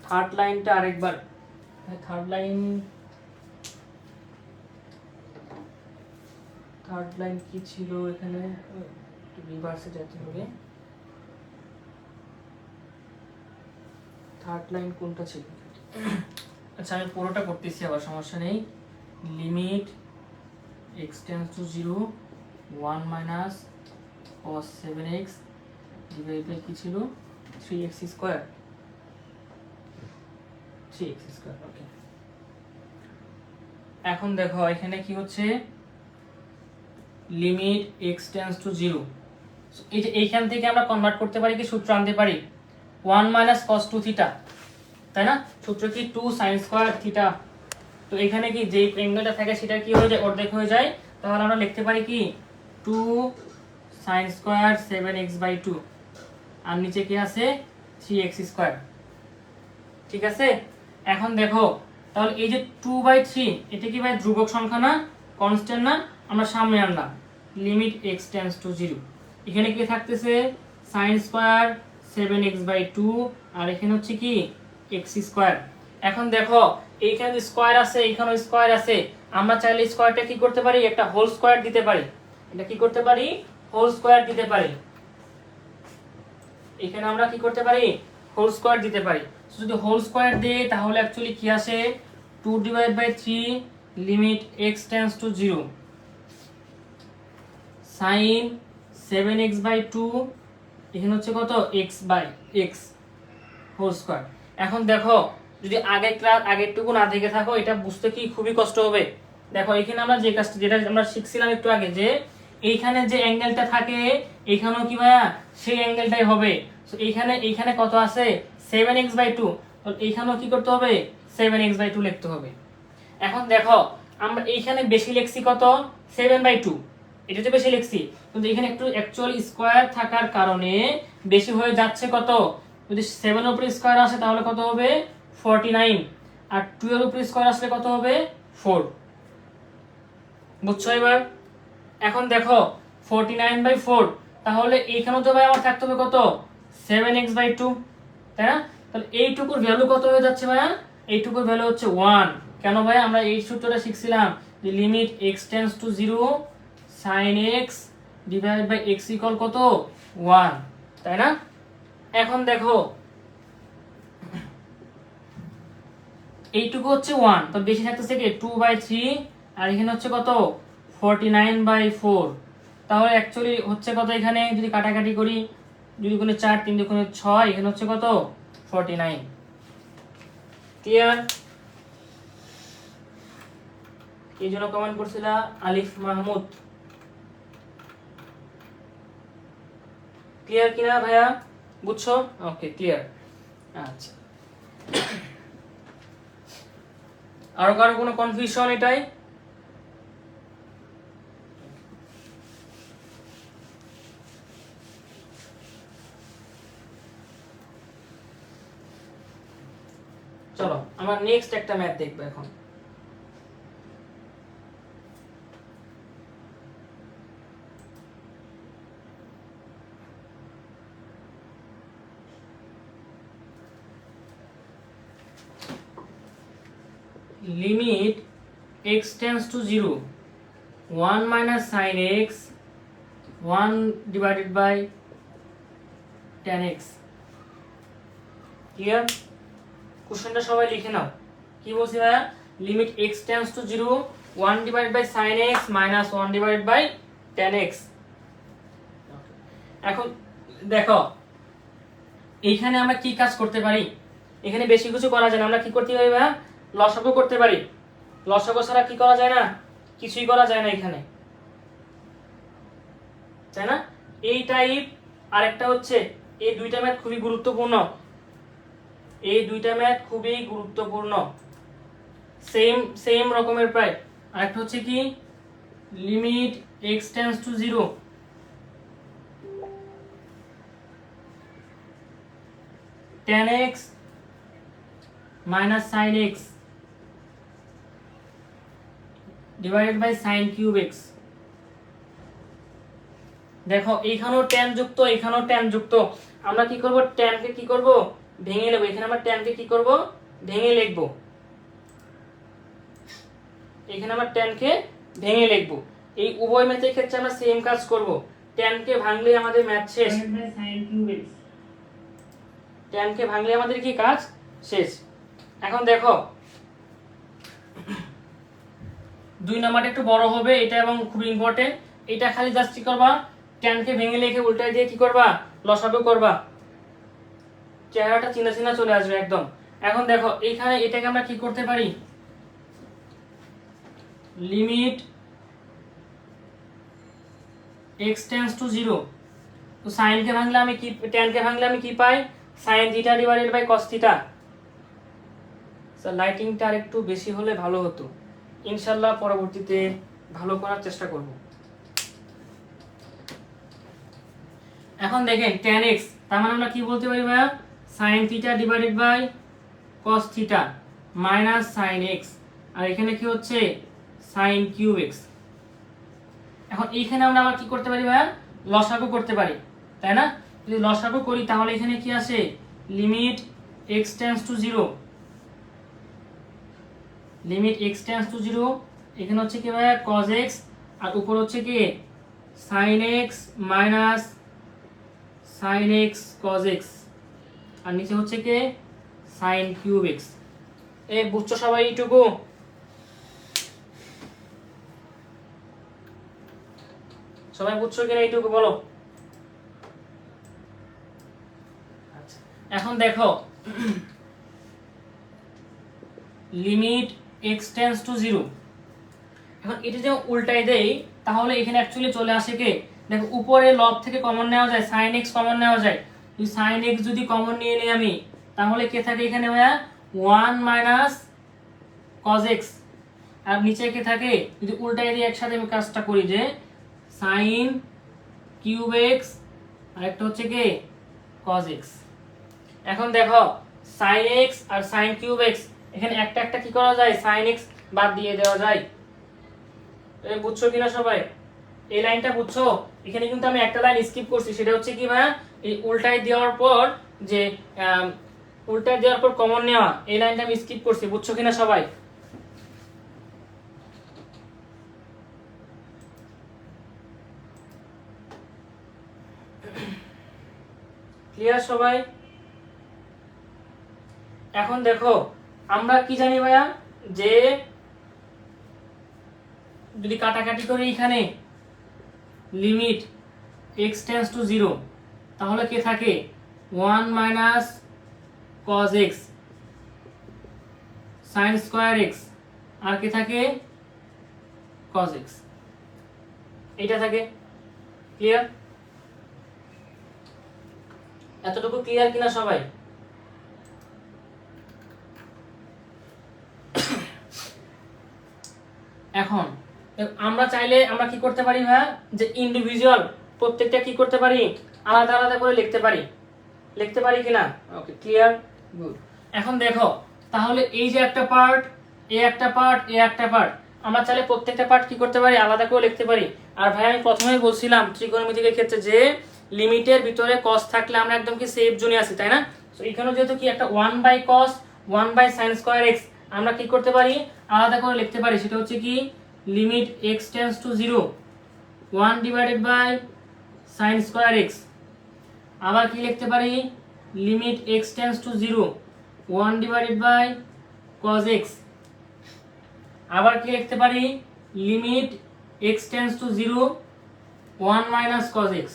থার্ড লাইনটা আরেকবার, থার্ড লাইন কি ছিল এখানে, রিভার্সে যেতে হবে। থার্ড লাইন কোনটা ছিল? আচ্ছা আমি পুরোটা করতেছি আবার, সমস্যা নেই। Limit x tends to 0 1 minus cos 7x divide by কি ছিল 3x স্কয়ার, ওকে। এখন দেখো এখানে কি হচ্ছে লিমিট x টেন্ডস টু 0, এই যে এইখান থেকে আমরা কনভার্ট করতে পারি, কি সূত্র আনতে পারি 1 মাইনাস cos 2 থিটা, তাই না? সূত্র কি 2 sin স্কয়ার থিটা। তো এখানে কি যে অ্যাঙ্গেলটা থাকে সেটা কি হয়ে যায়, অর্ধেক হয়ে যায়। তাহলে আমরা লিখতে পারি কি 2 sin স্কয়ার 7x/2 আর নিচে কি আছে 3x স্কয়ার। ঠিক আছে, এখন দেখো তাহলে এই যে 2/3 এটা কি ভাই ধ্রুবক সংখ্যা না, কনস্ট্যান্ট না? আমরা সামনে আনলাম লিমিট x টেন্ডস টু 0। এখানে কি থাকতেছে sin স্কয়ার 7x/2 আর এখানে হচ্ছে কি x স্কয়ার। এখন দেখো এইখানে যে স্কয়ার আছে এইখানেও স্কয়ার আছে, আমরা চাইলে স্কয়ারটা কি করতে পারি, একটা হোল স্কয়ার দিতে পারি। এটা কি করতে পারি, হোল স্কয়ার দিতে পারি। এখানে আমরা কি করতে পারি, হোল স্কয়ার দিতে পারি। যদি হোল স্কয়ার দেই তাহলে অ্যাকচুয়ালি কি আসে 2/3 limit x tends to 0 sin 7x/2 এখানে হচ্ছে কত x/x হোল স্কয়ার। এখন দেখো যদি আগেরটুকু না দেখে থাকো এটা বুঝতে কি খুবই কষ্ট হবে। দেখো এখানে আমরা যে কাজটা যেটা আমরা শিখছিলাম একটু আগে, যে এইখানে যে অ্যাঙ্গেলটা থাকে এইখানেও কি ভাইয়া সেই অ্যাঙ্গেলটাই হবে। সো এইখানে কত আছে 7x/2, এইখানেও কি করতে হবে 7x/2 লিখতে হবে। এখন দেখো আমরা এইখানে বেশি লিখছি কত 7/2, এটাতে বেশি লিখছি, কিন্তু এখানে একটু অ্যাকচুয়ালি স্কয়ার থাকার কারণে বেশি হয়ে যাচ্ছে কত, যদি 7 এর উপরে স্কয়ার আসে তাহলে কত হবে 49 আর 2 এর উপরে স্কয়ার আসলে কত হবে 4। বুঝছো এবার? এখন দেখো 49/4 তাহলে এইখানেও তো ভাই আমার থাকতে হবে কত 7x/2, তাই না? তাহলে এইটুকুর ভ্যালু কত হয়ে যাচ্ছে ভাইয়া, এইটুকুর ভ্যালু হচ্ছে 1। কেন ভাই, আমরা এই সূত্রটা শিখছিলাম যে limit x tends to 0 sin x divided by x equal কত 1, তাই না? এখন দেখো এইটুকু হচ্ছে 1, তো বেশি থাকতেছে কি 2/3 আর এখানে হচ্ছে কত 49/4। তাহলে অ্যাকচুয়ালি হচ্ছে কত, এখানে যদি কাটাকাটি করি 2 গুণে 4 3 গুণে 6 এখানে হচ্ছে কত 49। ক্লিয়ার? এই জন্য কমেন্ট করছিল আলিফ মাহমুদ। ক্লিয়ার কিনা ভাইয়া, বুঝছো? Okay clear. আচ্ছা, আরো কারো কোনো কনফিউশন এটাই? চলো আমরা নেক্সট একটা ম্যাথ দেখবো এখন। Limit x tends to 0 1 minus sin x 1 divided by tan x। Clear? কোশ্চেনটা সবাই লিখে নাও। কি বলছি ভাইয়া, limit x tends to 0 1 divided by sin x minus 1 divided by tan x। এখন দেখো এইখানে আমরা কি কাজ করতে পারি, এখানে বেশি কিছু করা যায় না। আমরা কি করতে পারি ভাইয়া, লসাগু করতে পারি। লসাগু ছাড়া কি করা যায় না, কিছুই করা যায় না এখানে, তাই না? এই টাইপ আরেকটা হচ্ছে, এই দুইটা ম্যাথ খুবই গুরুত্বপূর্ণ, এই দুইটা ম্যাথ খুবই গুরুত্বপূর্ণ, সেম রকমের প্রায়। আরেকটা হচ্ছে কি limit x tends to 0 tan x minus sin x divided by sin cube x। দেখো এইখানেও tan যুক্ত এইখানেও tan যুক্ত, আমরা কি করব tan কে কি করব ভেঙে নেব। এখানে আমরা tan কে কি করব ভেঙে লিখব, এখানে আমরা tan কে ভেঙে লিখব। এই উভয় ম্যাথের ক্ষেত্রে আমরা সেম কাজ করব, tan কে ভাঙলে আমাদের ম্যাথ শেষ। tan কে ভাঙলে আমাদের কি কাজ শেষ। এখন দেখো 2 নাম্বারটা একটু বড় হবে এটা এবং খুব ইম্পর্টেন্ট। এটা খালি জাস্ট কি করবা, tan কে ভেঙে লিখে উল্টায় দিয়ে কি করবা লসাগু করবা, চেহারাটা চিনা চিনা চলে আসবে একদম। এখন দেখো এইখানে এটাকে আমরা কি করতে পারি, লিমিট x টেন্ডস টু 0 তো sin কে ভাঙলে আমি কি tan কে ভাঙলে আমি কি পাই sin theta divided by cos theta. লাইটিংটা আর একটু বেশি হলে ভালো হতো, ইনশাল্লাহ পরবর্তীতে ভালো করার চেষ্টা করব। এখন দেখেন tan x, তার মানে আমরা কি বলতে পারি ভাইয়া, sin theta divided by cos theta minus sin x, আর এখানে কি হচ্ছে sin কিউব x। এখন এইখানে আমরা আবার কি করতে পারি ভাইয়া, লসাগু করতে পারি, তাই না? যদি লসাগু করি তাহলে এখানে কি আসে, limit x tends to 0, limit x tends to 0, এখানে হচ্ছে কি ভাইয়া cos x, আর উপর হচ্ছে কি sin x minus sin x cos x, আর নিচে হচ্ছে কি sin কিউব x। এ বুঝছো সবাই এইটুকু? সবাই বুঝছো কিনা এইটুকু বলো। আচ্ছা, এখন দেখো লিমিট x টেন্ডস টু 0, এখন এটা যদি উল্টাই দেই তাহলে এখানে অ্যাকচুয়ালি চলে আসে কে, দেখো উপরে লব থেকে কমন নেওয়া যায়, sin x কমন নেওয়া যায়, যদি sin x যদি কমন নিয়ে নিই আমি, তাহলে কে থাকে এখানে ভাইয়া 1 মাইনাস cos x, আর নিচে কে থাকে, যদি উল্টাই দিয়ে একসাথে আমি কাজটা করি যে sin কিউব x আর একটা হচ্ছে কি cos x। এখন দেখো sin x আর sin কিউব x, এখানে একটা একটা কি করা যায়, sin x বাদ দিয়ে দেওয়া যায়। বুঝছো কিনা সবাই, এই লাইনটা বুঝছো? এখানে কিন্তু আমি একটা লাইন স্কিপ করছি, সেটা হচ্ছে কি ভাইয়া, এই উল্টাই দেওয়ার পর যে উল্টাই দেওয়ার পর কমন নেওয়া, এই লাইনটা আমি স্কিপ করছি, বুঝছো কিনা সবাই? ক্লিয়ার সবাই? এখন দেখো আমরা কি জানি ভাইয়া, যে যদি কাটাকাটি করি এখানে লিমিট x টেন্ডস টু 0, তাহলে কে থাকে 1 minus cos x sin square x, আর কে থাকে cos x, এইটা থাকে। ক্লিয়ার? এতটুকু ক্লিয়ার কিনা সবাই? এখন আমরা চাইলে আমরা কি করতে পারি ভাইয়া, যে ইন্ডিভিজুয়াল প্রত্যেকটা কি করতে পারি, আলাদা আলাদা করে লিখতে পারি, লিখতে পারি কিনা? ওকে, ক্লিয়ার, গুড। এখন দেখো তাহলে এই যে একটা পার্ট, এ একটা পার্ট, এ একটা পার্ট, আমরা চাইলে প্রত্যেকটা পার্ট কি করতে পারি, আলাদা করে লিখতে পারি। আর ভাই আমি প্রথমেই বলছিলাম ত্রিকোণমিতিকের ক্ষেত্রে যে লিমিটের ভিতরে cos থাকলে আমরা একদম কি সেফ জোনে আছি, তাই না? সো এখানে যেহেতু কি একটা 1 by cos 1 by sin square x, আমরা কি করতে পারি, আলাদা করে লিখতে পারি, সেটা হচ্ছে কি limit x tends to 0 1 divided by sin square x, আবার কি লিখতে পারি, limit x tends to 0 1 divided by cos x, আবার কি লিখতে পারি, limit x tends to 0 1 minus cos x।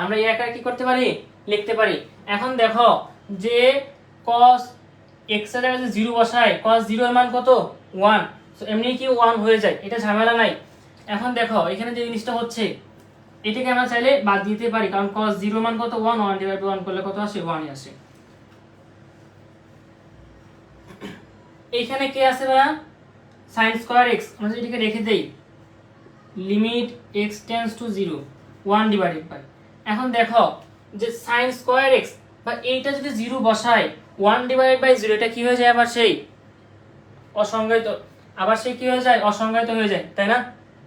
আমরা এই আকারে কি করতে পারি, লিখতে পারি। এখন দেখো যে cos x এর জায়গায় যে 0 বসাই, cos 0 এর মান কত 1, সো এমনি কি 1 হয়ে যায়, এটা ঝামেলা নাই। এখন দেখো এখানে যে জিনিসটা হচ্ছে, এটাকে আমরা চাইলে বাদ দিতে পারি, কারণ cos 0 মান কত 1, 1 ডিভাইড বাই 1 করলে কত আসে 1 ই আসে। এইখানে কে আছে ভাইয়া, sin স্কয়ার x, আমরা যদি এটাকে রেখে দেই limit x tends to 0 1 divided by, এখন দেখো যে sin স্কয়ার x বা এইটা যদি 0 বসাই 1 ডিভাইডেড বাই 0, এটা কি হয়ে যায়, আবার সেই অসংজ্ঞায়িত, আবার সেই কি হয়ে যায়, অসংজ্ঞায়িত হয়ে যায়, তাই না?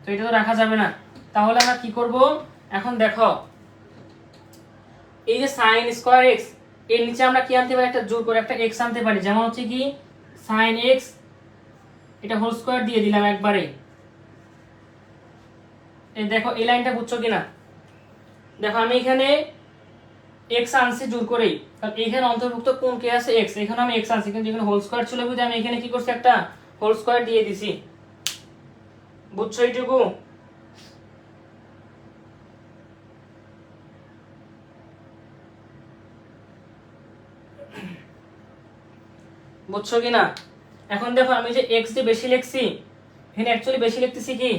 তো এটা তো রাখা যাবে না। তাহলে আমরা কি করব, এখন দেখো এই যে sin স্কয়ার x, এর নিচে আমরা কি আনতে পারি, একটা জোর করে একটা x আনতে পারি, যেমন হচ্ছে কি sin x, এটা হোল স্কয়ার দিয়ে দিলাম একবারে। এই দেখো এই লাইনটা বুঝছো কিনা, দেখো আমি এখানে x আনছি জোর করেই, কারণ এখানে অন্তর্ভুক্ত কোন কে আছে x, এখানে আমি x আনছি, কিন্তু এখানে হোল স্কয়ার ছিল বুঝে আমি এখানে কি করছি, একটা হোল স্কয়ার দিয়ে দিছি। বুঝছো এইটুকু? বুঝছো কিনা? এখন দেখো আমি যে x দিয়ে বেশি লিখছি, এখানে অ্যাকচুয়ালি বেশি লিখতেছি কি,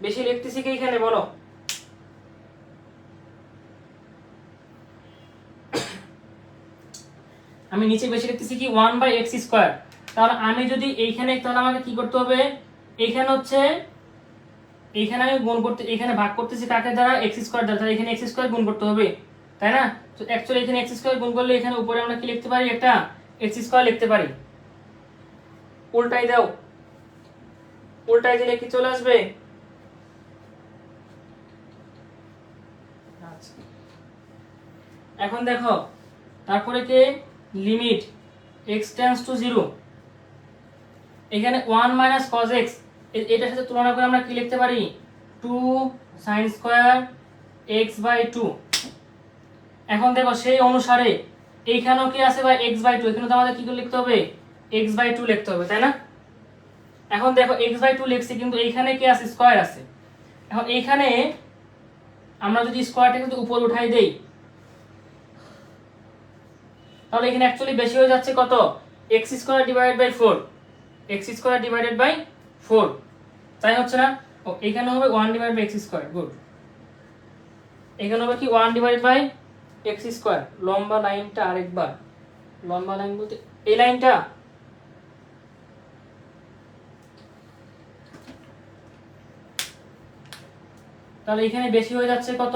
বেশি লিখতেছি কি এখানে বলো, আমি নিচে বেশি লিখতেছি কি 1/x²। তাহলে আমি যদি এইখানে, তাহলে আমাকে কি করতে হবে, এইখানে হচ্ছে এইখানে আমি গুণ করতে, এখানে ভাগ করতেছি কাকে দ্বারা, x² দ্বারা, তাহলে এখানে x² গুণ করতে হবে, তাই না? তো অ্যাকচুয়ালি এখানে x² গুণ করলে এখানে উপরে আমরা কি লিখতে পারি, একটা x² লিখতে পারি। উল্টাই দাও, উল্টাই দিলে কি চলে আসবে? আচ্ছা, এখন দেখো তারপরে কি লিমিট x টেন্ডস টু 0, এখানে 1 - cos x, এটার সাথে তুলনা করে আমরা কি লিখতে পারি, 2 sin² x/2। এখন দেখো সেই অনুসারে এইখানেও কি আছে ভাই x/2, এখানে তো আমাদের কি করে লিখতে হবে, x/2 লিখতে হবে, তাই না? এখন দেখো x/2 লিখছি, কিন্তু এইখানে কি আছে, স্কয়ার আছে। এখন এইখানে আমরা যদি স্কয়ারটা কিন্তু উপর উঠাই দেই, তাহলে এখানে অ্যাকচুয়ালি বেশি হয়ে যাচ্ছে কত, x² / 4, x² / 4, তাই হচ্ছে না? ও এখানে হবে 1/x², গুড। এখানে হবে কি 1/x²। লম্বা লাইনটা আরেকবার, লম্বা লাইন বলতে এই লাইনটা, তাহলে এখানে বেশি হয়ে যাচ্ছে কত,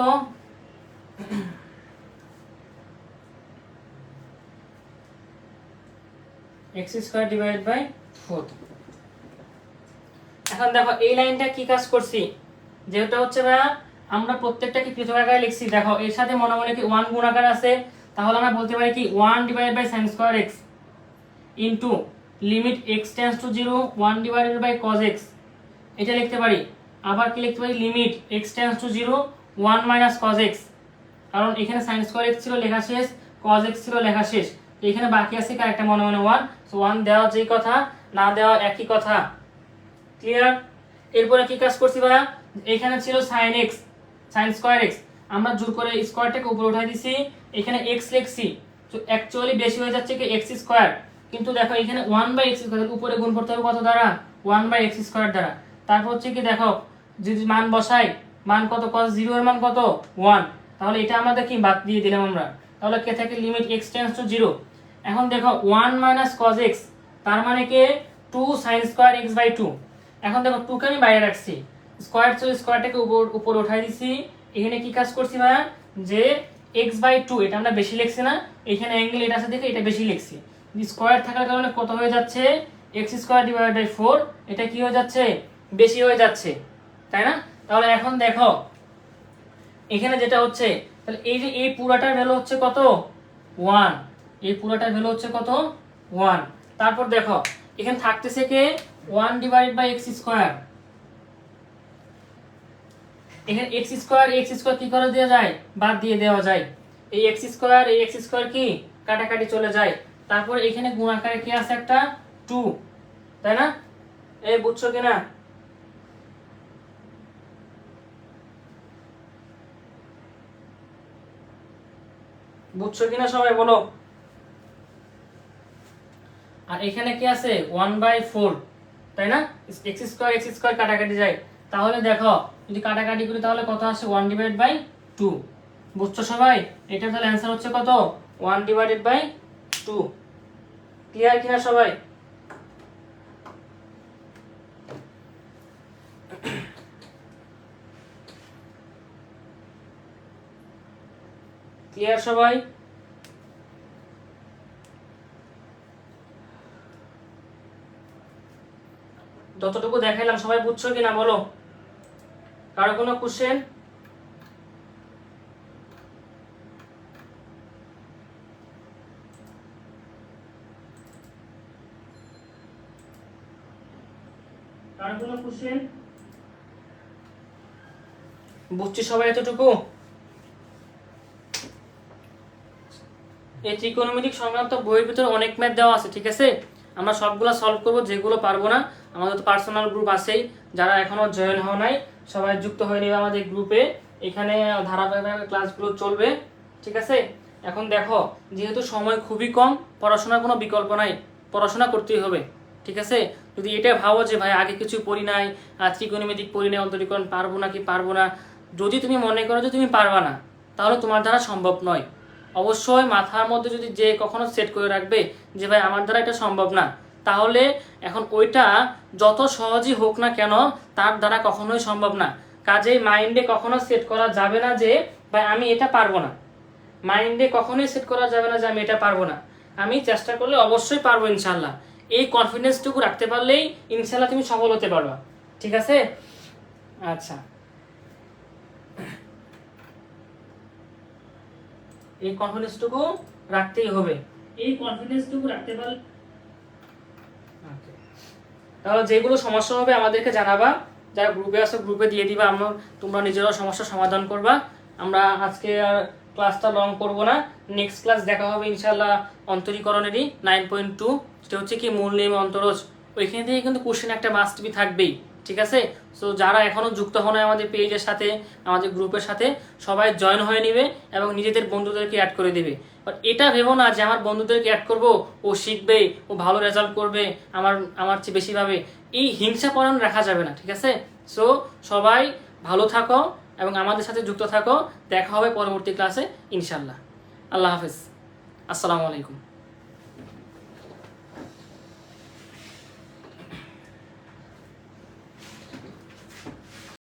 x² / 4। এখন দেখো এই লাইনটা কি কাজ করছি, যেটা হচ্ছে ভাইয়া আমরা প্রত্যেকটাকে পৃথক আকারে লিখছি। দেখো এর সাথে মনে মনে কি 1 গুণ আকার আছে, তাহলে আমরা বলতে পারি কি 1/sin² x into limit x tends to 0 1/cos x, এটা লিখতে পারি। আবার কি লিখতে পারি, limit x tends to 0 1 - cos x, কারণ এখানে sin² x ছিল লেখা শেষ, cos x ছিল লেখা শেষ, তো এখানে বাকি আছে কি একটা মনে মনে 1, সো 1 দেওয়া যেই কথা, না দেওয়া একই কথা। ক্লিয়ার? এরপরে কি কাজ করছি ভাইয়া, এখানে ছিল sin x sin² x, আমরা জোর করে স্কয়ারটাকে উপরে উঠাই দিছি, এখানে x লিখছি, তো অ্যাকচুয়ালি বেশি হয়ে যাচ্ছে কি x², কিন্তু দেখো এখানে 1/x², উপরে গুণ করতে হবে কত দ্বারা, 1/x² দ্বারা। তারপর হচ্ছে কি দেখো যদি মান বসাই, মান কত, cos 0 এর মান কত 1, তাহলে এটা আমাদের কি বাদ দিয়ে দিলাম আমরা, তাহলে কে থাকে লিমিট x টেন্ডস টু 0। এখন দেখো 1 - cos x, তার মানে কি 2 sin² x/2। এখন দেখো 2 কে আমি বাইরে রাখছি, স্কয়ার ছিল স্কয়ারটাকে উপর উঠাই দিছি, এখানে কি কাজ করছি ভাইয়া, যে x/2 এটা আমরা বেশি লিখছি না, এখানে অ্যাঙ্গেল এটা আছে দেখে এটা বেশি লিখছি, স্কয়ার থাকার কারণে কত হয়ে যাচ্ছে, x² / 4, এটা কি হয়ে যাচ্ছে, বেশি হয়ে যাচ্ছে, তাই না? তাহলে এখন দেখো এখানে যেটা হচ্ছে, তাহলে এই যে এই পুরাটার ভ্যালু হচ্ছে কত 1, এই পুরাটার ভ্যালু হচ্ছে কত 1। তারপর দেখো এখানে থাকতেছে কে 1/x², এখানে x² কি করে দেওয়া যায়, বাদ দিয়ে দেওয়া যায়, এই x² কি কাটাকাটি চলে যায়। তারপর এখানে গুণ আকারে কি আছে একটা 2, তাই না? এই বুঝছো কিনা? বুঝছো কিনা সবাই বলো। আর এখানে কি আছে 1/4, তাই না? x² কাটাকাটি যায়, তাহলে দেখো যদি কাটাকাটি করি তাহলে কত আসে 1/2। বুঝছো সবাই? এটার তাহলে অ্যান্সার হচ্ছে কত 1/2। ক্লিয়ার কিনা সবাই? ক্লিয়ার সবাই? যতটুকু দেখাইলাম সবাই বুঝছো কিনা বলো, কারো কোনো কোশ্চেন? কারো কোনো কোশ্চেন? বুঝছি সবাই এতটুকু? এই ত্রিকোণমিতিক সংক্রান্ত বইয়ের ভিতরে অনেক ম্যাথ দেওয়া আছে, ঠিক আছে? আমরা সবগুলো সলভ করব, যেগুলো পারবো না আমাদের তো পার্সোনাল গ্রুপ আছেই, যারা এখনো জয়েন হওয়া নাই সবাই যুক্ত হয়ে নেবে আমাদের গ্রুপে, এখানে ধারাবাহিক ক্লাসগুলো চলবে, ঠিক আছে? এখন দেখো যেহেতু সময় খুবই কম, পড়াশোনার কোনো বিকল্প নাই, পড়াশোনা করতেই হবে, ঠিক আছে? যদি এটা ভাবো যে ভাই আগে কিছু পড়ি নাই, ত্রিকোণমিতিক পড়ি নাই, অন্তরীকরণ পারবো না, যদি তুমি মনে করো যে তুমি পারবা না, তাহলে তোমার দ্বারা সম্ভব নয়, অবশ্যই মাথার মধ্যে যদি যে কখনো সেট করে রাখবে যে ভাই আমার দ্বারা এটা সম্ভব না, তাহলে এখন ওইটা যত সহজই হোক না কেন তার দ্বারা কখনোই সম্ভব না। কাজেই মাইন্ডে কখনো সেট করা যাবে না যে ভাই আমি এটা পারবো না, মাইন্ডে কখনোই সেট করা যাবে না যে আমি এটা পারবো না, আমি চেষ্টা করলে অবশ্যই পারবো ইনশাল্লাহ। এই কনফিডেন্সটুকু রাখতে পারলেই ইনশাল্লাহ তুমি সফল হতে পারবা। ঠিক আছে? আচ্ছা, এই কনফিডেন্সটুকু রাখতেই হবে। এই কনফিডেন্সটুকু রাখতে পারলে তাহলে যেগুলো সমস্যা হবে আমাদেরকে জানাবা, যারা গ্রুপে আসো গ্রুপে দিয়ে দিবা, আমরা তোমরা নিজেরাও সমস্যার সমাধান করবা। আমরা আজকে আর ক্লাসটা লং করব না, নেক্সট ক্লাস দেখা হবে ইনশাল্লাহ অন্তরীকরণেরই 9.2, যেটা হচ্ছে কি মূল নিয়ম অন্তরজ। ওইখান থেকে কিন্তু কোশ্চেন একটা মাস্ট বি থাকবেই। ঠিক আছে? সো যারা এখনও যুক্ত হন আমাদের পেজের সাথে, আমাদের গ্রুপের সাথে, সবাই জয়েন হয়ে নেবে এবং নিজেদের বন্ধুদেরকে অ্যাড করে দিবে। বাট এটা ভেবো না যে আমার বন্ধুদেরকে অ্যাড করব, ও শিখবে, ও ভালো রেজাল্ট করবে, আমার চেয়ে বেশি পাবে। এই হিংসাপরায়ণ রাখা যাবে না। ঠিক আছে? সো সবাই ভালো থাকো এবং আমাদের সাথে যুক্ত থাকো। দেখা হবে পরবর্তী ক্লাসে ইনশাল্লাহ। আল্লাহ হাফেজ, আসসালামু আলাইকুম।